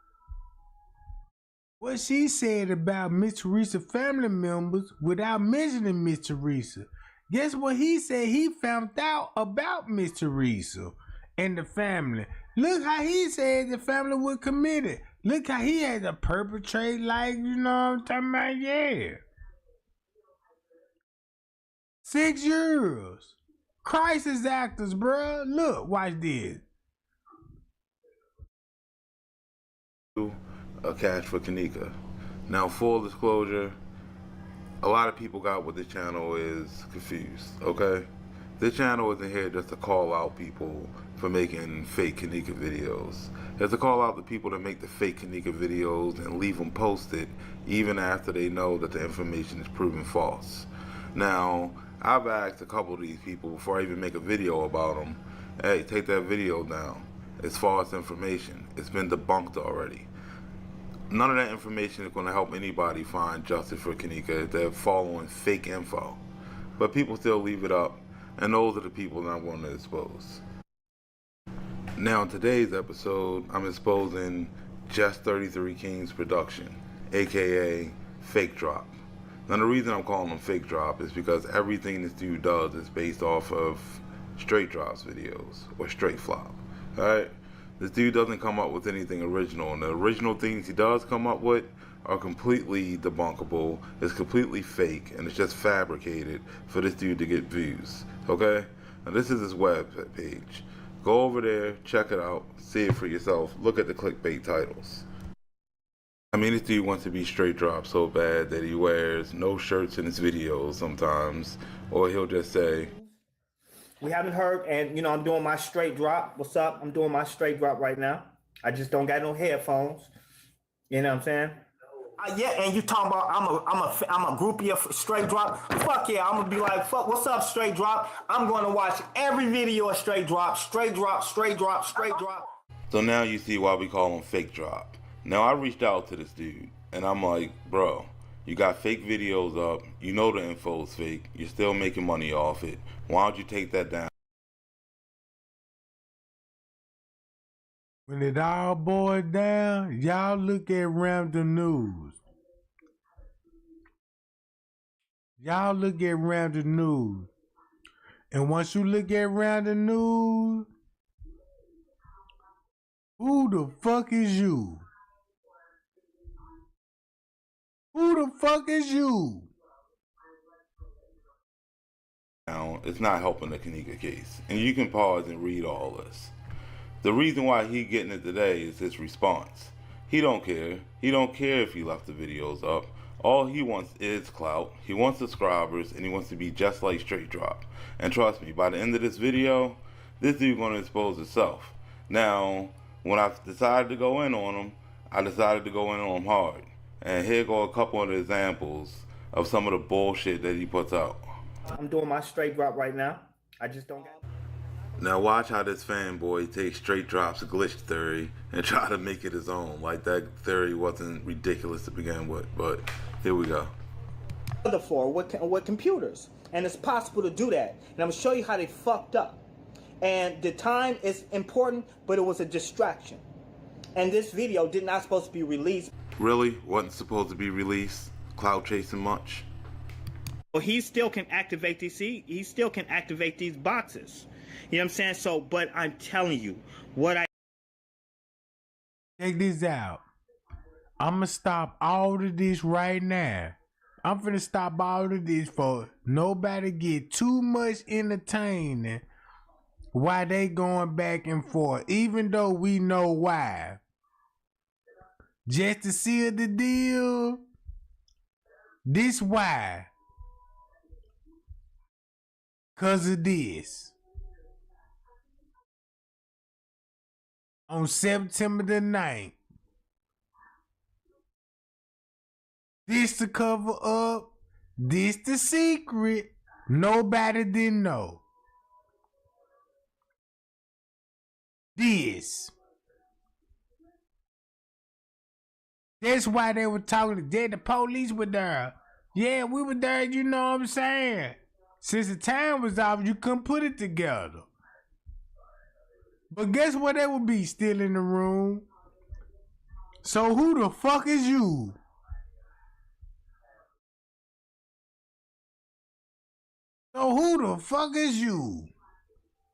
What she said about Miss Teresa family members without mentioning Miss Teresa. Guess what he said? He found out about Miss Teresa and the family. Look how he said the family was committed. Look how he had to perpetrate, like, you know what I'm talking about? Yeah. 6 years. Crisis actors, bruh. Look, watch this. A cash for Kenneka. Now, full disclosure, a lot of people got what the channel is confused, okay? This channel isn't here just to call out people for making fake Kenneka videos. It's to call out the people that make the fake Kenneka videos and leave them posted even after they know that the information is proven false. Now, I've asked a couple of these people before I even make a video about them, hey, take that video down. It's false information. It's been debunked already. None of that information is going to help anybody find justice for Kenneka if they're following fake info. But people still leave it up, and those are the people that I'm going to expose. Now, in today's episode, I'm exposing Just 33 Kings production, aka Fake Drop. Now, the reason I'm calling him Fake Drop is because everything this dude does is based off of Straight Drops videos, or Straight Flop. Alright? This dude doesn't come up with anything original, and the original things he does come up with are completely debunkable, it's completely fake, and it's just fabricated for this dude to get views. Okay? Now this is his web page. Go over there, check it out, see it for yourself, look at the clickbait titles. I mean, this dude wants to be Straight Drop so bad that he wears no shirts in his videos sometimes, or he'll just say, we haven't heard, and you know, I'm doing my Straight Drop. What's up? I'm doing my Straight Drop right now. I just don't got no headphones. You know what I'm saying? Yeah, and you talking about I'm a groupie of Straight Drop? Fuck yeah, I'm gonna be like, fuck, what's up, Straight Drop? I'm gonna watch every video of Straight Drop, Straight Drop, Straight Drop, Straight Drop. So now you see why we call him Fake Drop. Now I reached out to this dude, and I'm like, bro, you got fake videos up, you know the info's fake, you're still making money off it. Why don't you take that down? When it all boils down, y'all look at random news. Y'all look at random news. And once you look at random news, who the fuck is you? Who the fuck is you? Now, it's not helping the Kenneka case. And you can pause and read all this. The reason why he getting it today is his response. He don't care. He don't care if he left the videos up. All he wants is clout. He wants subscribers, and he wants to be just like Straight Drop. And trust me, by the end of this video, this dude gonna expose himself. Now, when I decided to go in on him, I decided to go in on him hard. And here go a couple of examples of some of the bullshit that he puts out. I'm doing my Straight Drop right now. I just don't got. Now watch how this fanboy takes Straight Drop's glitch theory and try to make it his own. Like that theory wasn't ridiculous to begin with, but here we go. For with computers, and it's possible to do that. And I'm gonna show you how they fucked up. And the time is important, but it was a distraction. And this video did not supposed to be released. Really? Wasn't supposed to be released? Cloud chasing much? Well, he still can activate these. He still can activate these boxes. You know what I'm saying? So, but I'm telling you, what I check this out. I'ma stop all of this right now. I'm finna stop all of this for nobody get too much entertaining while they going back and forth, even though we know why. Just to seal the deal. This why. 'Cause of this. On September the 9th. This the cover up. This the secret. Nobody didn't know. This. That's why they were talking. The police were there. Yeah, we were there, you know what I'm saying? Since the time was off, you couldn't put it together. But guess what? They would be still in the room. So who the fuck is you? So who the fuck is you?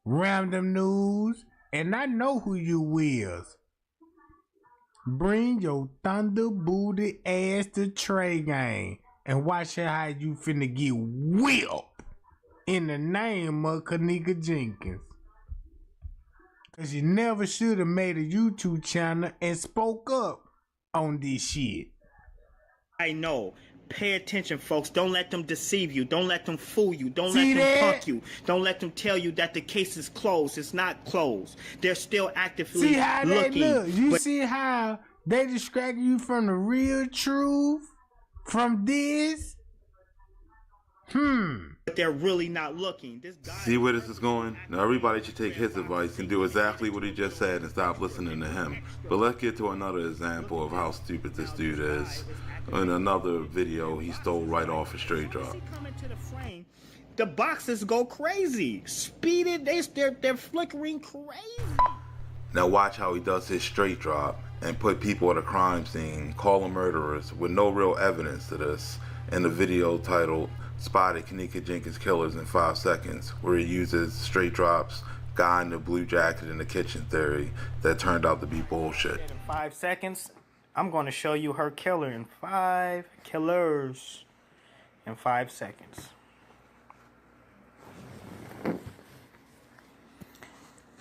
Random news. And I know who you is. Bring your thunder booty ass to Trey game. And watch how you finna get whipped. In the name of Kenneka Jenkins. Cause you never should have made a YouTube channel and spoke up on this shit. I know Pay attention, folks. Don't let them deceive you. Don't let them fool you. Don't See let them that? punk you. Don't let them tell you that the case is closed. It's not closed. They're still actively See how they looking. look. You see how they distract you from the real truth? From this? But they're really not looking. This guy See where this is going? Now everybody should take his advice and do exactly what he just said and stop listening to him. But let's get to another example of how stupid this dude is. In another video, he stole right off a straight drop. The boxes go crazy. Speeded, they're flickering crazy. Now watch how he does his straight drop and put people at a crime scene, call them murderers with no real evidence to this, in the video titled Spotted Kenneka Jenkins Killers in 5 Seconds, where he uses straight drops, guy in the blue jacket in the kitchen theory that turned out to be bullshit. In 5 seconds, I'm going to show you her killer in 5 killers in 5 seconds.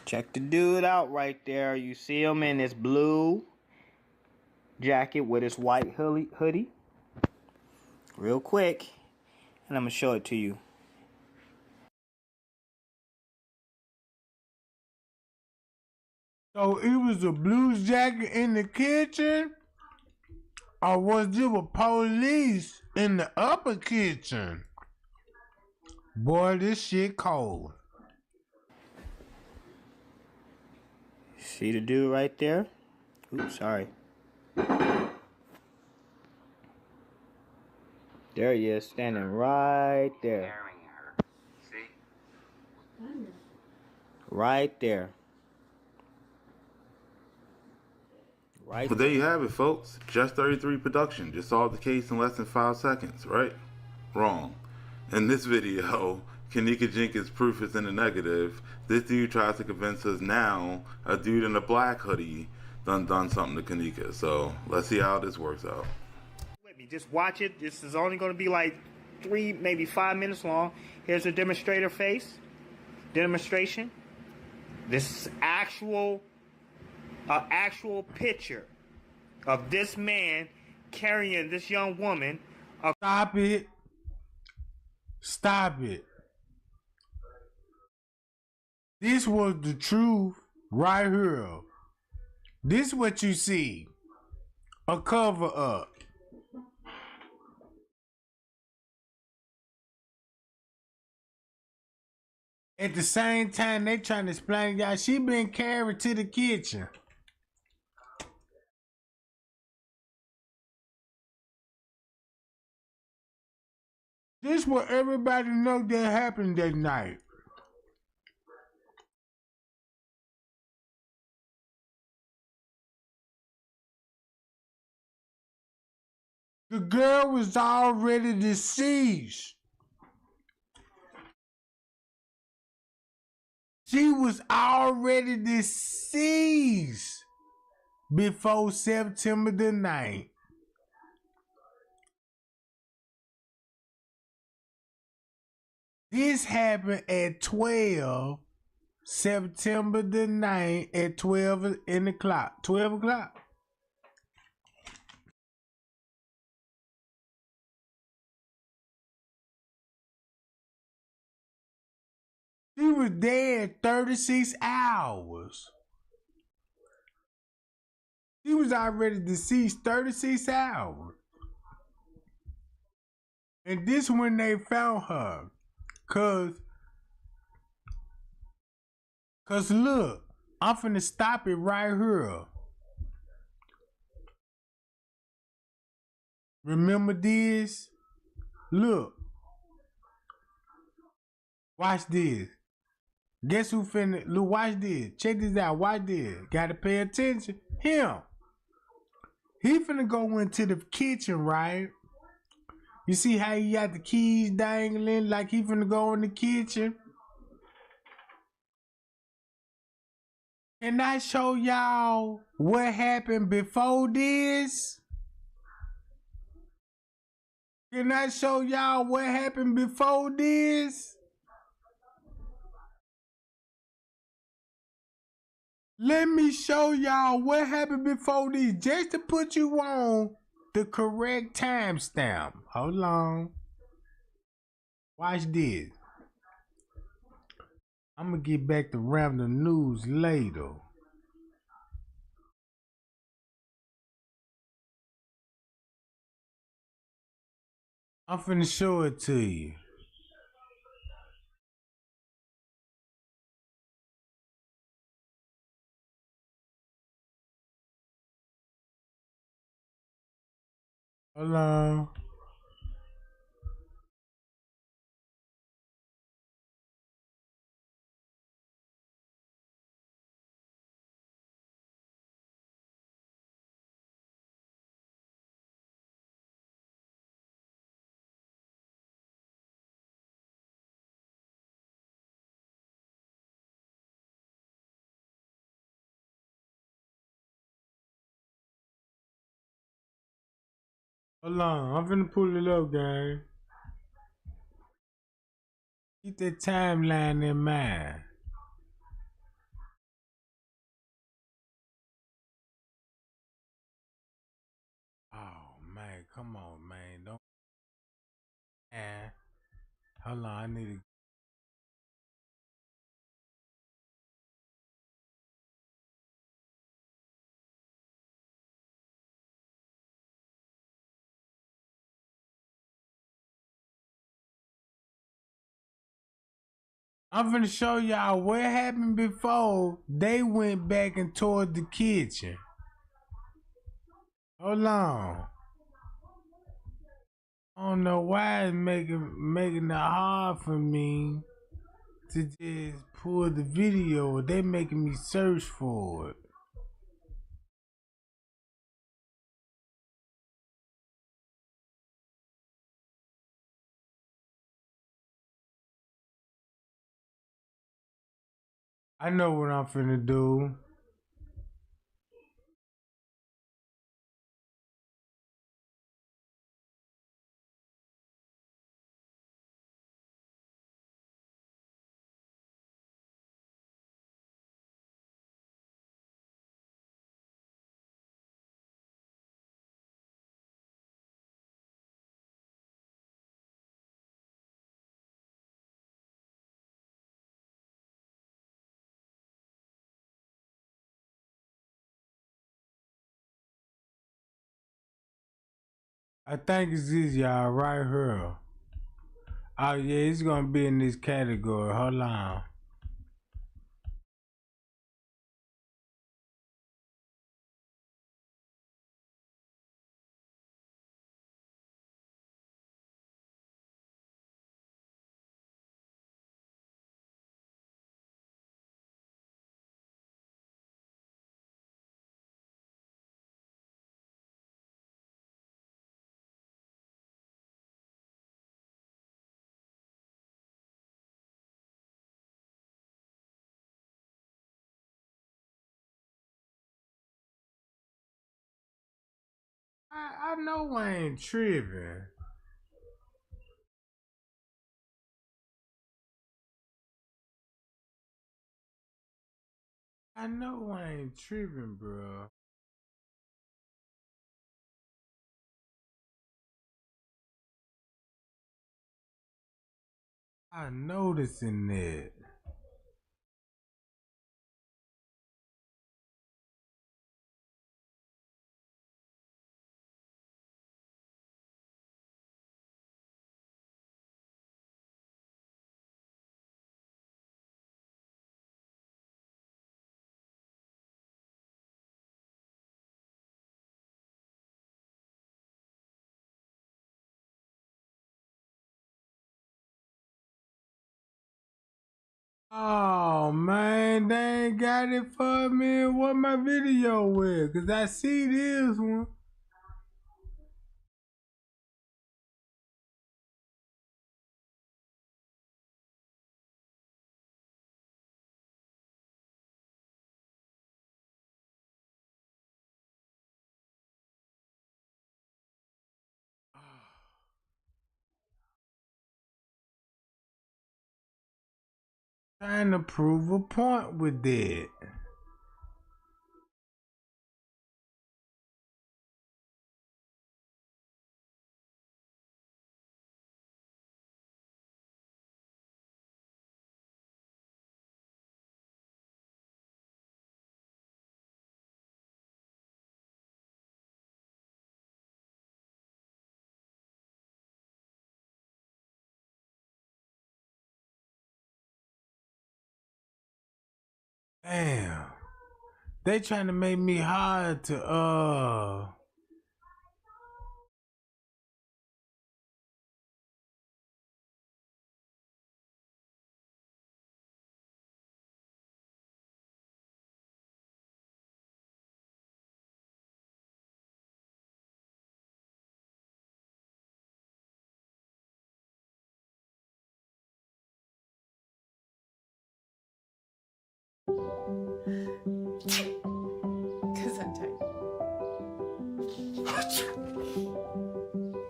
Check the dude out right there. You see him in his blue jacket with his white hoodie. Real quick. And I'm going to show it to you. So it was a blue jacket in the kitchen? Or was there a police in the upper kitchen? Boy, this shit cold. See the dude right there? Oops, sorry. There he is, standing right there. Right there. Right. But there you have it, folks. Just 33 production. Just solved the case in less than 5 seconds, right? Wrong. In this video, Kenneka Jenkins' proof is in the negative. This dude tries to convince us now a dude in a black hoodie done something to Kenneka. So let's see how this works out. Just watch it. This is only going to be like 3, maybe 5 minutes long. Here's a demonstration. This is actual picture of this man carrying this young woman. Stop it. Stop it. This was the truth right here. This is what you see. A cover up. At the same time, they trying to explain y'all, she been carried to the kitchen. This what everybody know that happened that night. The girl was already deceased. She was already deceased before September the 9th. This happened at 12, September the 9th at 12 in the clock. 12 o'clock. She was dead 36 hours. She was already deceased 36 hours. And this when they found her. Cause look, I'm finna stop it right here. Remember this? Look. Watch this. Guess who finna, look, watch this. Check this out, watch this. Gotta pay attention. Him. He finna go into the kitchen, right? You see how he got the keys dangling like he finna go in the kitchen? Can I show y'all what happened before this? Can I show y'all what happened before this? Let me show y'all what happened before this, just to put you on the correct timestamp. Hold on. Watch this. I'm gonna get back to random news later. I'm finna show it to you. Hold on. Hold on. I'm finna pull it up, gang. Keep that timeline in mind. Oh man, come on, man. Don't. Man. Hold on, I need to. I'm finna show y'all what happened before they went back and toward the kitchen. Hold on. I don't know why it's making it hard for me to just pull the video. They making me search for it. I know what I'm finna do. I think it's this, y'all, right here. Oh yeah, it's gonna be in this category. Hold on. I know I ain't tripping. I know I ain't tripping, bro. I noticing that. Oh man, they ain't got it for me. What my video with? Cause I see this one. Trying to prove a point with that. Damn. They trying to make me hard to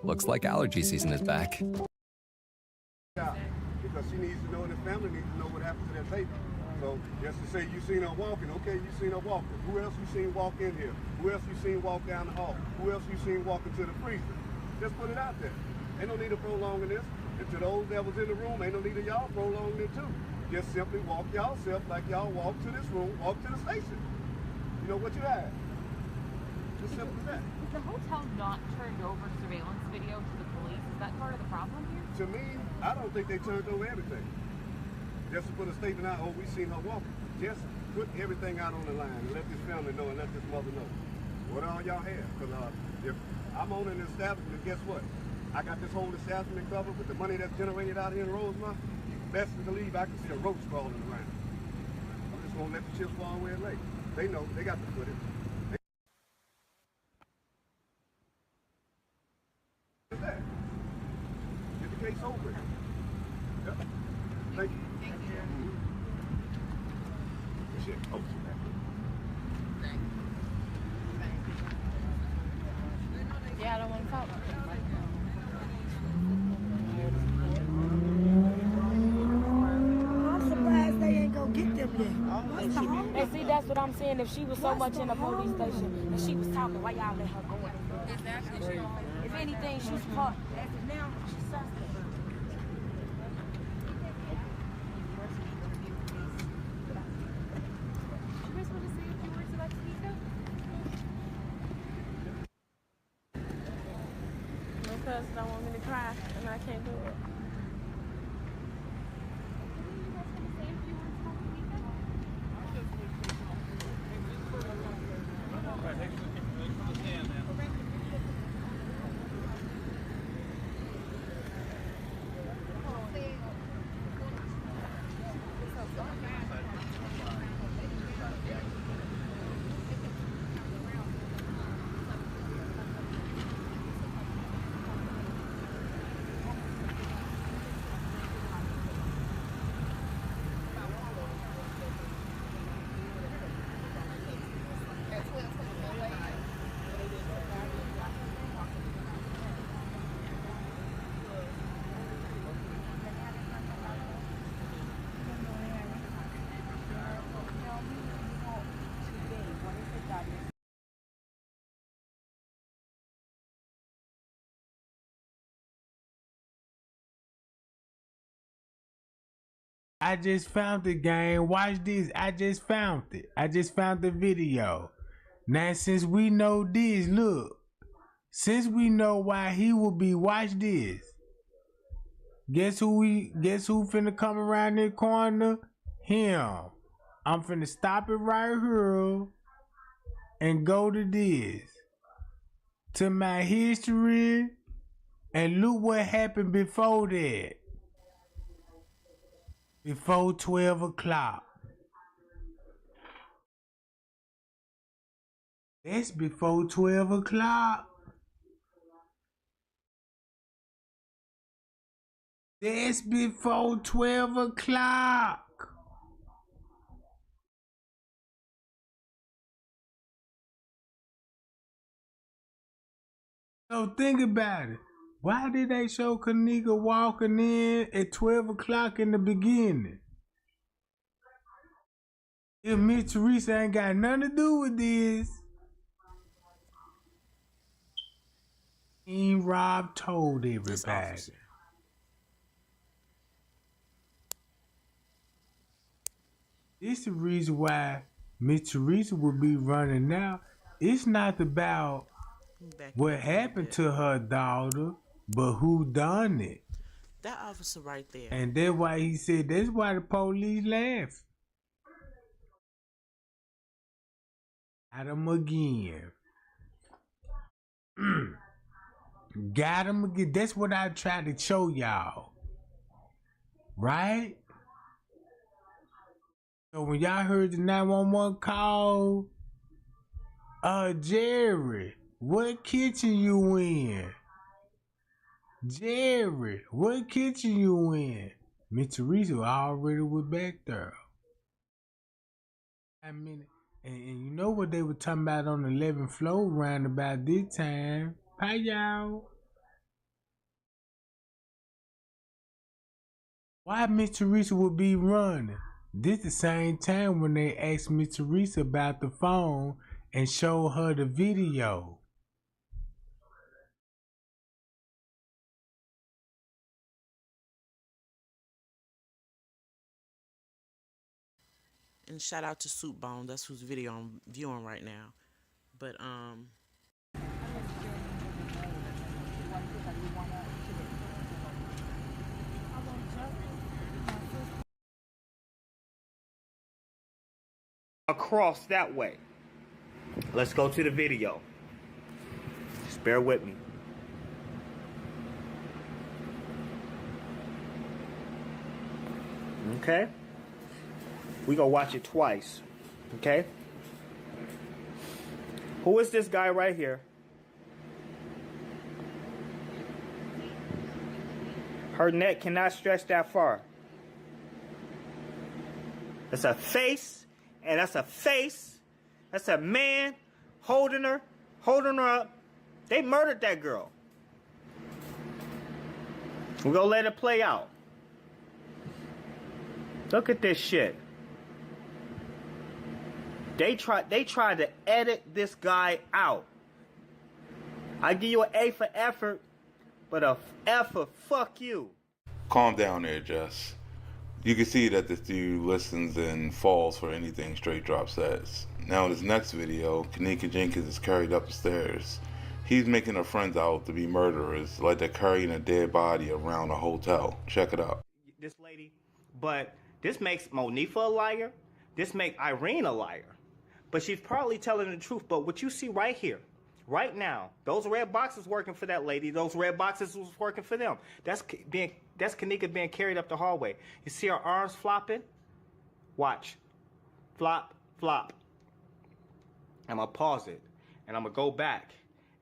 Looks like allergy season is back. Because she needs to know and the family needs to know what happened to that baby. So just to say you seen her walking, okay, you seen her walking. Who else you seen walk in here? Who else you seen walk down the hall? Who else you seen walk into the freezer? Just put it out there. Ain't no need of prolonging this. And to those that was in the room, ain't no need of y'all prolonging it too. Just simply walk y'all self like y'all walk to this room, walk to the station. You know what you have. Just simple as that. Is the hotel not turned over surveillance video to the police? Is that part of the problem here? To me, I don't think they turned over everything. Just to put a statement out, oh, we seen her walking. Just put everything out on the line and let this family know and let this mother know. What all y'all have? Because if I'm owning an establishment, guess what? I got this whole establishment covered with the money that's generated out here in Rosemont. Best to believe I can see a roach crawling around. I'm just gonna let the chips fall where it lay. They know, they got the footage. Get the case over. Yep. Thank you. Shit. Oh, Yeah, I don't want to talk. I'm surprised they ain't gonna get them yet. And see, that's what I'm saying. If she was so much in the police station and she was talking, why y'all let her go in? Exactly. If anything, she's caught. As of now, she's suspect. Because I want me to cry and I can't do it. I just found the game. Watch this. I just found it. I just found the video. Now, since we know this, look. Since we know why he will be, watch this. Guess who finna come around the corner? Him. I'm finna stop it right here and go to this. To my history. And look what happened before that. Before 12 o'clock. That's before 12 o'clock. That's before 12 o'clock. So think about it. Why did they show Kenneka walking in at 12 o'clock in the beginning? If Miss Teresa ain't got nothing to do with this. King Rob told everybody. This is the reason why Miss Teresa will be running now. It's not about what happened to her daughter, but who done it. That officer right there. And that's why he said, that's why the police laugh. Got him again. Got him again. That's what I tried to show y'all. Right? So when y'all heard the 911 call, Jerry, what kitchen you in? Jerry, what kitchen you in? Miss Teresa already was back there. I mean, and you know what they were talking about on the 11th floor round about this time. Hi, y'all. Why Miss Teresa would be running? This the same time when they asked Miss Teresa about the phone and showed her the video. And shout out to Soup Bone. That's whose video I'm viewing right now. But across that way. Let's go to the video. Just bear with me. Okay? We gonna watch it twice. Okay? Who is this guy right here? Her neck cannot stretch that far. That's a face, and that's a face. That's a man holding her up. They murdered that girl. We're gonna let it play out. Look at this shit. They tried to edit this guy out. I give you an A for effort, but a F for fuck you. Calm down there, Jess. You can see that this dude listens and falls for anything Straight Drop says. Now in his next video, Kenneka Jenkins is carried up the stairs. He's making her friends out to be murderers, like they're carrying a dead body around a hotel. Check it out. This lady, but this makes Monifa a liar. This makes Irene a liar. But she's probably telling the truth. But what you see right here, right now, those red boxes working for that lady. Those red boxes was working for them. That's Kenneka being carried up the hallway. You see her arms flopping? Watch. Flop, flop. I'm going to pause it. And I'm going to go back.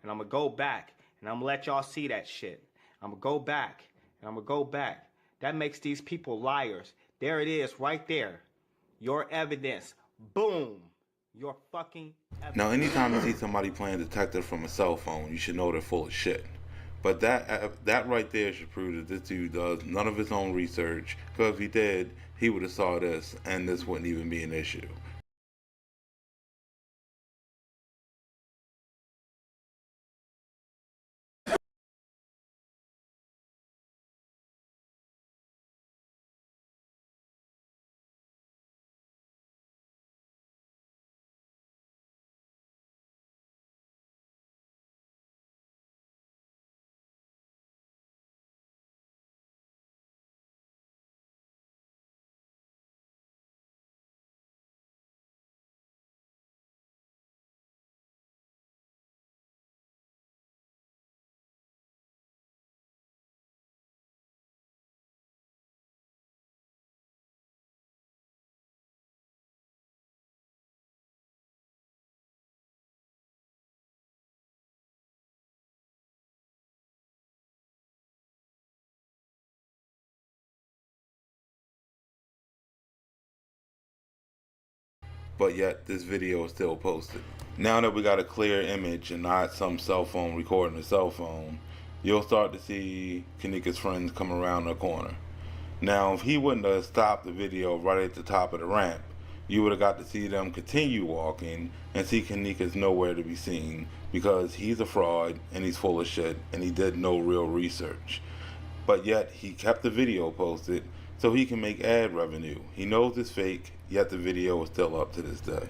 And I'm going to go back. And I'm going to let y'all see that shit. I'm going to go back. And I'm going to go back. That makes these people liars. There it is right there. Your evidence. Boom. Your fucking evidence. Now, anytime you see somebody playing detective from a cell phone, you should know they're full of shit. But that right there should prove that this dude does none of his own research. Because if he did, he would have saw this, and this wouldn't even be an issue. But yet this video is still posted. Now that we got a clear image and not some cell phone recording a cell phone, you'll start to see Kenneka's friends come around the corner. Now, if he wouldn't have stopped the video right at the top of the ramp, you would have got to see them continue walking and see Kenneka's nowhere to be seen because he's a fraud and he's full of shit and he did no real research. But yet he kept the video posted so he can make ad revenue. He knows it's fake, yet the video is still up to this day.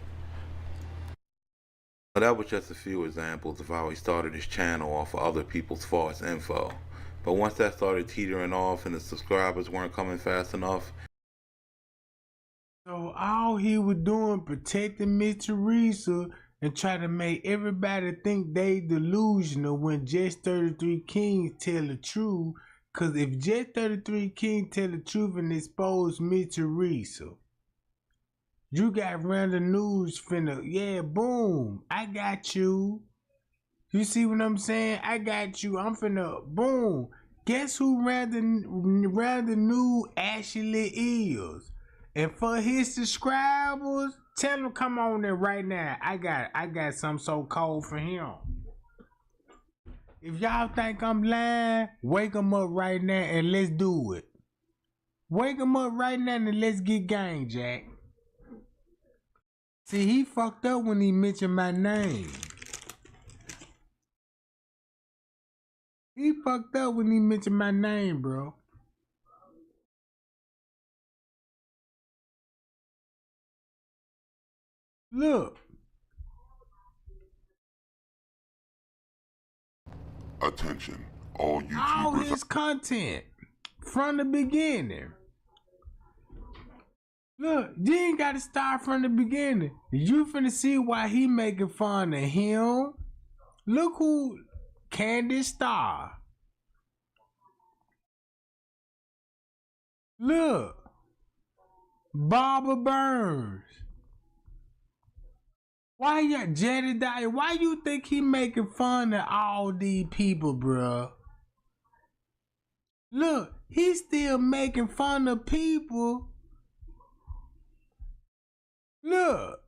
But that was just a few examples of how he started his channel off of other people's false info. But once that started teetering off and the subscribers weren't coming fast enough. So all he was doing protecting Miss Teresa and try to make everybody think they delusional when just 33 Kings tell the truth. Cause if just 33 Kings tell the truth and expose me to Teresa, you got random news finna, yeah, boom, I got you. You see what I'm saying? I got you. I'm finna, boom. Guess who random news actually is? And for his subscribers, tell him come on there right now. I got something so cold for him. If y'all think I'm lying, wake him up right now and let's do it. Wake him up right now and let's get gang, Jack. See, he fucked up when he mentioned my name. He fucked up when he mentioned my name, bro. Look. Attention, all YouTubers. All his content from the beginning. Look, you ain't got to start from the beginning. You finna see why he making fun of him. Look who, Candace Starr. Look, Barbara Burns. Why you, Jedediah? Why you think he making fun of all these people, bruh? Look, he's still making fun of people. Look.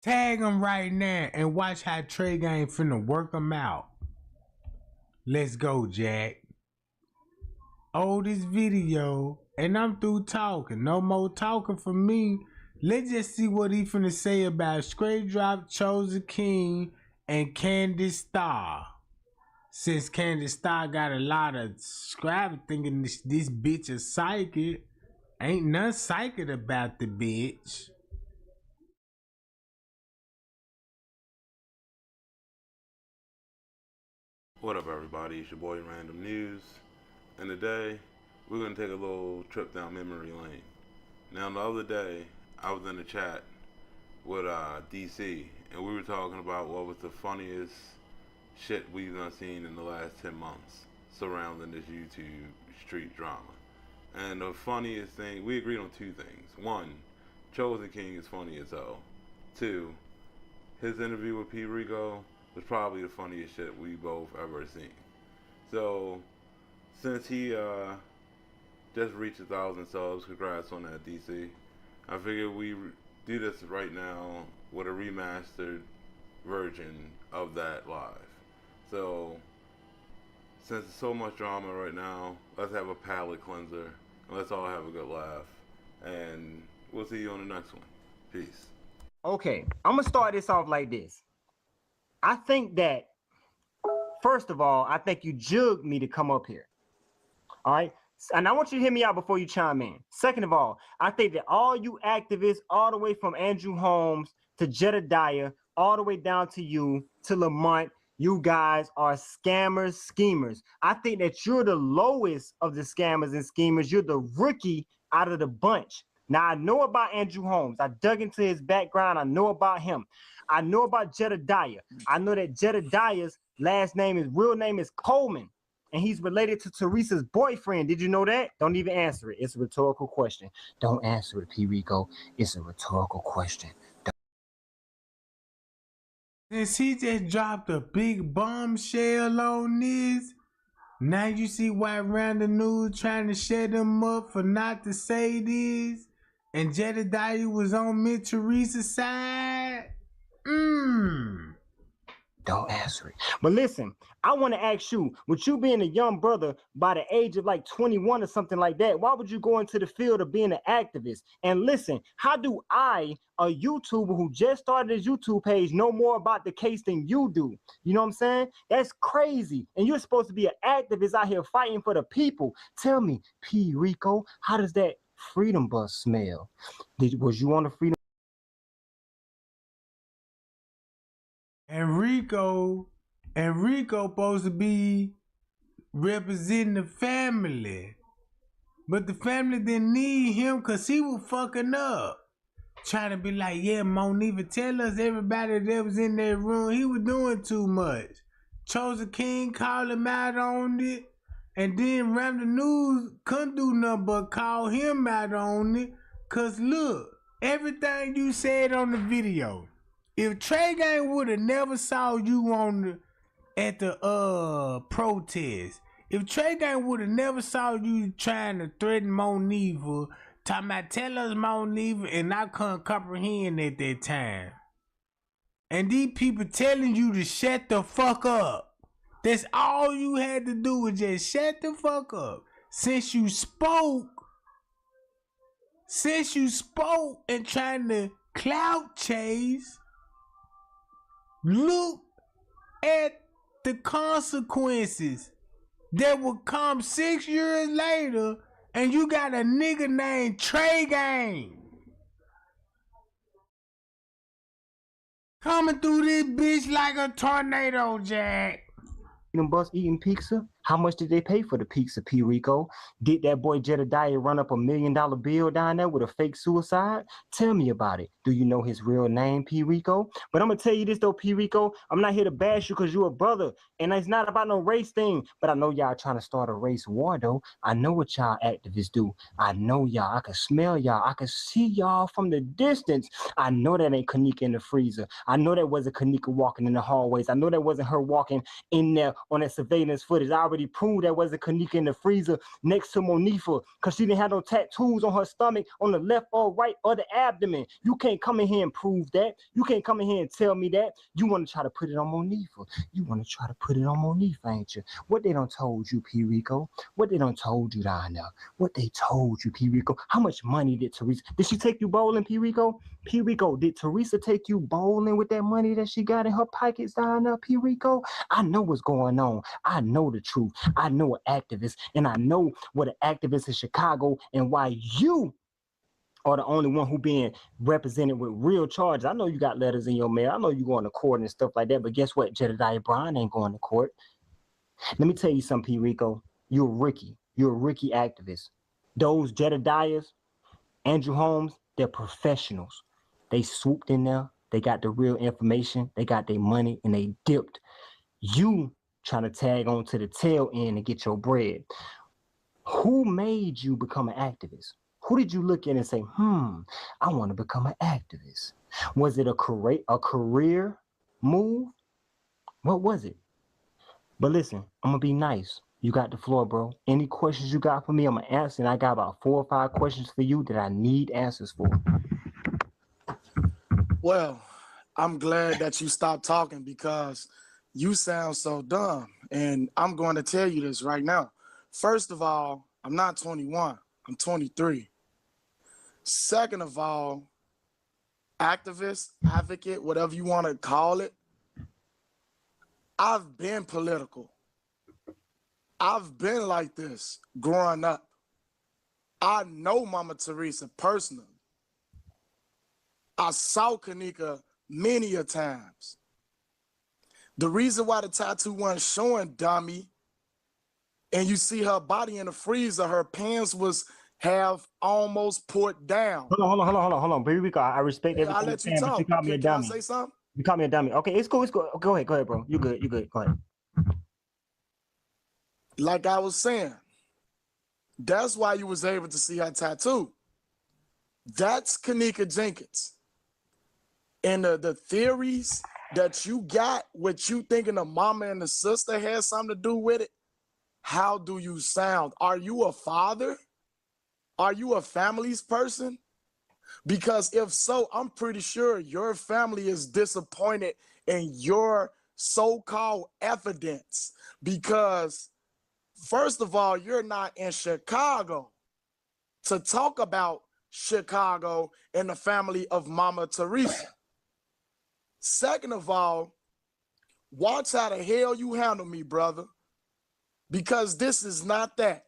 Tag him right now and watch how Trey Gang finna work him out. Let's go, Jack. Oh, this video, and I'm through talking. No more talking for me. Let's just see what he finna say about Straight Drop, Chosen King, and Candace Starr. Since Candace Starr got a lot of subscribers thinking this bitch is psychic, ain't none psychic about the bitch. What up, everybody? It's your boy Random News, and today we're gonna take a little trip down memory lane. Now, the other day I was in the chat with DC, and we were talking about what was the funniest shit we've done seen in the last 10 months surrounding this YouTube street drama. And the funniest thing, we agreed on two things. One, Chosen King is funny as hell. Two, his interview with P. Rico was probably the funniest shit we both ever seen. So, since he just reached 1,000 subs, congrats on that, DC. I figured we do this right now with a remastered version of that live. So, since there's so much drama right now, let's have a palate cleanser, and let's all have a good laugh. And we'll see you on the next one. Peace. Okay, I'm gonna start this off like this. I think that, first of all, I think you jugged me to come up here. All right? And I want you to hear me out before you chime in. Second of all, I think that all you activists, all the way from Andrew Holmes to Jedediah, all the way down to you, to Lamont, you guys are scammers, schemers. I think that you're the lowest of the scammers and schemers. You're the rookie out of the bunch. Now, I know about Andrew Holmes. I dug into his background. I know about him. I know about Jedediah. I know that Jedediah's real name is Coleman, and he's related to Teresa's boyfriend. Did you know that? Don't even answer it. It's a rhetorical question. Don't answer it, P. Rico. It's a rhetorical question. Since he just dropped a big bombshell on this, now you see why Random News trying to shut him up for not to say this, and Jedediah was on Miss Teresa's side. Don't answer it. But listen, I want to ask you, with you being a young brother by the age of like 21 or something like that, why would you go into the field of being an activist? And listen, how do I, a YouTuber who just started his YouTube page, know more about the case than you do? You know what I'm saying? That's crazy. And you're supposed to be an activist out here fighting for the people. Tell me, P. Rico, how does that freedom bus smell? Was you on the freedom? And Rico supposed to be representing the family. But the family didn't need him because he was fucking up. Trying to be like, yeah, Monifa, tell us everybody that was in that room, he was doing too much. Chosen King called him out on it. And then Random News couldn't do nothing but call him out on it. Cause look, everything you said on the video, if Trey Gang would have never saw you at the protest, if Trey Gang would have never saw you trying to threaten Monifa, talking about tell us Monifa, and I couldn't comprehend at that time. And these people telling you to shut the fuck up. That's all you had to do was just shut the fuck up. Since you spoke and trying to clout chase, look at the consequences that will come 6 years later, and you got a nigga named Trey Gang coming through this bitch like a tornado, Jack. Them bus eating pizza? How much did they pay for the pizza, P. Rico? Did that boy Jedediah run up $1 million bill down there with a fake suicide? Tell me about it. Do you know his real name, P. Rico? But I'm gonna tell you this though, P. Rico. I'm not here to bash you because you're a brother, and it's not about no race thing. But I know y'all trying to start a race war though. I know what y'all activists do. I know y'all. I can smell y'all. I can see y'all from the distance. I know that ain't Kenneka in the freezer. I know that wasn't Kenneka walking in the hallways. I know that wasn't her walking in there on that surveillance footage. I already proved that wasn't Kenneka in the freezer next to Monifa because she didn't have no tattoos on her stomach, on the left or right or the abdomen. You can't come in here and prove that. You can't come in here and tell me that. You want to try to put it on Monifa. You want to try to put it on Monifa, ain't you? What they done told you, P. Rico? What they done told you down there? What they told you, P. Rico? How much money did Teresa? Did she take you bowling, P. Rico? P. Rico, did Teresa take you bowling with that money that she got in her pockets down there, P. Rico? I know what's going on. I know the truth. I know an activist, and I know what an activist in Chicago and why you are the only one who being represented with real charges. I know you got letters in your mail. I know you going to court and stuff like that, but guess what? Jedediah Brown ain't going to court. Let me tell you something, P. Rico. You're a rookie. You're a rookie activist. Those Jedediahs, Andrew Holmes, they're professionals. They swooped in there. They got the real information. They got their money, and they dipped. You trying to tag on to the tail end and get your bread. Who made you become an activist? Who did you look at and say, I want to become an activist? Was it a career move? What was it? But listen, I'm going to be nice. You got the floor, bro. Any questions you got for me, I'm going to answer. And I got about 4 or 5 questions for you that I need answers for. Well, I'm glad that you stopped talking because you sound so dumb. And I'm going to tell you this right now. First of all, I'm not 21. I'm 23. Second of all, activist, advocate, whatever you want to call it, I've been political. I've been like this growing up. I know Mama Teresa personally. I saw Kenneka many a times. The reason why the tattoo wasn't showing, dummy, and you see her body in the freezer, her pants was half almost put down. Hold on. Baby Rico, I respect everything. I'll let you talk. But you call me a dummy. Can I say something? You call me a dummy. Okay, it's cool. Go ahead, bro. You good. Go ahead. Like I was saying, that's why you was able to see her tattoo. That's Kenneka Jenkins. And the theories that you got, what you thinking the mama and the sister had something to do with it, how do you sound? Are you a father? Are you a family's person? Because if so, I'm pretty sure your family is disappointed in your so-called evidence. Because first of all, you're not in Chicago to talk about Chicago and the family of Mama Teresa. Second of all, watch how the hell you handle me, brother. Because this is not that.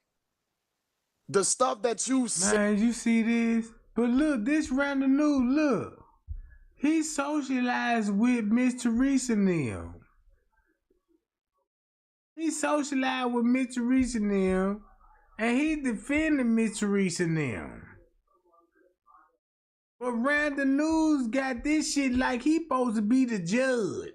The stuff that you say. Man, you see this? But look, this Random News, look. He socialized with Miss Teresa now. He socialized with Miss Teresa and them, and he defended Miss Teresa and them. But Random News got this shit like he supposed to be the judge.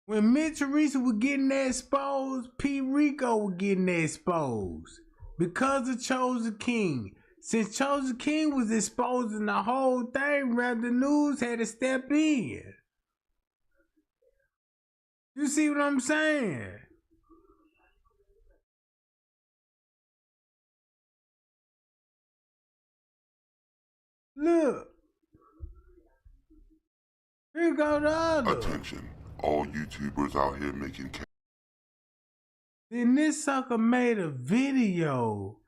When Miss Teresa was getting exposed, P. Rico was getting exposed. Because of Chosen King. Since Chosen King was exposing the whole thing, Random News had to step in. You see what I'm saying? Look. Here go the other. Attention, all YouTubers out here making Then this sucker made a video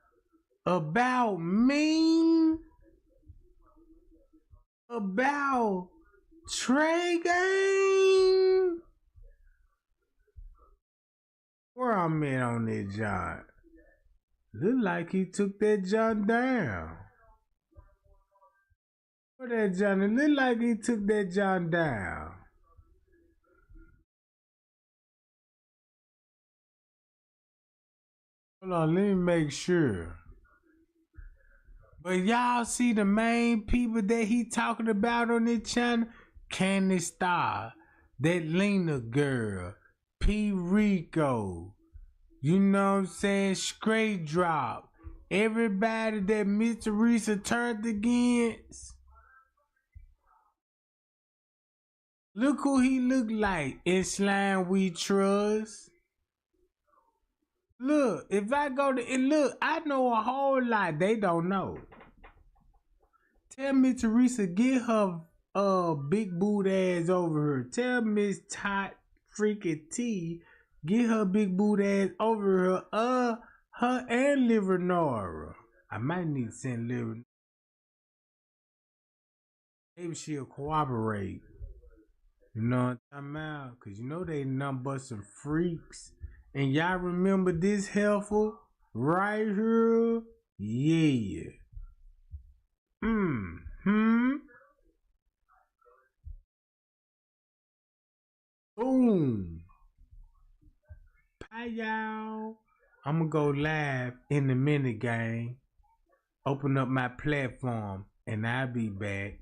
about me, about Trey Gang. Where I'm at on that John? Look like he took that John down. Where that John? It look like he took that John down. Hold on, let me make sure. But y'all see the main people that he talking about on this channel? Candace Starr, that Lena girl, P. Rico, you know what I'm saying? Straight Drop, everybody that Miss Teresa turned against. Look who he look like in Slime We Trust. Look, if I go to and look, I know a whole lot they don't know. Tell Miss Teresa get her big boot ass over her. Tell Miss Tot freaking T get her big boot ass over her. Her and Liver Nora. I might need to send Liver. Maybe she'll cooperate. You know what I'm talking about? Cause you know they nothing but some freaks. And y'all remember this helpful right here? Yeah. Boom. Bye, y'all. I'm gonna go live in a minute, gang. Open up my platform, and I'll be back.